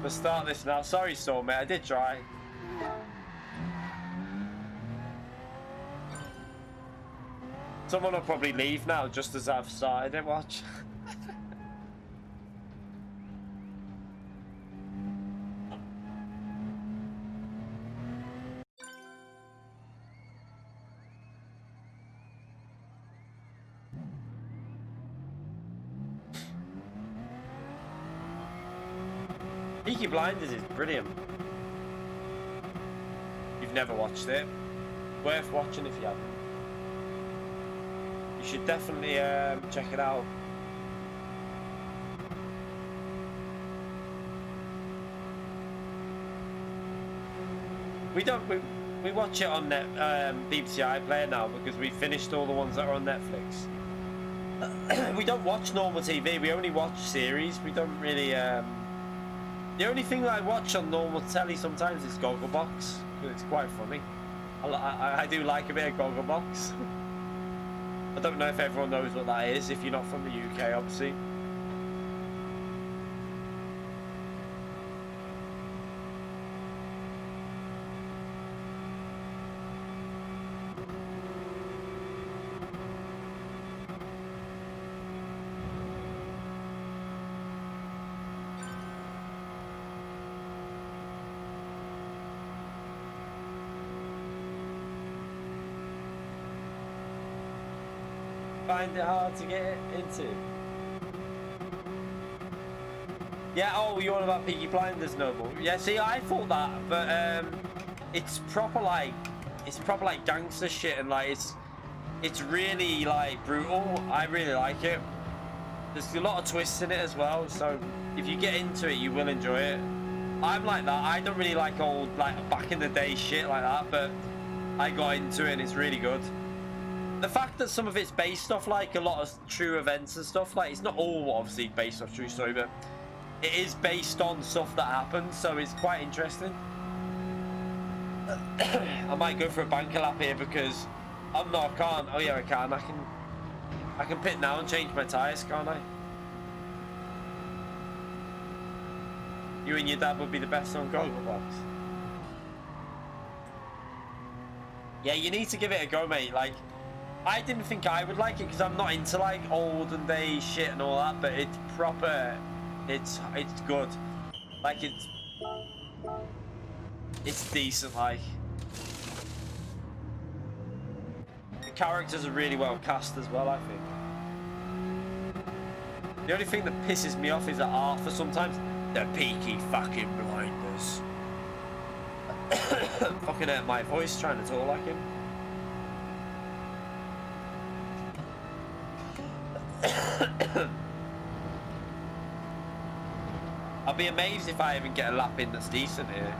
we'll start this now. Sorry, Storm, mate. I did try. Someone will probably leave now just as I've started it, watch. Peaky Blinders is brilliant. You've never watched it. Worth watching if you haven't. You should definitely check it out. We watch it on BBC iPlayer now because we finished all the ones that are on Netflix. We don't watch normal TV. We only watch series. We don't really. The only thing that I watch on normal telly sometimes is Gogglebox because it's quite funny. I do like a bit of Gogglebox. I don't know if everyone knows what that is, if you're not from the UK, obviously. Find it hard to get into. Yeah, oh, you're on about Peaky Blinders, Noble. Yeah, see, I thought that, but it's proper like gangster shit, and like it's really like brutal. I really like it. There's a lot of twists in it as well, so if you get into it, you will enjoy it. I'm like that. I don't really like old, like, back in the day shit like that, but I got into it and it's really good. The fact that some of it's based off, like, a lot of true events and stuff, like, it's not all obviously based off true story, but it is based on stuff that happened, so it's quite interesting. I might go for a banker lap here because I'm not, I can't. Oh yeah, I can. I can pit now and change my tyres, can't I? You and your dad would be the best on Gogglebox. Yeah, you need to give it a go, mate. Like, I didn't think I would like it because I'm not into like olden day shit and all that, but it's proper. It's good. Like it's decent. Like the characters are really well cast as well, I think. The only thing that pisses me off is that Arthur sometimes, the Peaky fucking Blinders. Fucking hurt my voice trying to talk like him. I'll be amazed if I even get a lap in that's decent here.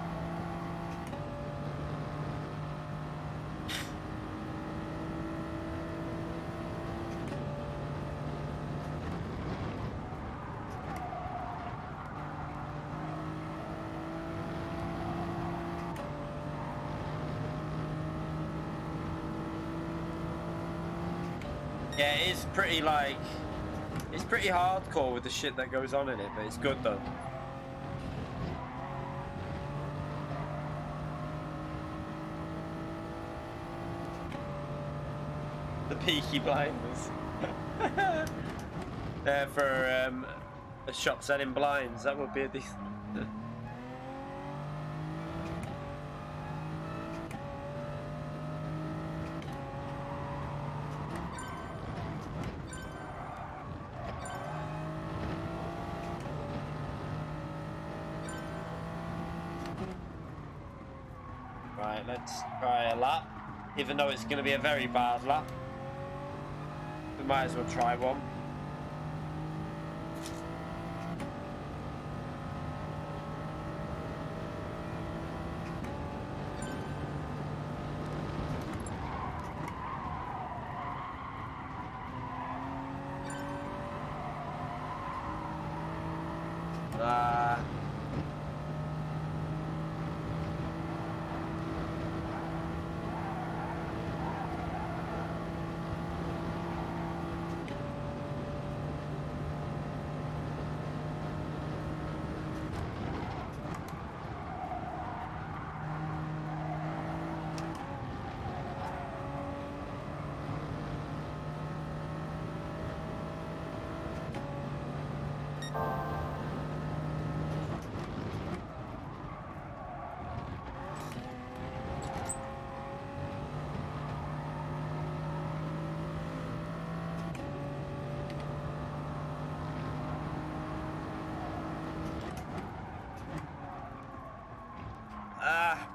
Yeah, it is pretty like, it's pretty hardcore with the shit that goes on in it, but it's good though. The Peaky Blinders. For a shop selling blinds, that would be a decent. Right, let's try a lap, even though it's going to be a very bad lap. We might as well try one.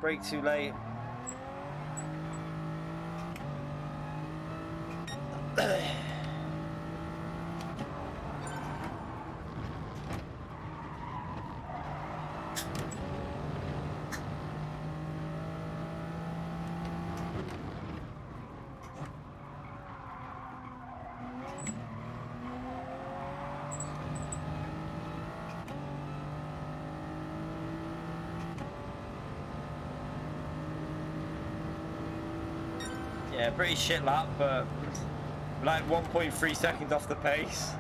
Brake too late. Yeah, pretty shit lap, but like 1.3 seconds off the pace.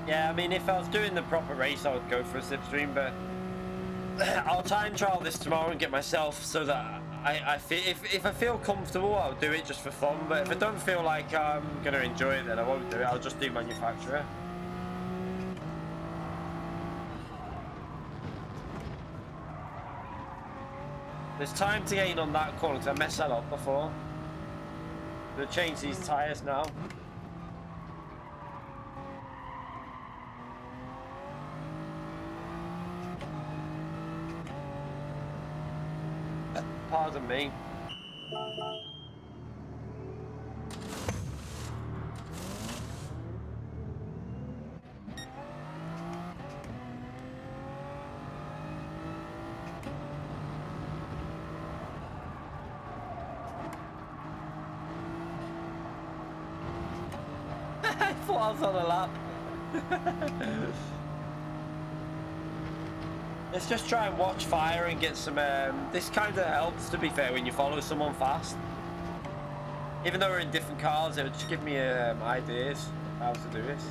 Yeah, I mean, if I was doing the proper race, I would go for a Slipstream, but I'll time trial this tomorrow and get myself so that I feel, if I feel comfortable, I'll do it just for fun. But if I don't feel like I'm gonna enjoy it, then I won't do it. I'll just do manufacturer. There's time to gain on that corner because I messed that up before. I'm gonna change these tyres now. Pardon me. I thought I was on a lap. Let's just try and watch fire and get some... this kind of helps, to be fair, when you follow someone fast. Even though we're in different cars, it would just give me ideas how to do this.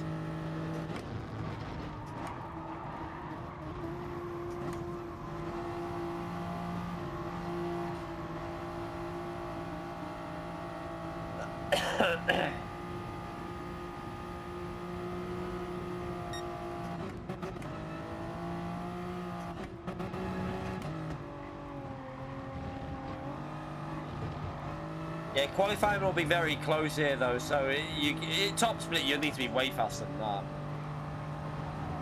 Yeah, qualifying will be very close here though, so top split you'll need to be way faster than that.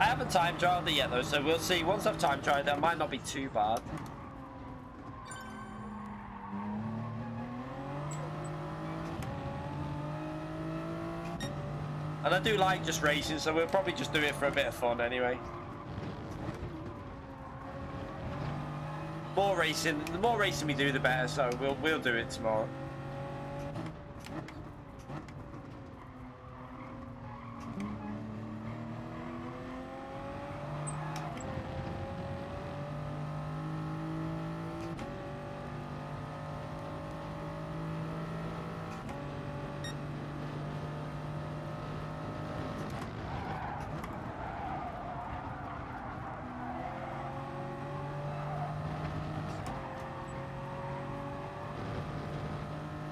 I haven't time trialed it yet though, so we'll see. Once I've time trialed it, it might not be too bad. And I do like just racing, so we'll probably just do it for a bit of fun anyway. The more racing we do, the better, so we'll do it tomorrow.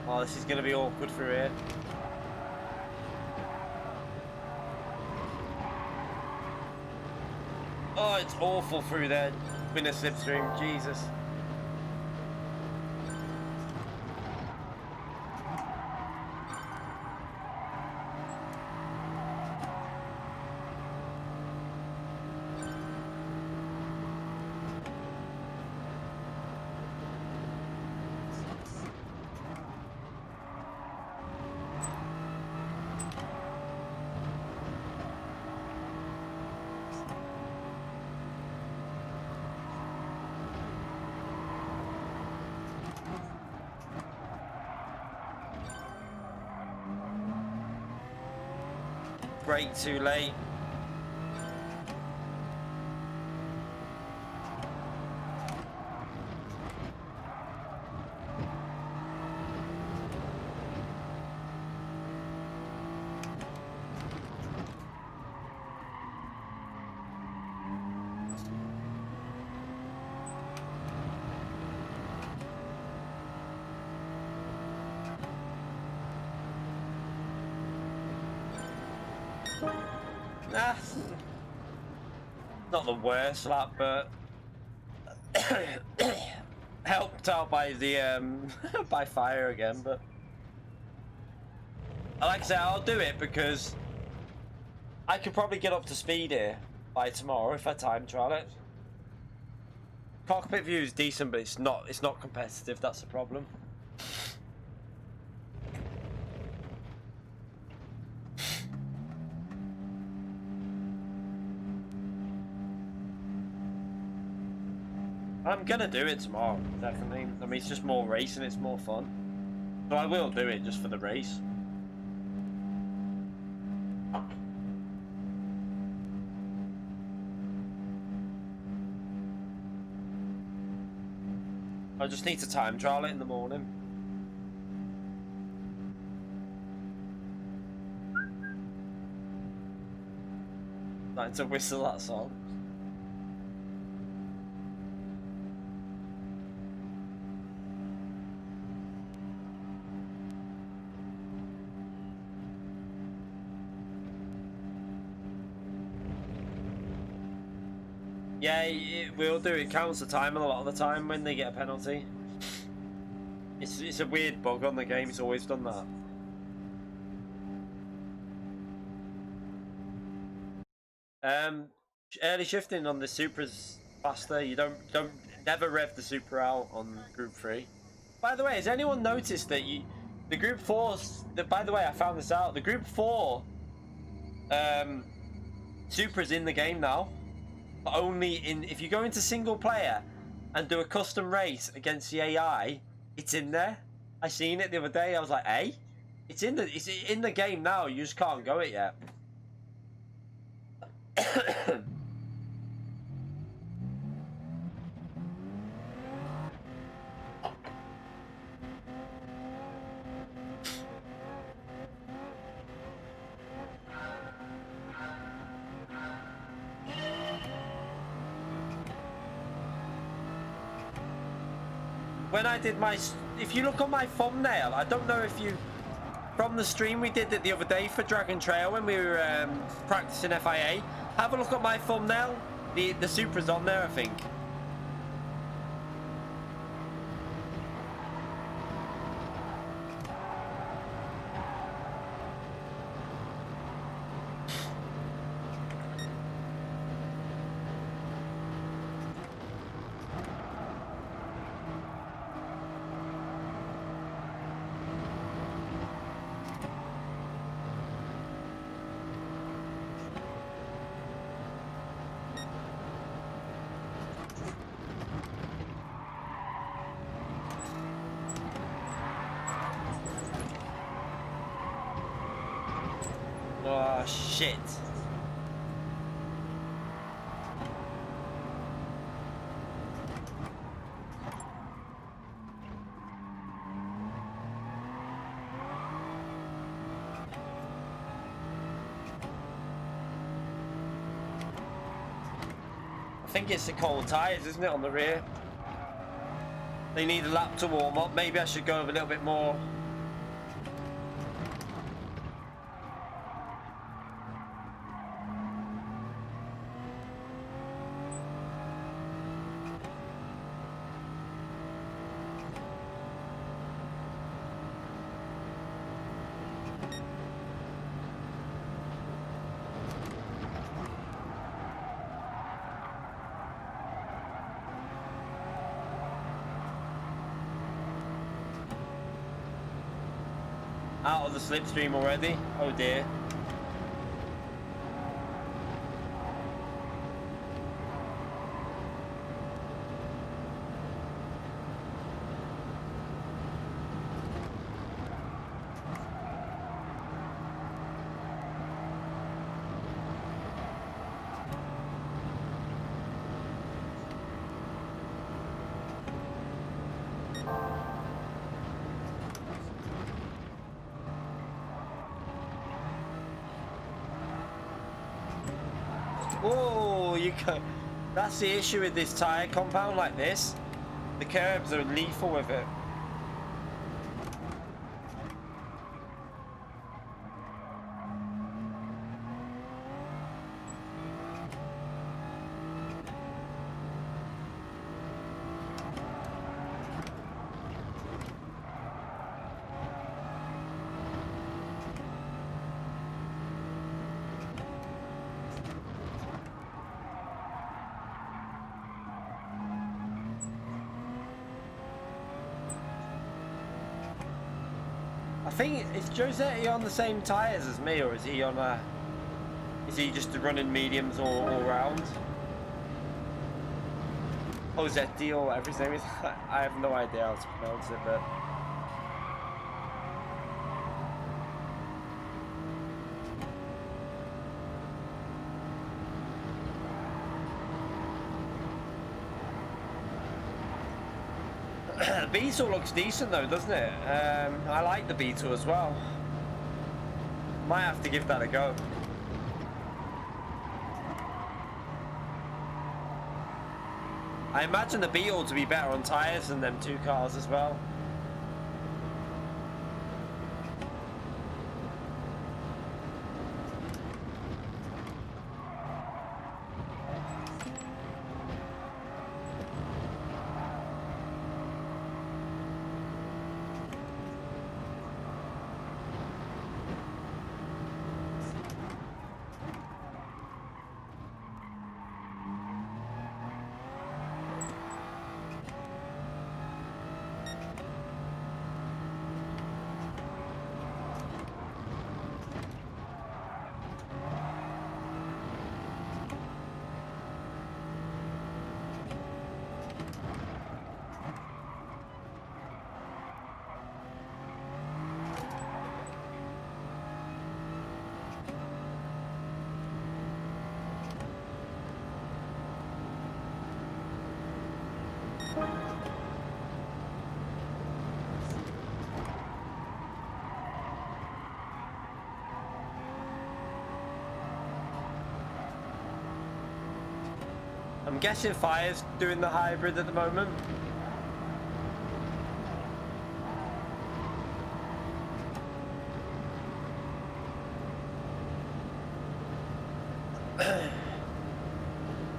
Oh, this is going to be awkward for here. Oh, it's awful through there. Win a Slipstream, Jesus. Brake too late. Nah, not the worst lap, but helped out by the by fire again. But like I say, I'll do it because I could probably get up to speed here by tomorrow if I time trial it. Cockpit view is decent, but it's not competitive. That's the problem. I'm gonna do it tomorrow, definitely. I mean, it's just more racing, it's more fun. So I will do it just for the race. I just need to time trial it in the morning. Starting to whistle that song. Yeah, it will do. It counts the time a lot of the time when they get a penalty. It's a weird bug on the game. It's always done that. Early shifting on the Supra's faster. You don't never rev the Supra out on Group 3. By the way, has anyone noticed that the Group 4's? By the way, I found this out. The Group 4 Supra's in the game now. But only if you go into single player and do a custom race against the AI, it's in there. I seen it the other day. I was like, hey, it's in the game now. You just can't go it yet. When I did my, if you look on my thumbnail, I don't know if you, from the stream we did it the other day for Dragon Trail when we were practicing FIA, have a look at my thumbnail. The Supra's on there, I think. Oh, shit. I think it's the cold tyres, isn't it, on the rear? They need a lap to warm up. Maybe I should go a little bit more. Out of the slipstream already? Oh dear. Oh, you can. That's the issue with this tyre compound like this. The curbs are lethal with it. I think, is Josetti on the same tyres as me, or is he on a... Is he just running mediums all round? Josetti or whatever his name is. I have no idea how to pronounce it, but... The Beetle looks decent though, doesn't it? I like the Beetle as well. Might have to give that a go. I imagine the Beetle to be better on tyres than them two cars as well. I'm guessing Fire's doing the hybrid at the moment.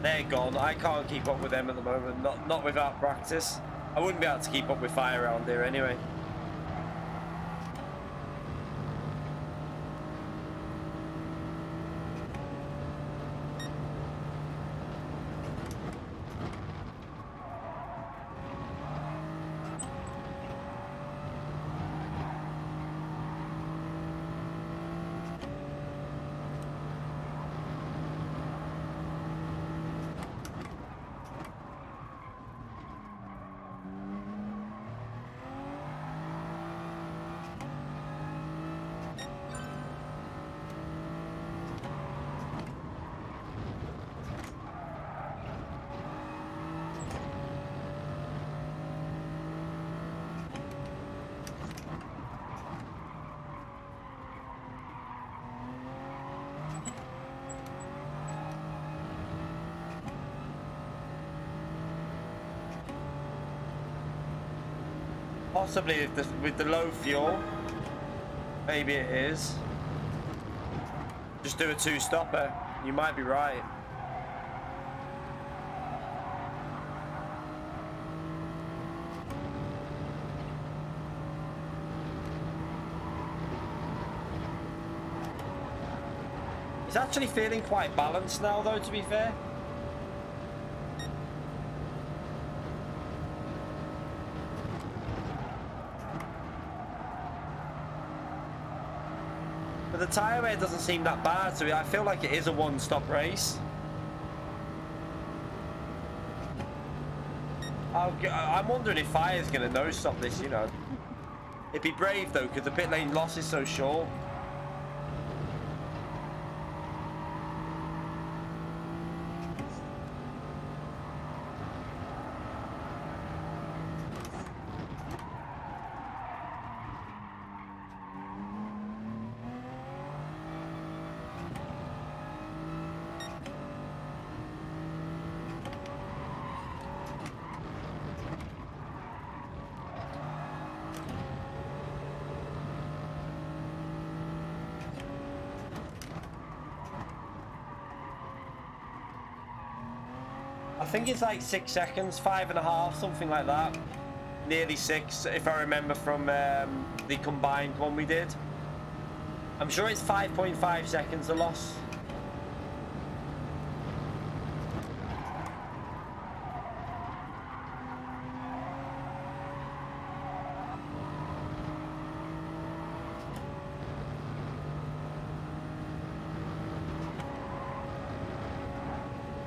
They're gone. I can't keep up with them at the moment. Not without practice. I wouldn't be able to keep up with Fire around here anyway. Possibly with the low fuel, maybe it is. Just do a two-stopper. You might be right. He's actually feeling quite balanced now, though, to be fair. But the tyre wear doesn't seem that bad, so I feel like it is a one-stop race. I'm wondering if Fire's going to no-stop this, you know. It'd be brave, though, because the pit lane loss is so short. I think it's like 6 seconds, 5.5, something like that. Nearly 6, if I remember from the combined one we did. I'm sure it's 5.5 seconds the loss.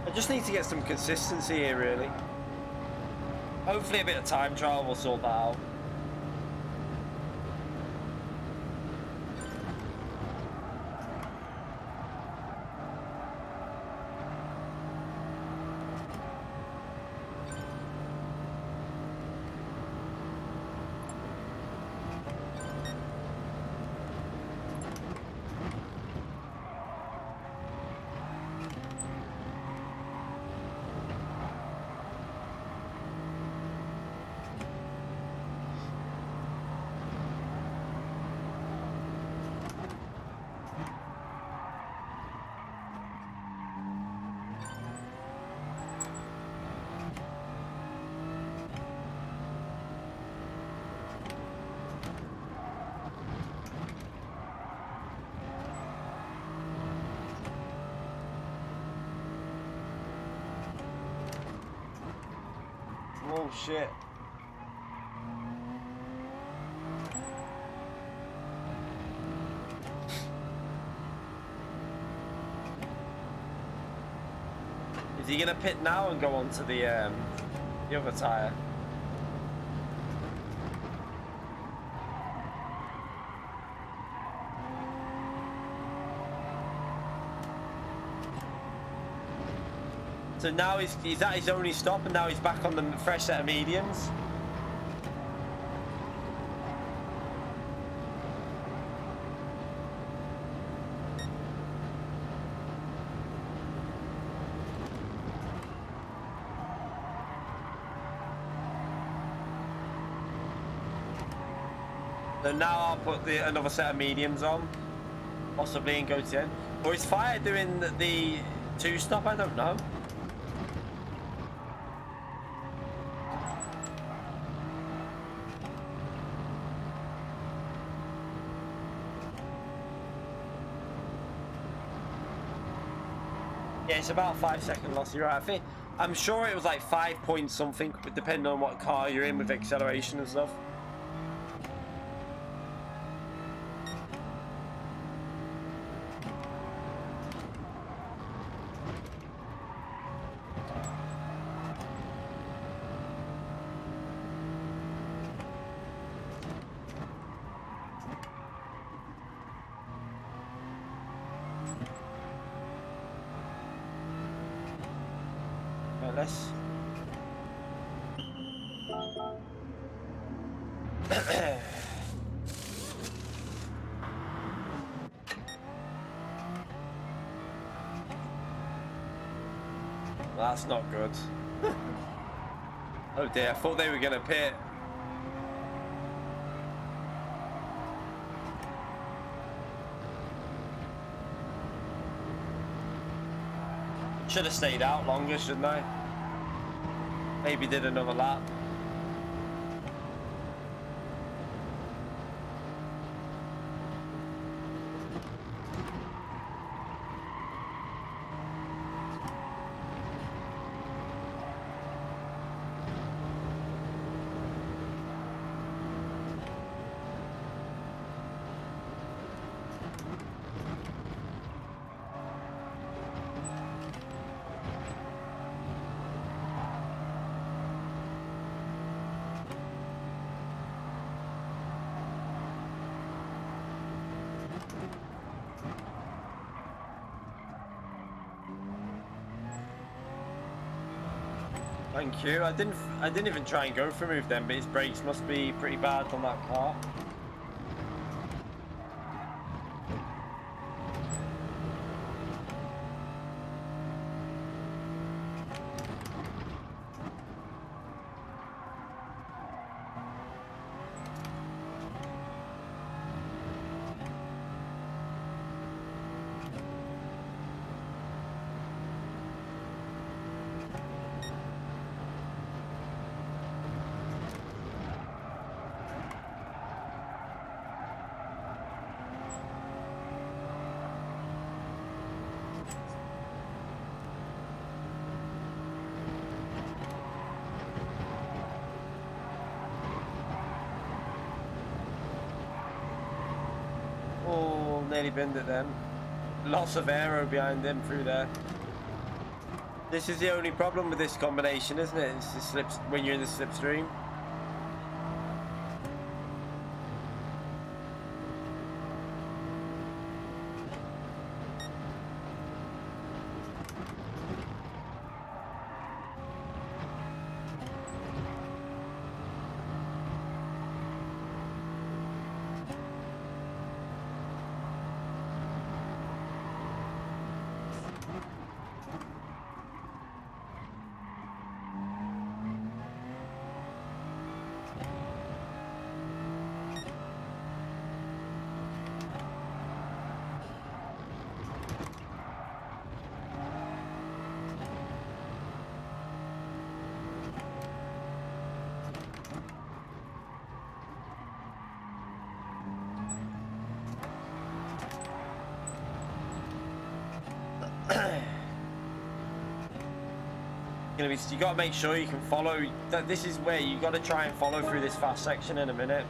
I just need to get some consistency here, really. Hopefully a bit of time trial will sort that out. Oh shit. Is he gonna pit now and go on to the other tyre? So now he's at his only stop, and now he's back on the fresh set of mediums. So now I'll put another set of mediums on, possibly, and go to the end. Or is Fire doing the two-stop? I don't know. Yeah, it's about 5 second loss. You're right. I'm sure it was like 5 point something, depending on what car you're in with acceleration and stuff. Let's that's not good. Oh dear, I thought they were gonna pit. Should have stayed out longer, shouldn't I? Maybe did another lap. Thank you. I didn't even try and go for a move then, but his brakes must be pretty bad on that car. Oh, nearly binned it then. Lots of aero behind him through there. This is the only problem with this combination, isn't it? It's the slips when you're in the slipstream. gonna be. You got to make sure you can follow. This is where you got to try and follow through this fast section in a minute.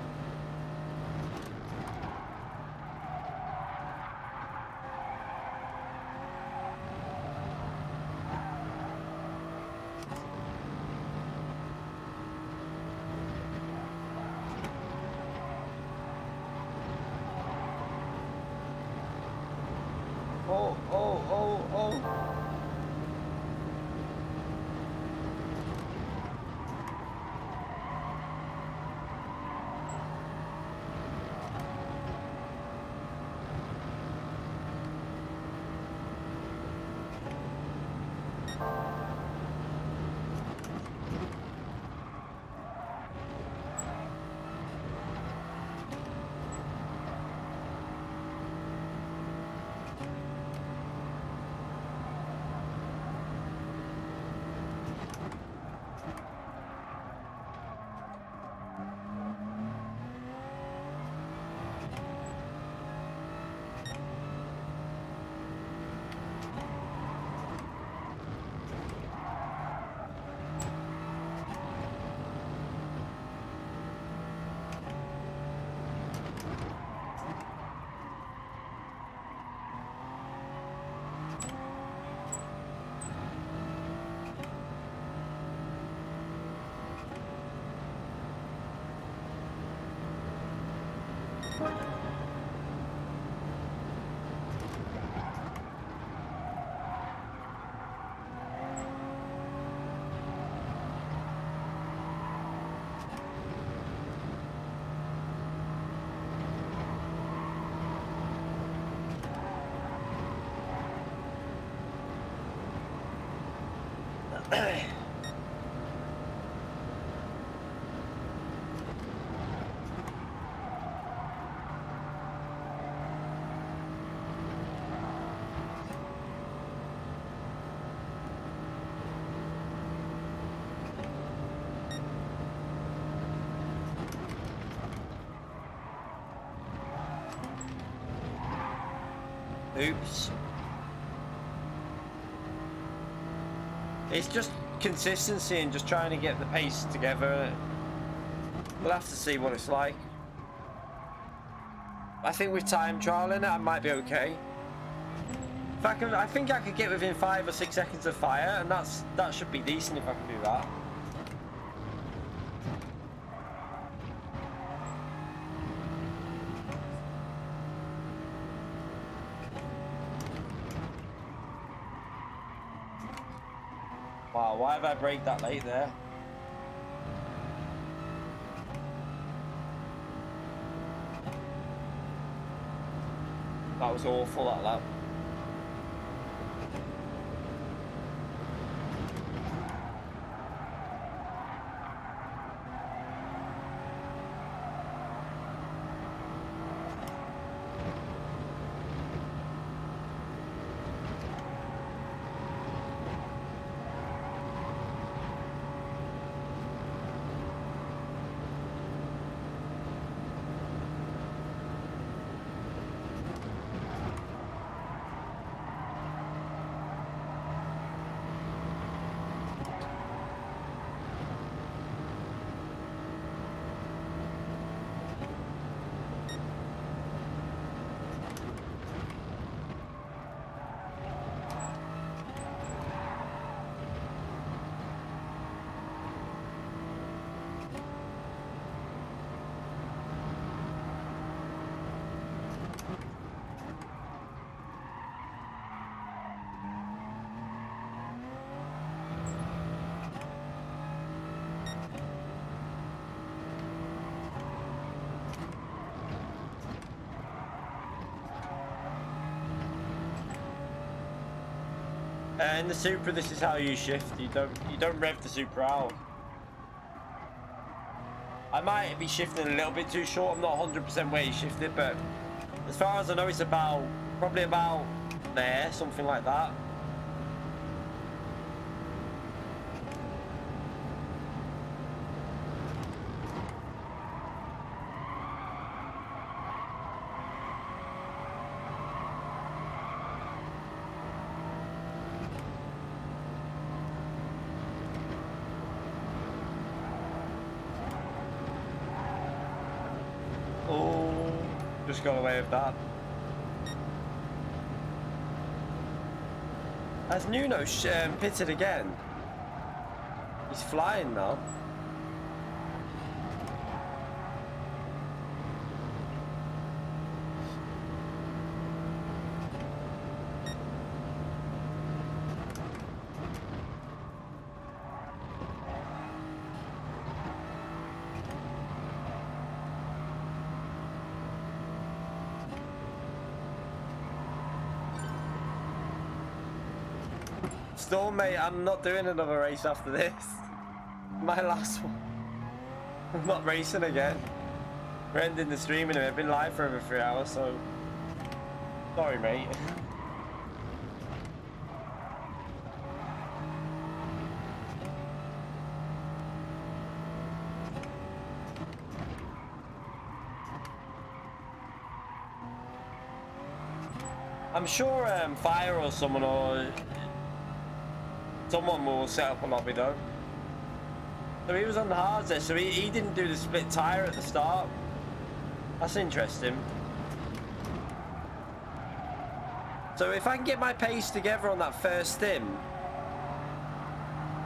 Oops. It's just consistency and just trying to get the pace together. We'll have to see what it's like. I think with time trialing it, I might be okay. If I can, I think I could get within 5 or 6 seconds of fire, and that should be decent if I can do that. Wow, why have I braked that late there? That was awful, that lap. In the Supra, this is how you shift. You don't rev the Supra out. I might be shifting a little bit too short. I'm not 100% where you shifted, but as far as I know, it's probably about there, something like that. Just got away with that. Has Nuno pitted again? He's flying now. Still, mate, I'm not doing another race after this. My last one. I'm not racing again. We're ending the stream in a minute. I've been live for over 3 hours, so... Sorry, mate. I'm sure Fire or someone will set up a lobby though. So he was on the hards there, so he didn't do the split tyre at the start. That's interesting. So if I can get my pace together on that first stim,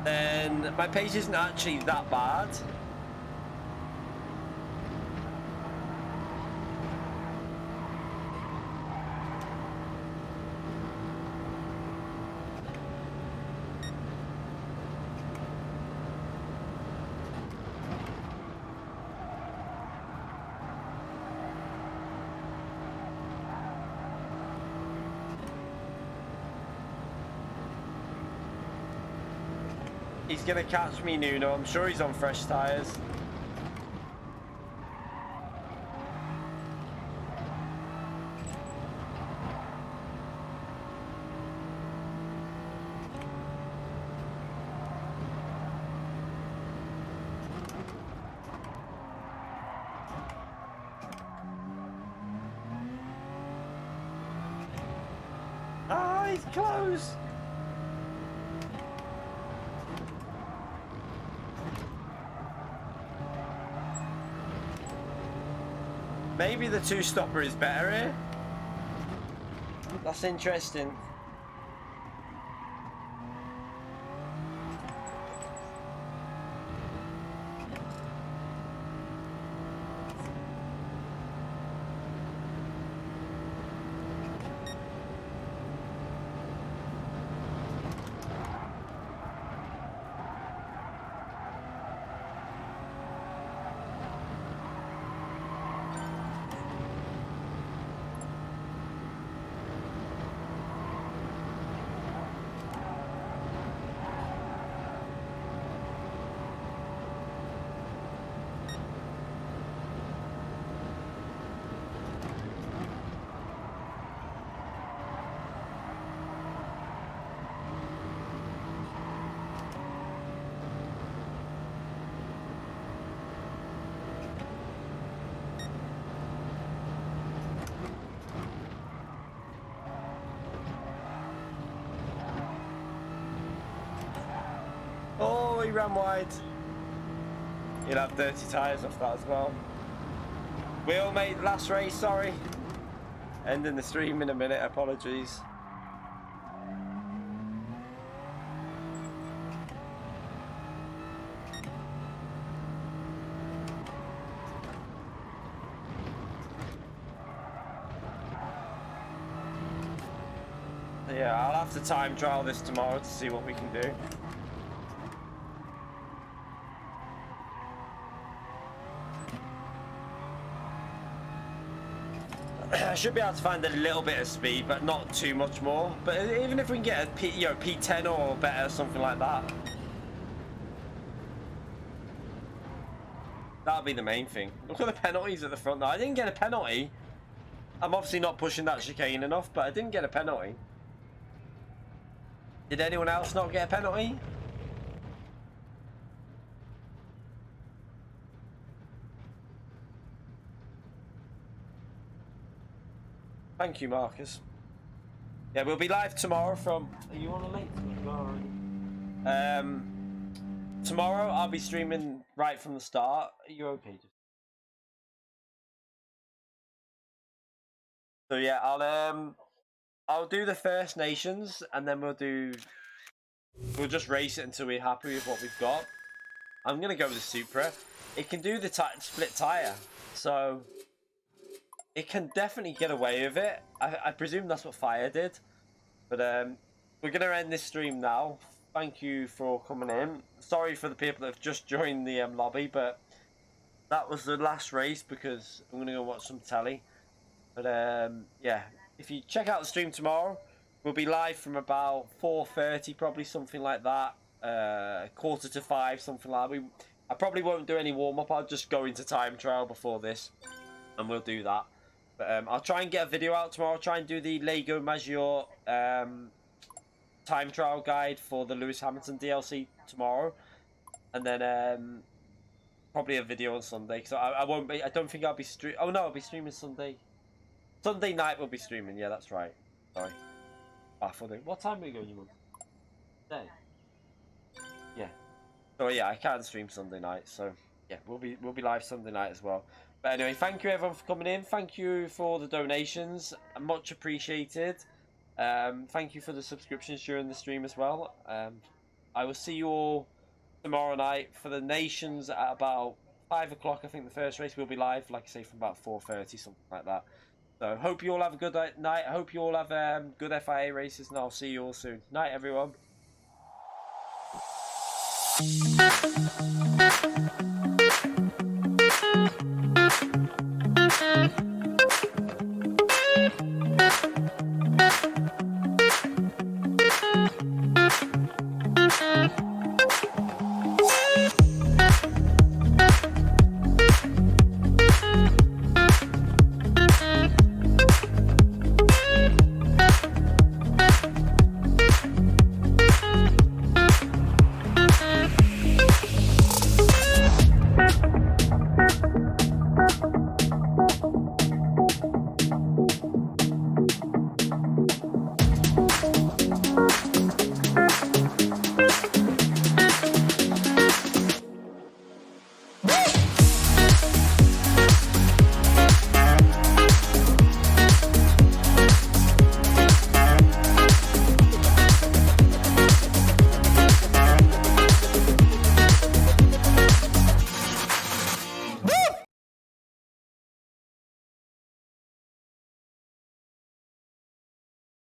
then my pace isn't actually that bad. He's gonna catch me, Nuno. I'm sure he's on fresh tyres. Ah, he's close. Maybe the two-stopper is better here. That's interesting. Oh, he ran wide. He'll have dirty tyres off that as well. Wheelmate, last race, sorry. Ending the stream in a minute, apologies. Yeah, I'll have to time trial this tomorrow to see what we can do. I should be able to find a little bit of speed, but not too much more. But even if we can get a P10 or better, something like that, that'll be the main thing. Look at the penalties at the front. Now, I didn't get a penalty. I'm obviously not pushing that chicane enough, but I didn't get a penalty. Did anyone else not get a penalty? Thank you, Marcus. Yeah, we'll be live tomorrow from... Are you on a late tomorrow? Tomorrow I'll be streaming right from the start. Are you okay? So yeah, I'll do the First Nations, and then we'll just race it until we're happy with what we've got. I'm gonna go with the Supra. It can do the split tire, so it can definitely get away with it. I presume that's what Fire did. But we're gonna end this stream now. Thank you for coming in. Sorry for the people that have just joined the lobby, but that was the last race because I'm gonna go watch some telly. But yeah, if you check out the stream tomorrow, we'll be live from about 4:30, probably something like that. 4:45, something like that. I probably won't do any warm up. I'll just go into time trial before this, and we'll do that. But I'll try and get a video out tomorrow. I'll try and do the Lego Major time trial guide for the Lewis Hamilton DLC tomorrow, and then probably a video on Sunday. Because I won't be. I don't think I'll be stream. Oh no, I'll be streaming Sunday. Sunday night we'll be streaming. Yeah, that's right. Sorry. Baffled. What time are we going, you want? Today. Yeah. So yeah, I can't stream Sunday night. So yeah, we'll be live Sunday night as well. But anyway, thank you everyone for coming in. Thank you for the donations. Much appreciated. Thank you for the subscriptions during the stream as well. I will see you all tomorrow night for the Nations at about 5 o'clock. I think the first race will be live, like I say, from about 4:30, something like that. So hope you all have a good night. I hope you all have good FIA races, and I'll see you all soon. Night, everyone.